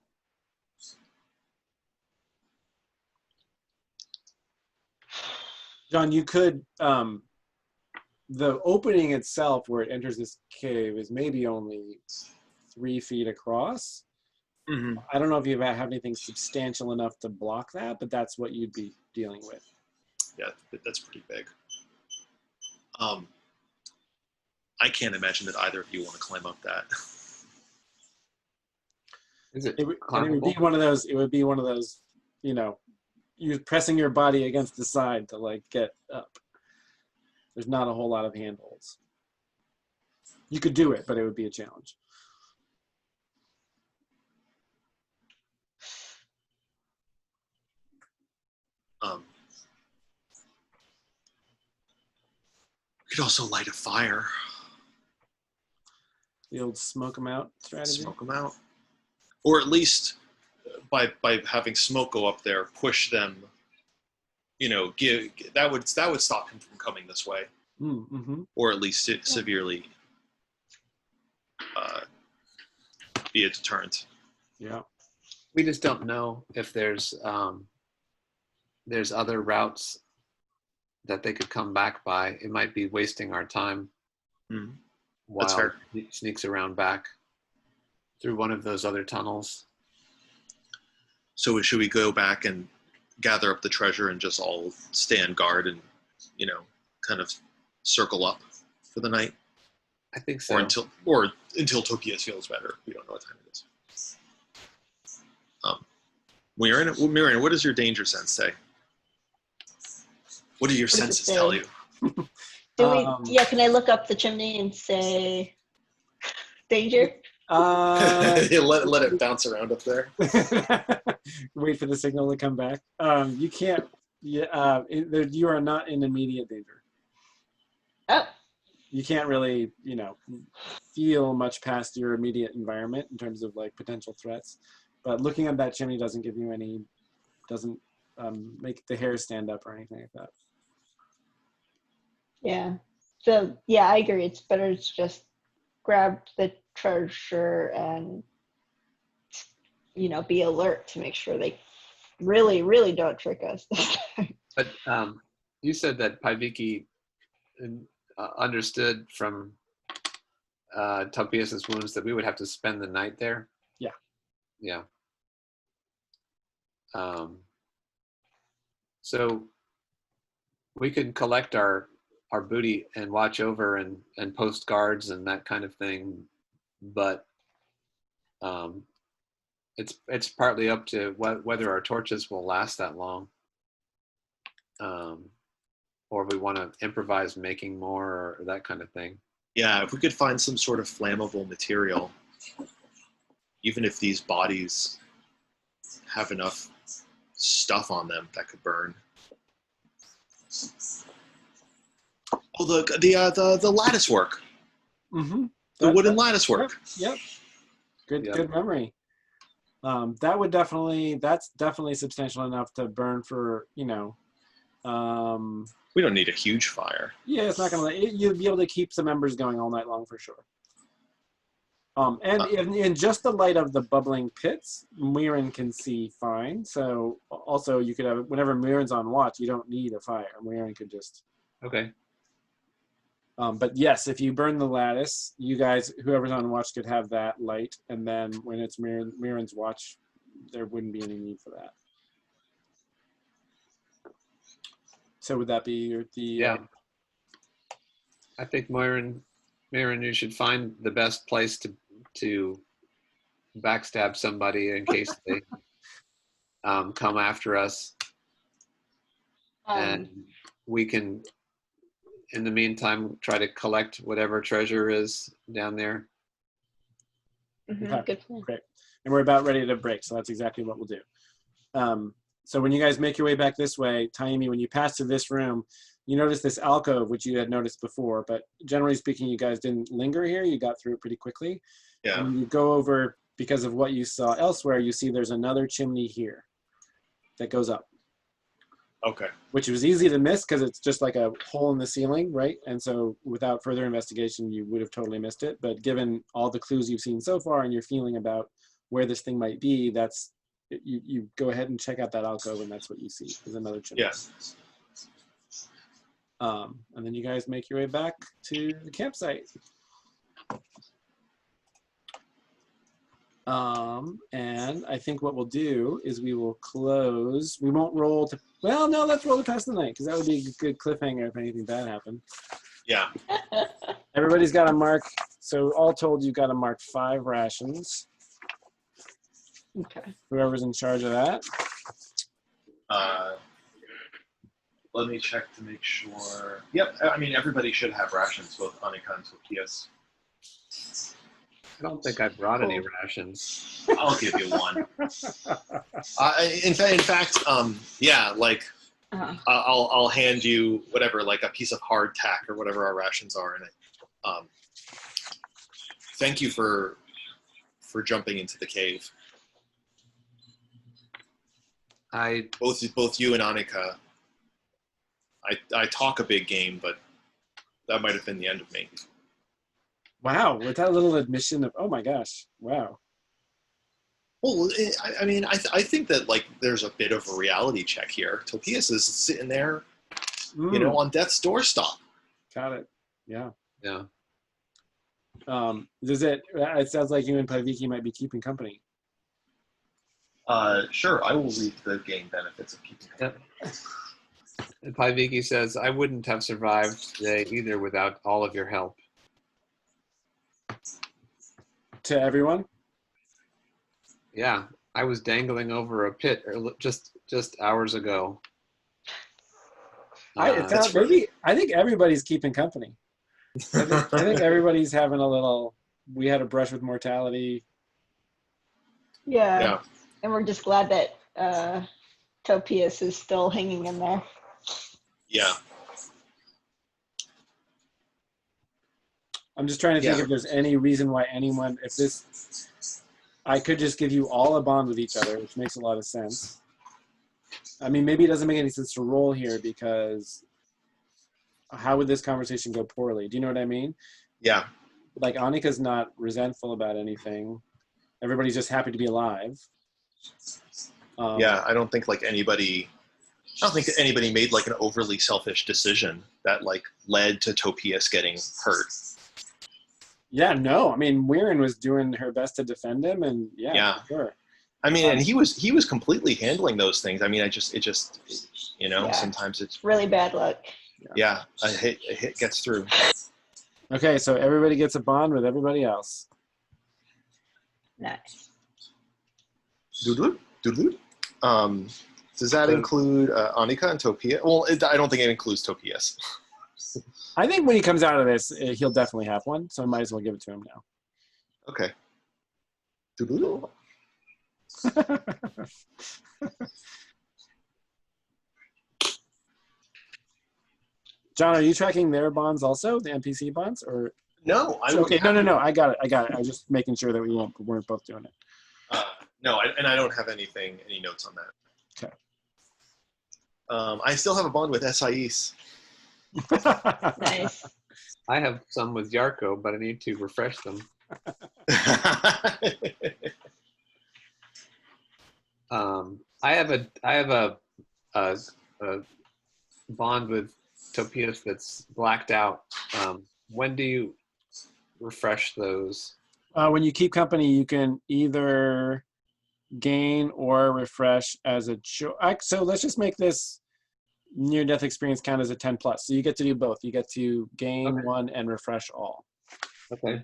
John, you could, the opening itself where it enters this cave is maybe only 3 feet across. Mm-hmm. I don't know if you have anything substantial enough to block that, but that's what you'd be dealing with. Yeah, that's pretty big. I can't imagine that either of you want to climb up that. Is it? It would be one of those. It would be one of those. You know, you're pressing your body against the side to like get up. There's not a whole lot of handholds. You could do it, but it would be a challenge. We could also light a fire. The old smoke them out strategy. Smoke them out, or at least by having smoke go up there, push them. You know, that would stop him from coming this way, or at least severely be a deterrent. Yeah, we just don't know if there's other routes that they could come back by. It might be wasting our time while he sneaks around back through one of those other tunnels. So should we go back and gather up the treasure and just all stand guard and, you know, kind of circle up for the night? I think so. Or until Tokias feels better. We don't know what time it is. Miriam, what does your danger sense say? What do your senses tell you? Can I look up the chimney and say danger? Let it bounce around up there. Wait for the signal to come back. You can't. You are not in immediate danger. Oh. You can't really, feel much past your immediate environment in terms of like potential threats. But looking at that chimney doesn't give you doesn't make the hair stand up or anything like that. Yeah. So yeah, I agree. It's better to just grab the treasure and be alert to make sure they really, really don't trick us. But you said that Paiviki understood from Topias's wounds that we would have to spend the night there. Yeah. So we could collect our our booty and watch over and post guards and that kind of thing. But it's partly up to whether our torches will last that long, or we want to improvise making more or that kind of thing. Yeah, if we could find some sort of flammable material, even if these bodies have enough stuff on them that could burn. Oh, the lattice work. Mm-hmm. The wooden lattice work. Yep. Good Yep. Good memory. That's definitely substantial enough to burn for, We don't need a huge fire. yeah, it's not gonna you'll be able to keep some embers going all night long for sure. And in just the light of the bubbling pits, Muirin can see fine. So also you could have, whenever Muirin's on watch, you don't need a fire. Muirin could just. Okay. But yes, if you burn the lattice, you guys, whoever's on watch, could have that light, and then when it's Muirin's watch, there wouldn't be any need for that. So would that be the? Yeah. I think Muirin, you should find the best place to backstab somebody in case they come after us, and we can, in the meantime, try to collect whatever treasure is down there. Okay. Good plan. Great. And we're about ready to break, so that's exactly what we'll do. So when you guys make your way back this way, Taimi, when you pass to this room, you notice this alcove, which you had noticed before, but generally speaking, you guys didn't linger here. You got through it pretty quickly. Yeah. And when you go over, because of what you saw elsewhere, you see there's another chimney here that goes up. Okay. Which was easy to miss because it's just like a hole in the ceiling, right? And so without further investigation, you would have totally missed it. But given all the clues you've seen so far and your feeling about where this thing might be, that's you go ahead and check out that alcove, and that's what you see is another chimney. Yeah. And then you guys make your way back to the campsite. And I think what we'll do is we will close. We won't roll to, well, no, let's roll to pass the night, because that would be a good cliffhanger if anything bad happened. Yeah. Everybody's got to mark, so all told, you've got to mark 5 rations. Okay. Whoever's in charge of that. Let me check to make sure. Yep. I mean, everybody should have rations, both Annika and Tokias. I don't think I brought any rations. I'll give you one. In fact, yeah, like I'll hand you whatever, like a piece of hardtack or whatever our rations are in it. Thank you for jumping into the cave. Both you and Annika. I talk a big game, but that might have been the end of me. Wow, with that little admission of, oh my gosh, wow. Well, I mean, I think that like there's a bit of a reality check here. Tokias is sitting there, on death's doorstep. Got it. Yeah. Yeah. It sounds like you and Paviki might be keeping company. Sure, I will reap the game benefits of keeping company. Yep. And Paviki says, I wouldn't have survived today either without all of your help. To everyone? Yeah, I was dangling over a pit just hours ago. I think everybody's keeping company. I think everybody's having a little, we had a brush with mortality. Yeah. And we're just glad that Topias is still hanging in there. Yeah. I'm just trying to think if there's any reason why anyone, I could just give you all a bond with each other, which makes a lot of sense. I mean, maybe it doesn't make any sense to roll here because how would this conversation go poorly? Do you know what I mean? Yeah. Like Annika's not resentful about anything. Everybody's just happy to be alive. Yeah, I don't think anybody made like an overly selfish decision that like led to Topias getting hurt. Yeah, no. I mean, Muirin was doing her best to defend him, and yeah. For sure. I mean, and he was completely handling those things. I mean, sometimes it's really bad luck. Yeah, a hit gets through. Okay, so everybody gets a bond with everybody else. Nice. Doodle, doodle. Does that include Anika and Topia? Well, I don't think it includes Topias. I think when he comes out of this, he'll definitely have one, so I might as well give it to him now. Okay. Doodle. John, are you tracking their bonds also, the NPC bonds, or? No, I Okay, no. I got it. I was just making sure that we weren't both doing it. No, and I don't have any notes on that. Okay. I still have a bond with SIEs. Nice. I have some with Yarko, but I need to refresh them. I have a bond with Topias that's blacked out. When do you refresh those? When you keep company, you can either gain or refresh as a so let's just make this near-death experience count as a 10+. So you get to do both. You get to gain one and refresh all. Okay.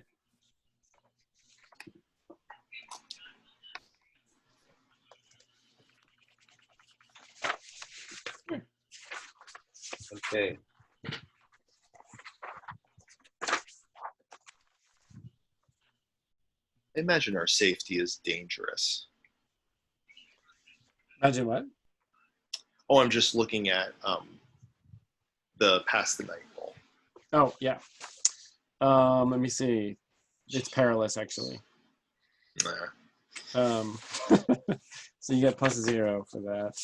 Okay. Imagine our safety is dangerous. Imagine what? Oh, I'm just looking at the pass the night roll. Oh, yeah. Let me see. It's perilous, actually. Nah. So you get +0 for that.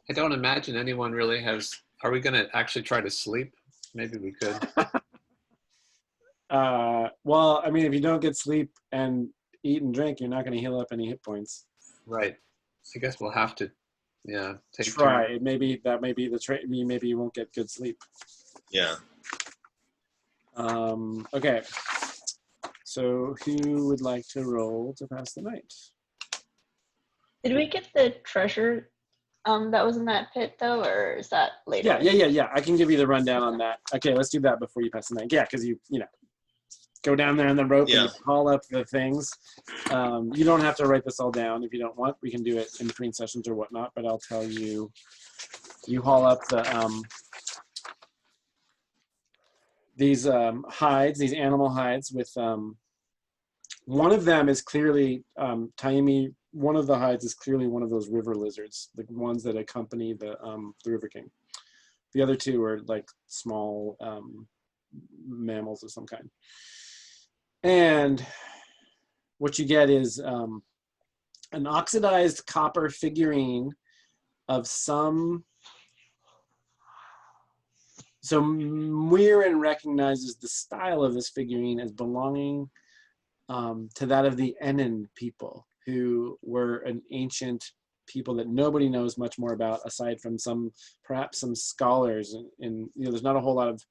I don't imagine anyone really has. Are we going to actually try to sleep? Maybe we could. Well, I mean, if you don't get sleep and eat and drink, you're not going to heal up any hit points. Right. I guess we'll have to, take Try. turns. Maybe that may be the trait. Maybe you won't get good sleep. Yeah. Okay. So who would like to roll to pass the night? Did we get the treasure that was in that pit though, or is that later? Yeah. I can give you the rundown on that. Okay, let's do that before you pass the night. Yeah, because you go down there in the rope and you haul up the things. You don't have to write this all down if you don't want. We can do it in between sessions or whatnot, but I'll tell you, you haul up the these hides, these animal hides with one of them is clearly Taimi. One of the hides is clearly one of those river lizards, the ones that accompany the River King. The other two are like small mammals of some kind. And what you get is an oxidized copper figurine of some. So Muirin recognizes the style of this figurine as belonging to that of the Enin people, who were an ancient people that nobody knows much more about, aside from perhaps some scholars. And there's not a whole lot of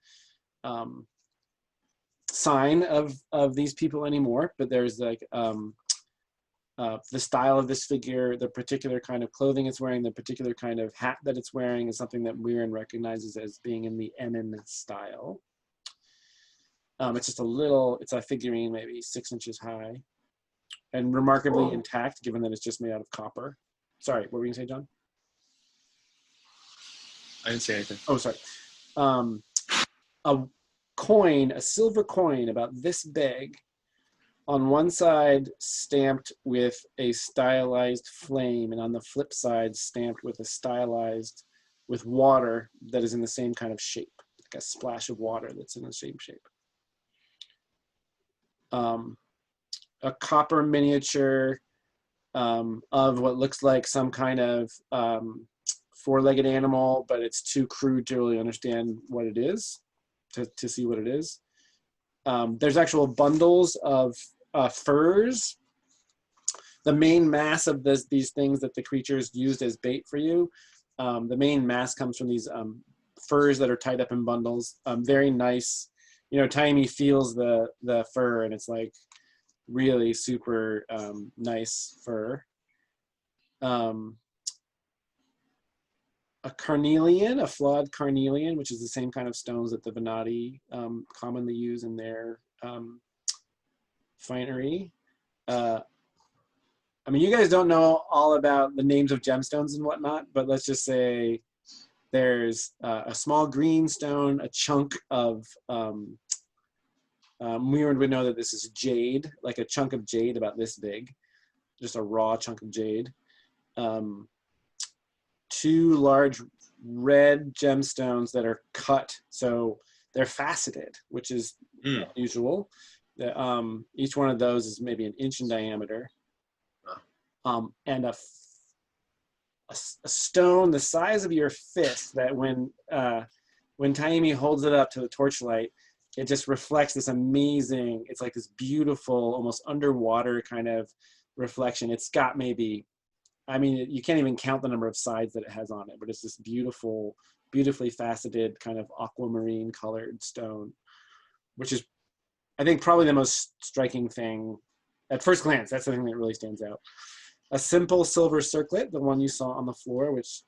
sign of these people anymore, but there's like the style of this figure, the particular kind of clothing it's wearing, the particular kind of hat that it's wearing is something that Muirin recognizes as being in the Enin style. It's just it's a figurine maybe 6 inches high and remarkably intact, given that it's just made out of copper. Sorry, what were you gonna say, John? I didn't say anything. Oh, sorry. A silver coin about this big, on one side stamped with a stylized flame, and on the flip side stamped with with water that is in the same kind of shape, like a splash of water that's in the same shape. A copper miniature of what looks like some kind of four-legged animal, but it's too crude to really understand what it is, to see what it is. There's actual bundles of furs. The main mass of these things that the creatures used as bait for you, the main mass comes from these furs that are tied up in bundles. Very nice. Taimi feels the fur, and it's like really super nice fur. a carnelian, a flawed carnelian, which is the same kind of stones that the Venati commonly use in their finery. I mean, you guys don't know all about the names of gemstones and whatnot, but let's just say there's a small green stone, a chunk of, we would know that this is jade, like a chunk of jade about this big, just a raw chunk of jade. 2 large red gemstones that are cut, so they're faceted, which is unusual. Each one of those is maybe an inch in diameter. And a stone the size of your fist that when Taimi holds it up to the torchlight, it just reflects this amazing, it's like this beautiful, almost underwater kind of reflection. It's got maybe, I mean, you can't even count the number of sides that it has on it, but it's this beautiful, beautifully faceted kind of aquamarine colored stone, which is, I think, probably the most striking thing at first glance. That's the thing that really stands out. A simple silver circlet, the one you saw on the floor, which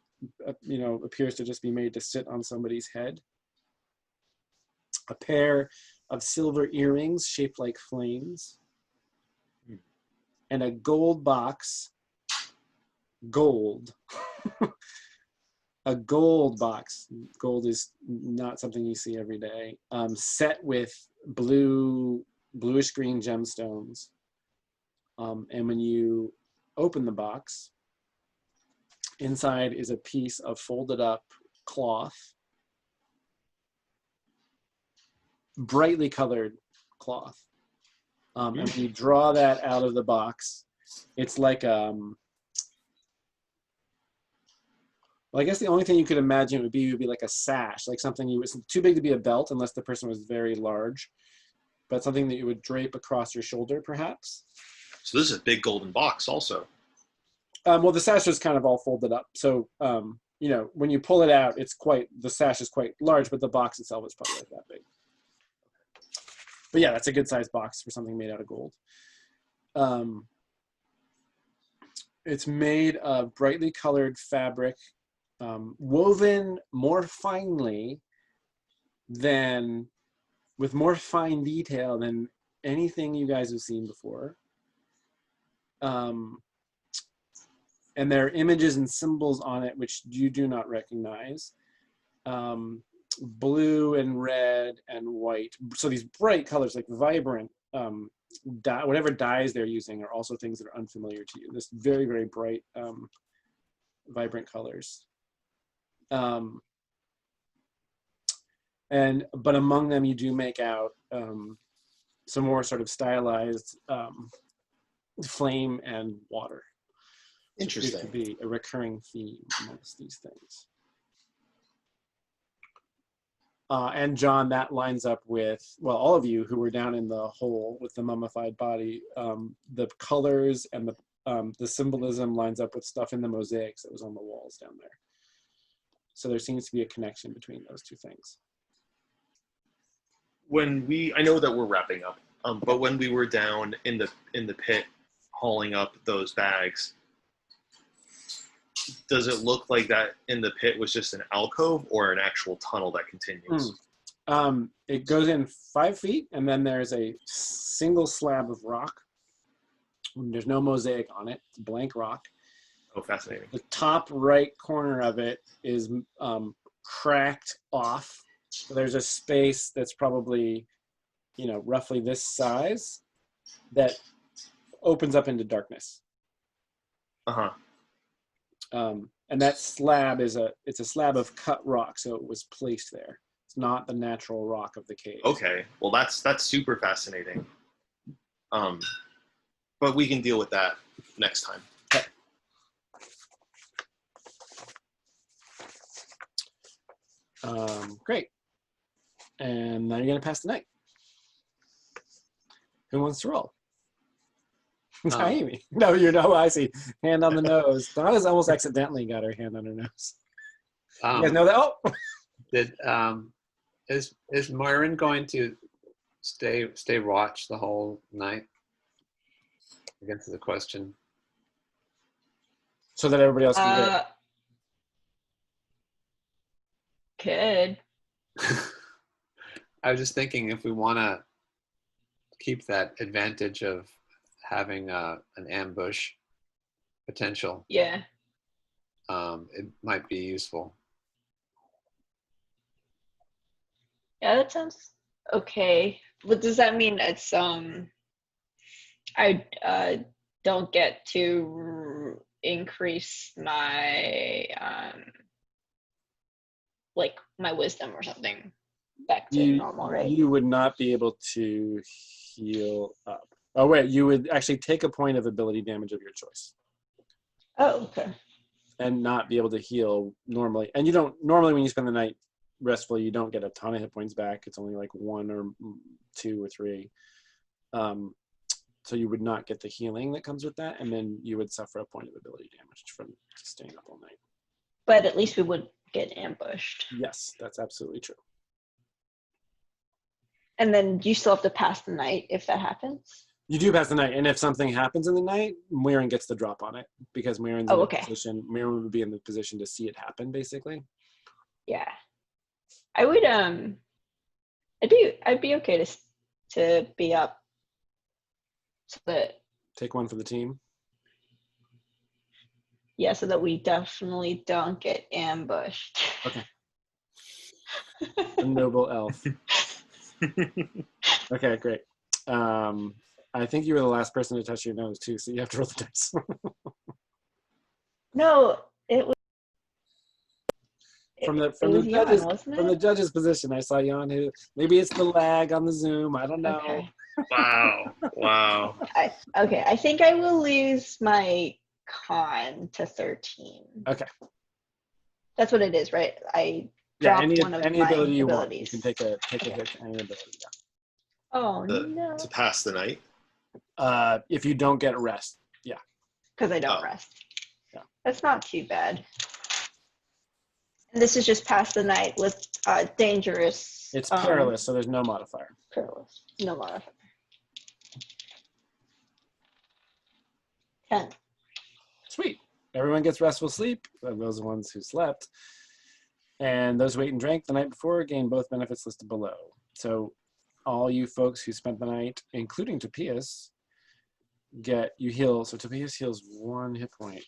appears to just be made to sit on somebody's head. A pair of silver earrings shaped like flames. And a gold box, gold. A gold box. Gold is not something you see every day. Set with bluish green gemstones. And when you open the box, inside is a piece of folded up cloth, brightly colored cloth. And when you draw that out of the box, it's like, well, I guess the only thing you could imagine would be like a sash, like something it's too big to be a belt unless the person was very large, but something that you would drape across your shoulder, perhaps. So this is a big golden box also. Well, the sash is kind of all folded up. So, when you pull it out, the sash is quite large, but the box itself is probably like that big. But yeah, that's a good sized box for something made out of gold. It's made of brightly colored fabric, woven more finely with more fine detail than anything you guys have seen before. And there are images and symbols on it which you do not recognize. Blue and red and white. So these bright colors, like vibrant, whatever dyes they're using are also things that are unfamiliar to you. This very, very bright, vibrant colors. But among them you do make out some more sort of stylized flame and water. Interesting. It could be a recurring theme amongst these things. And John, that lines up with, well, all of you who were down in the hole with the mummified body. The colors and the symbolism lines up with stuff in the mosaics that was on the walls down there. So there seems to be a connection between those two things. I know that we're wrapping up, but when we were down in the pit hauling up those bags, does it look like that in the pit was just an alcove or an actual tunnel that continues? It goes in 5 feet, and then there's a single slab of rock. There's no mosaic on it. It's blank rock. Oh, fascinating. The top right corner of it is cracked off. So there's a space that's probably, roughly this size that opens up into darkness. Uh-huh. And that slab it's a slab of cut rock, so it was placed there. It's not the natural rock of the cave. Okay, well that's super fascinating. But we can deal with that next time. Okay. Great. And now you're gonna pass the night. Who wants to roll? Amy. No, I see. Hand on the nose. Donna's almost accidentally got her hand on her nose. You guys know that? Oh! Is Myron going to stay watch the whole night? I get to the question. So that everybody else can get it. Could. I was just thinking if we want to keep that advantage of having an ambush potential, Yeah. it might be useful. Yeah, that sounds okay. But does that mean it's I don't get to increase my like my wisdom or something back to normal, right? You would not be able to heal up. Oh wait, you would actually take a point of ability damage of your choice. Oh, okay. And not be able to heal normally. And you don't normally when you spend the night restful, you don't get a ton of hit points back. It's only like 1 or 2 or 3. So you would not get the healing that comes with that, and then you would suffer a point of ability damage from staying up all night. But at least we would get ambushed. Yes, that's absolutely true. And then you still have to pass the night if that happens? You do pass the night, and if something happens in the night, Mirren gets the drop on it because Mirren's in a position. Mirren would be in the position to see it happen, basically. Yeah, I would. I'd be okay to be up. So that take one for the team. Yeah, so that we definitely don't get ambushed. Okay. A noble elf. Okay, great. I think you were the last person to touch your nose too, so you have to roll the dice. No, it was from the judge's position. I saw you on who. Maybe it's the lag on the Zoom. I don't know. Okay. Wow. I think I will lose my con to 13. Okay. That's what it is, right? I dropped one of any my ability you want. abilities. You can take a hit to any ability. Yeah. Oh no. To pass the night. If you don't get rest, yeah. Because I don't rest. Yeah. That's not too bad. And this is just pass the night with dangerous. It's perilous, so there's no modifier. Perilous, no modifier. 10. Sweet. Everyone gets restful sleep. Those ones who slept. And those who ate and drank the night before gain both benefits listed below. So all you folks who spent the night, including Topias, you heal. So Topias heals 1 hit point.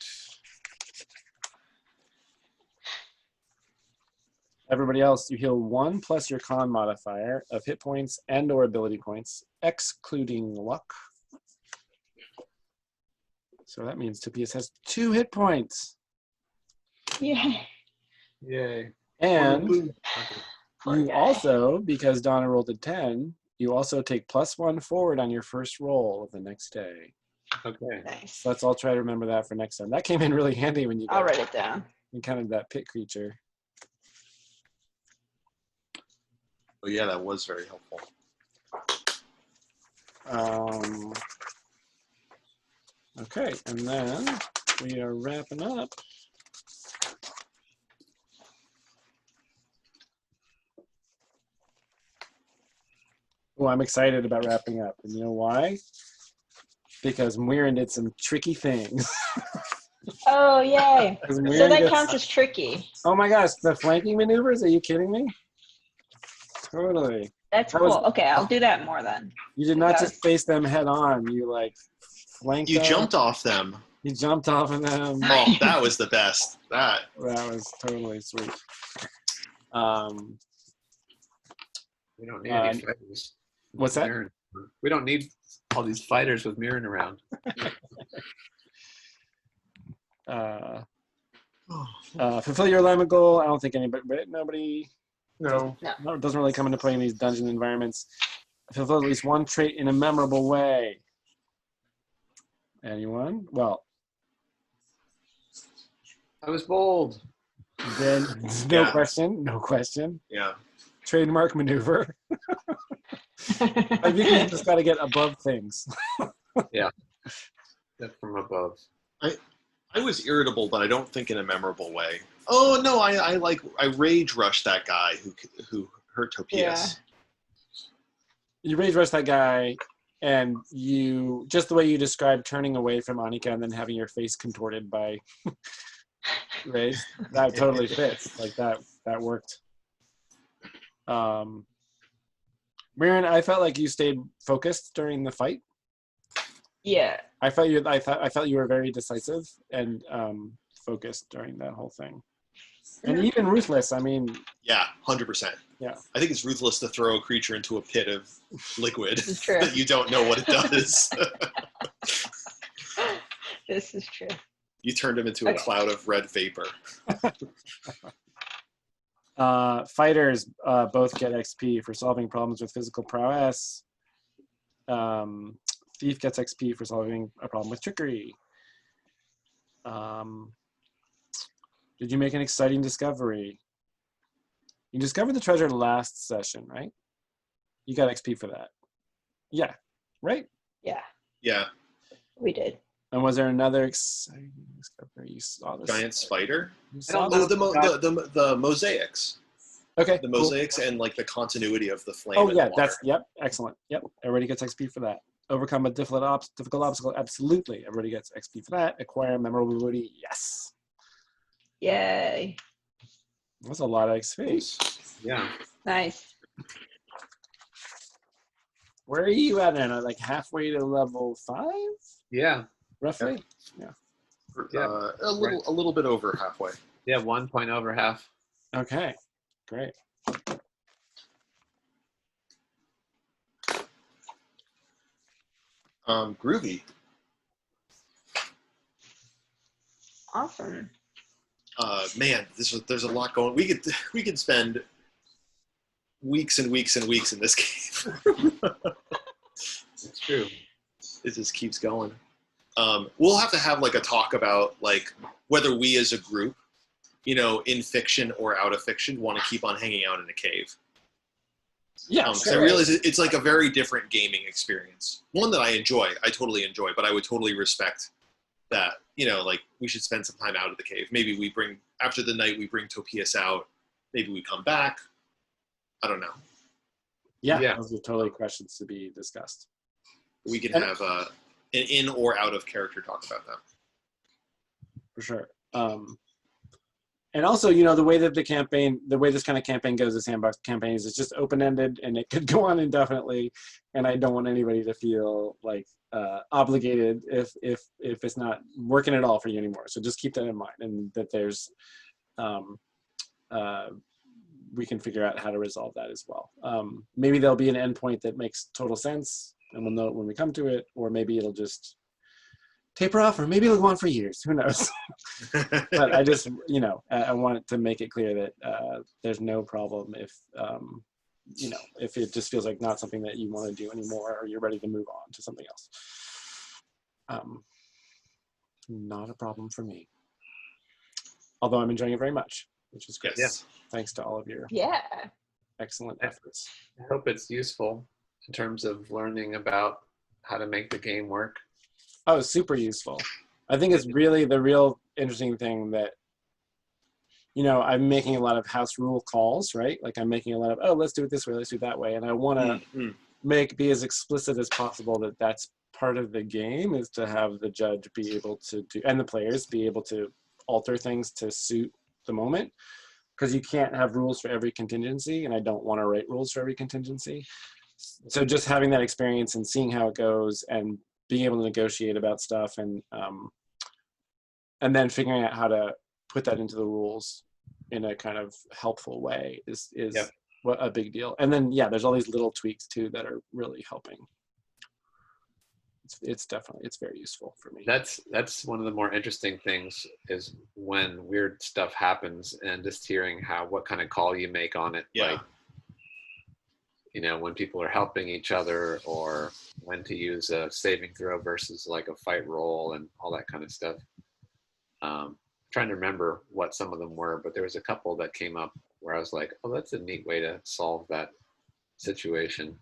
Everybody else, you heal 1 plus your con modifier of hit points and or ability points, excluding luck. So that means Topias has 2 hit points. Yay. Yay. And you also, because Donna rolled a 10, you also take +1 forward on your first roll of the next day. Okay. Nice. So let's all try to remember that for next time. That came in really handy when you I'll write it down. encountered that pit creature. Oh yeah, that was very helpful. Okay, and then we are wrapping up. Oh, I'm excited about wrapping up. And you know why? Because Mirren did some tricky things. Oh, yay. So that counts as tricky. Oh my gosh, the flanking maneuvers? Are you kidding me? Totally. That's cool. Okay, I'll do that more then. You did not just face them head on. You like flanked You them. jumped off them. You jumped off of them. Oh, that was the best. That was totally sweet. We don't need any fighters. What's that? Mirren. We don't need all these fighters with Mirren around. Fulfill your alignment goal. I don't think nobody. no. It doesn't really come into play in these dungeon environments. Fulfill at least 1 trait in a memorable way. Anyone? Well, I was bold. then no question. Yeah. Trademark maneuver. I think you just got to get above things. Yeah. Get from above. I was irritable, but I don't think in a memorable way. Oh no, I rage rushed that guy who hurt Topias. Yeah. You rage rush that guy, and you just the way you described turning away from Annika and then having your face contorted by rage. That totally fits. Like that worked. Mirren, I felt like you stayed focused during the fight. Yeah. I felt you were very decisive and focused during that whole thing, and even ruthless. I mean, Yeah, 100%. Yeah. I think it's ruthless to throw a creature into a pit of liquid This is true. that you don't know what it does. This is true. You turned him into a cloud of red vapor. Fighters both get XP for solving problems with physical prowess. Thief gets XP for solving a problem with trickery. Did you make an exciting discovery? You discovered the treasure last session, right? You got XP for that. Yeah, right? Yeah, Yeah. we did. And was there another exciting discovery? You saw this Giant spider? You saw Oh, this? the mosaics. Okay. The cool. mosaics and like the continuity of the flame. Oh and yeah, the water. yep, excellent. Yep, everybody gets XP for that. Overcome a difficult obstacle, absolutely. Everybody gets XP for that. Acquire memorable booty, yes. Yay. That's a lot of XP. Yeah. Nice. Where are you at now? Like halfway to level 5? Yeah. Roughly? Yeah. A little bit over halfway. Yeah, 1 point over half. Okay, great. Groovy. Awesome. Man, there's a lot going. We could spend weeks and weeks and weeks in this game. It's true. It just keeps going. We'll have to have like a talk about like whether we as a group, you know, in fiction or out of fiction, want to keep on hanging out in a cave. Yeah, Because I realize it's like a very different gaming experience. One that I totally enjoy, but I would totally respect that, you know, like we should spend some time out of the cave. Maybe we bring, after the night, we bring Topias out. Maybe we come back. I don't know. Yeah, those are totally questions to be discussed. We can have an in or out of character talk about that. For sure. And also, you know, the way this kind of campaign goes, the sandbox campaigns, is just open-ended and it could go on indefinitely. And I don't want anybody to feel like obligated if it's not working at all for you anymore. So just keep that in mind, and that there's we can figure out how to resolve that as well. Maybe there'll be an endpoint that makes total sense, and we'll know it when we come to it, or maybe it'll just taper off, or maybe it'll go on for years. Who knows? But I just, you know, I want to make it clear that there's no problem if, you know, if it just feels like not something that you want to do anymore, or you're ready to move on to something else. Not a problem for me. Although I'm enjoying it very much, which is great. Yes. Thanks to all of your excellent efforts. I hope it's useful in terms of learning about how to make the game work. Oh, super useful. I think it's really the real interesting thing that, you know, I'm making a lot of house rule calls, right? Like I'm making a lot of, oh, let's do it this way, let's do it that way. And I want to be as explicit as possible that that's part of the game, is to have the judge be able to do, and the players be able to alter things to suit the moment. Because you can't have rules for every contingency, and I don't want to write rules for every contingency. So just having that experience and seeing how it goes, and being able to negotiate about stuff, and then figuring out how to put that into the rules in a kind of helpful way is a big deal. And then there's all these little tweaks too that are really helping. It's very useful for me. That's one of the more interesting things, is when weird stuff happens and just hearing what kind of call you make on it. Yeah. Like, you know, when people are helping each other, or when to use a saving throw versus like a fight roll and all that kind of stuff. Trying to remember what some of them were, but there was a couple that came up where I was like, oh, that's a neat way to solve that situation.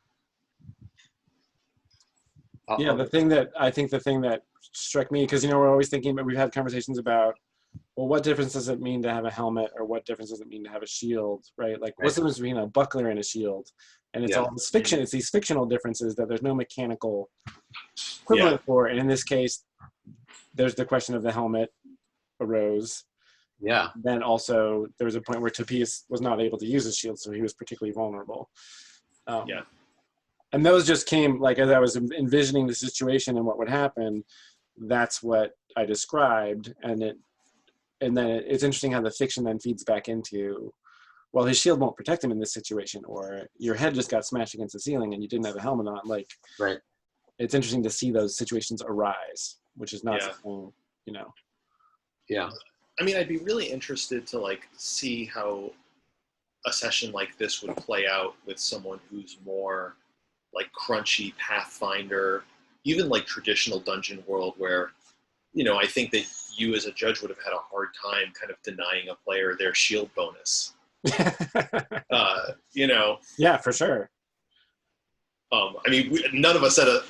The thing that struck me, because, you know, we're always thinking, but we've had conversations about, well, what difference does it mean to have a helmet, or what difference does it mean to have a shield, right? Like, what's the difference between a buckler and a shield? And it's all this fiction. It's these fictional differences that there's no mechanical equivalent for. And in this case, there's the question of the helmet arose, Yeah. Then also there was a point where Topias was not able to use his shield, so he was particularly vulnerable. Yeah. And those just came, like, as I was envisioning the situation and what would happen, that's what I described. And then it's interesting how the fiction then feeds back into, well, his shield won't protect him in this situation, or your head just got smashed against the ceiling and you didn't have a helmet on. Like, Right. it's interesting to see those situations arise, which is not Yeah. something, you know. Yeah. I mean, I'd be really interested to like see how a session like this would play out with someone who's more like crunchy Pathfinder, even like traditional dungeon world, where, you know, I think that you as a judge would have had a hard time kind of denying a player their shield bonus. You know. Yeah, for sure. I mean, none of us said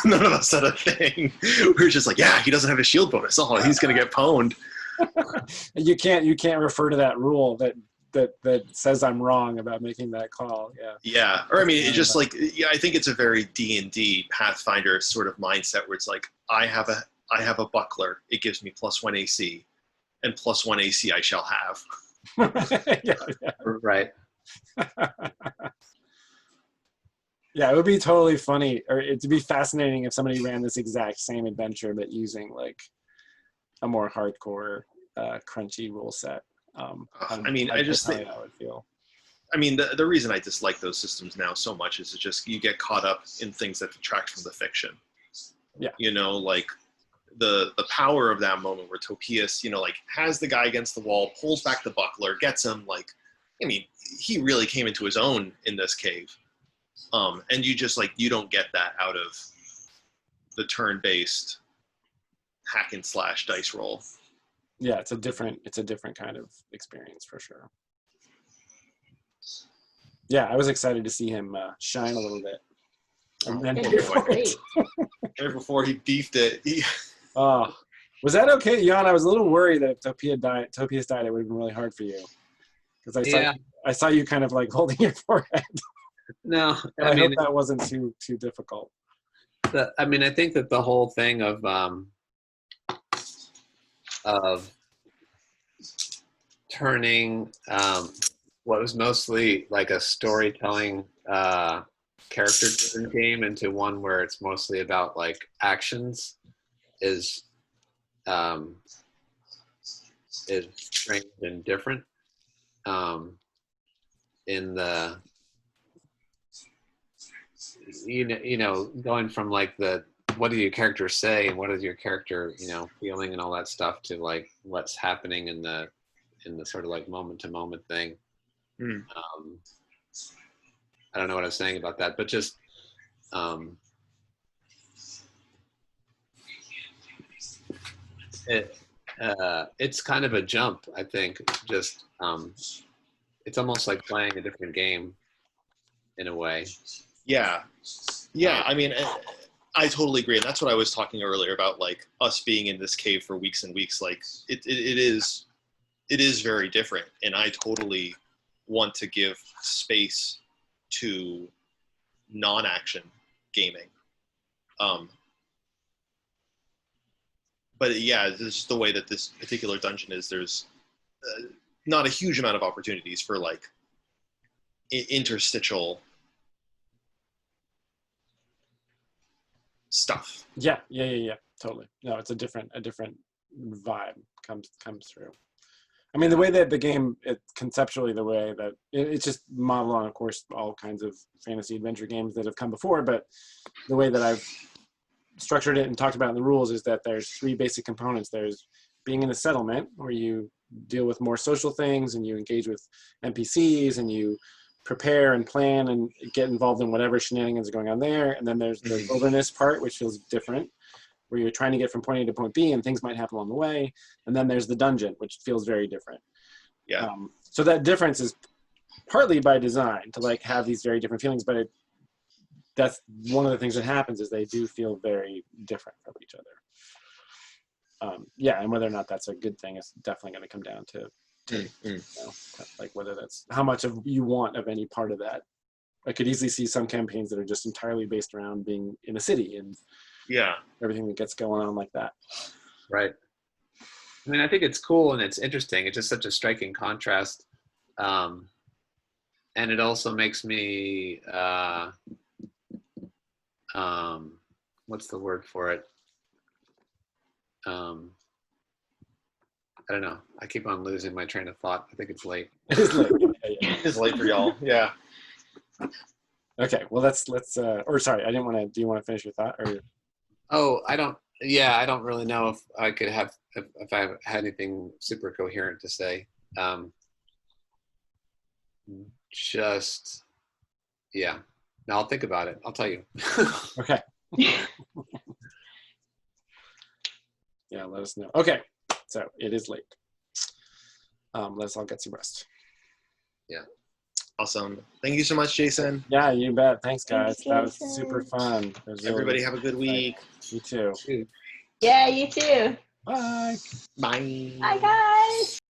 none of us said a thing. We were just like, yeah, he doesn't have a shield bonus. Oh, he's gonna get pwned. You can't refer to that rule that says I'm wrong about making that call. Yeah. Yeah, or I mean, it's just like, yeah, I think it's a very D&D Pathfinder sort of mindset where it's like, I have a buckler. It gives me +1 AC, and +1 AC I shall have. Yeah. Right. Yeah, it would be totally funny, or it'd be fascinating if somebody ran this exact same adventure but using like a more hardcore, crunchy rule set. I mean, I just think I would feel. I mean, the reason I dislike those systems now so much is it's just you get caught up in things that detract from the fiction. Yeah. You know, like the power of that moment where Topias, you know, like has the guy against the wall, pulls back the buckler, gets him. Like, I mean, he really came into his own in this cave. And you just like, you don't get that out of the turn-based hack and slash dice roll. Yeah, it's a different kind of experience for sure. Yeah, I was excited to see him shine a little bit. And then Great. Right before he beefed it. Was that okay, Jan? I was a little worried that if Topias died, it would have been really hard for you. Because I saw you kind of like holding your forehead. No, I mean, hope that wasn't too difficult. I mean, I think that the whole thing of turning what was mostly like a storytelling character-driven game into one where it's mostly about like actions is strange and different. In the you know going from like the what do your characters say and what is your character feeling and all that stuff to like what's happening in the sort of like moment to moment thing. I don't know what I was saying about that, but just it's kind of a jump, I think. Just it's almost like playing a different game in a way. Yeah. I mean, I totally agree, and that's what I was talking earlier about, like us being in this cave for weeks and weeks. Like it is very different, and I totally want to give space to non-action gaming. But yeah, this is the way that this particular dungeon is. There's not a huge amount of opportunities for like interstitial stuff. Yeah, totally. No, it's a different vibe comes through. I mean, the way that the game, conceptually, the way that it's just modeled on, of course, all kinds of fantasy adventure games that have come before, but the way that I've structured it and talked about in the rules is that there's 3 basic components. There's being in a settlement where you deal with more social things and you engage with NPCs and you prepare and plan and get involved in whatever shenanigans are going on there. And then there's the wilderness part, which feels different, where you're trying to get from point A to point B and things might happen along the way. And then there's the dungeon, which feels very different. Yeah. So that difference is partly by design to like have these very different feelings, but that's one of the things that happens is they do feel very different from each other. And whether or not that's a good thing is definitely going to come down to like whether that's how much of you want of any part of that. I could easily see some campaigns that are just entirely based around being in a city and everything that gets going on like that. Right. I mean, I think it's cool and it's interesting. It's just such a striking contrast. And it also makes me, what's the word for it? I don't know. I keep on losing my train of thought. I think it's late. It is late. It's late for y'all. Yeah. Okay, well let's or sorry, I didn't want to. Do you want to finish your thought or? Oh, I don't really know if I could have if I had anything super coherent to say. Just yeah. No, I'll think about it. I'll tell you. Okay. Yeah, let us know. Okay, so it is late. Let's all get some rest. Yeah. Awesome. Thank you so much, Jason. Yeah, you bet. Thanks, guys. Thanks, That was Jason. super fun. It was really Everybody have a good week. You too. Yeah, you too. Bye. Bye. Bye, guys.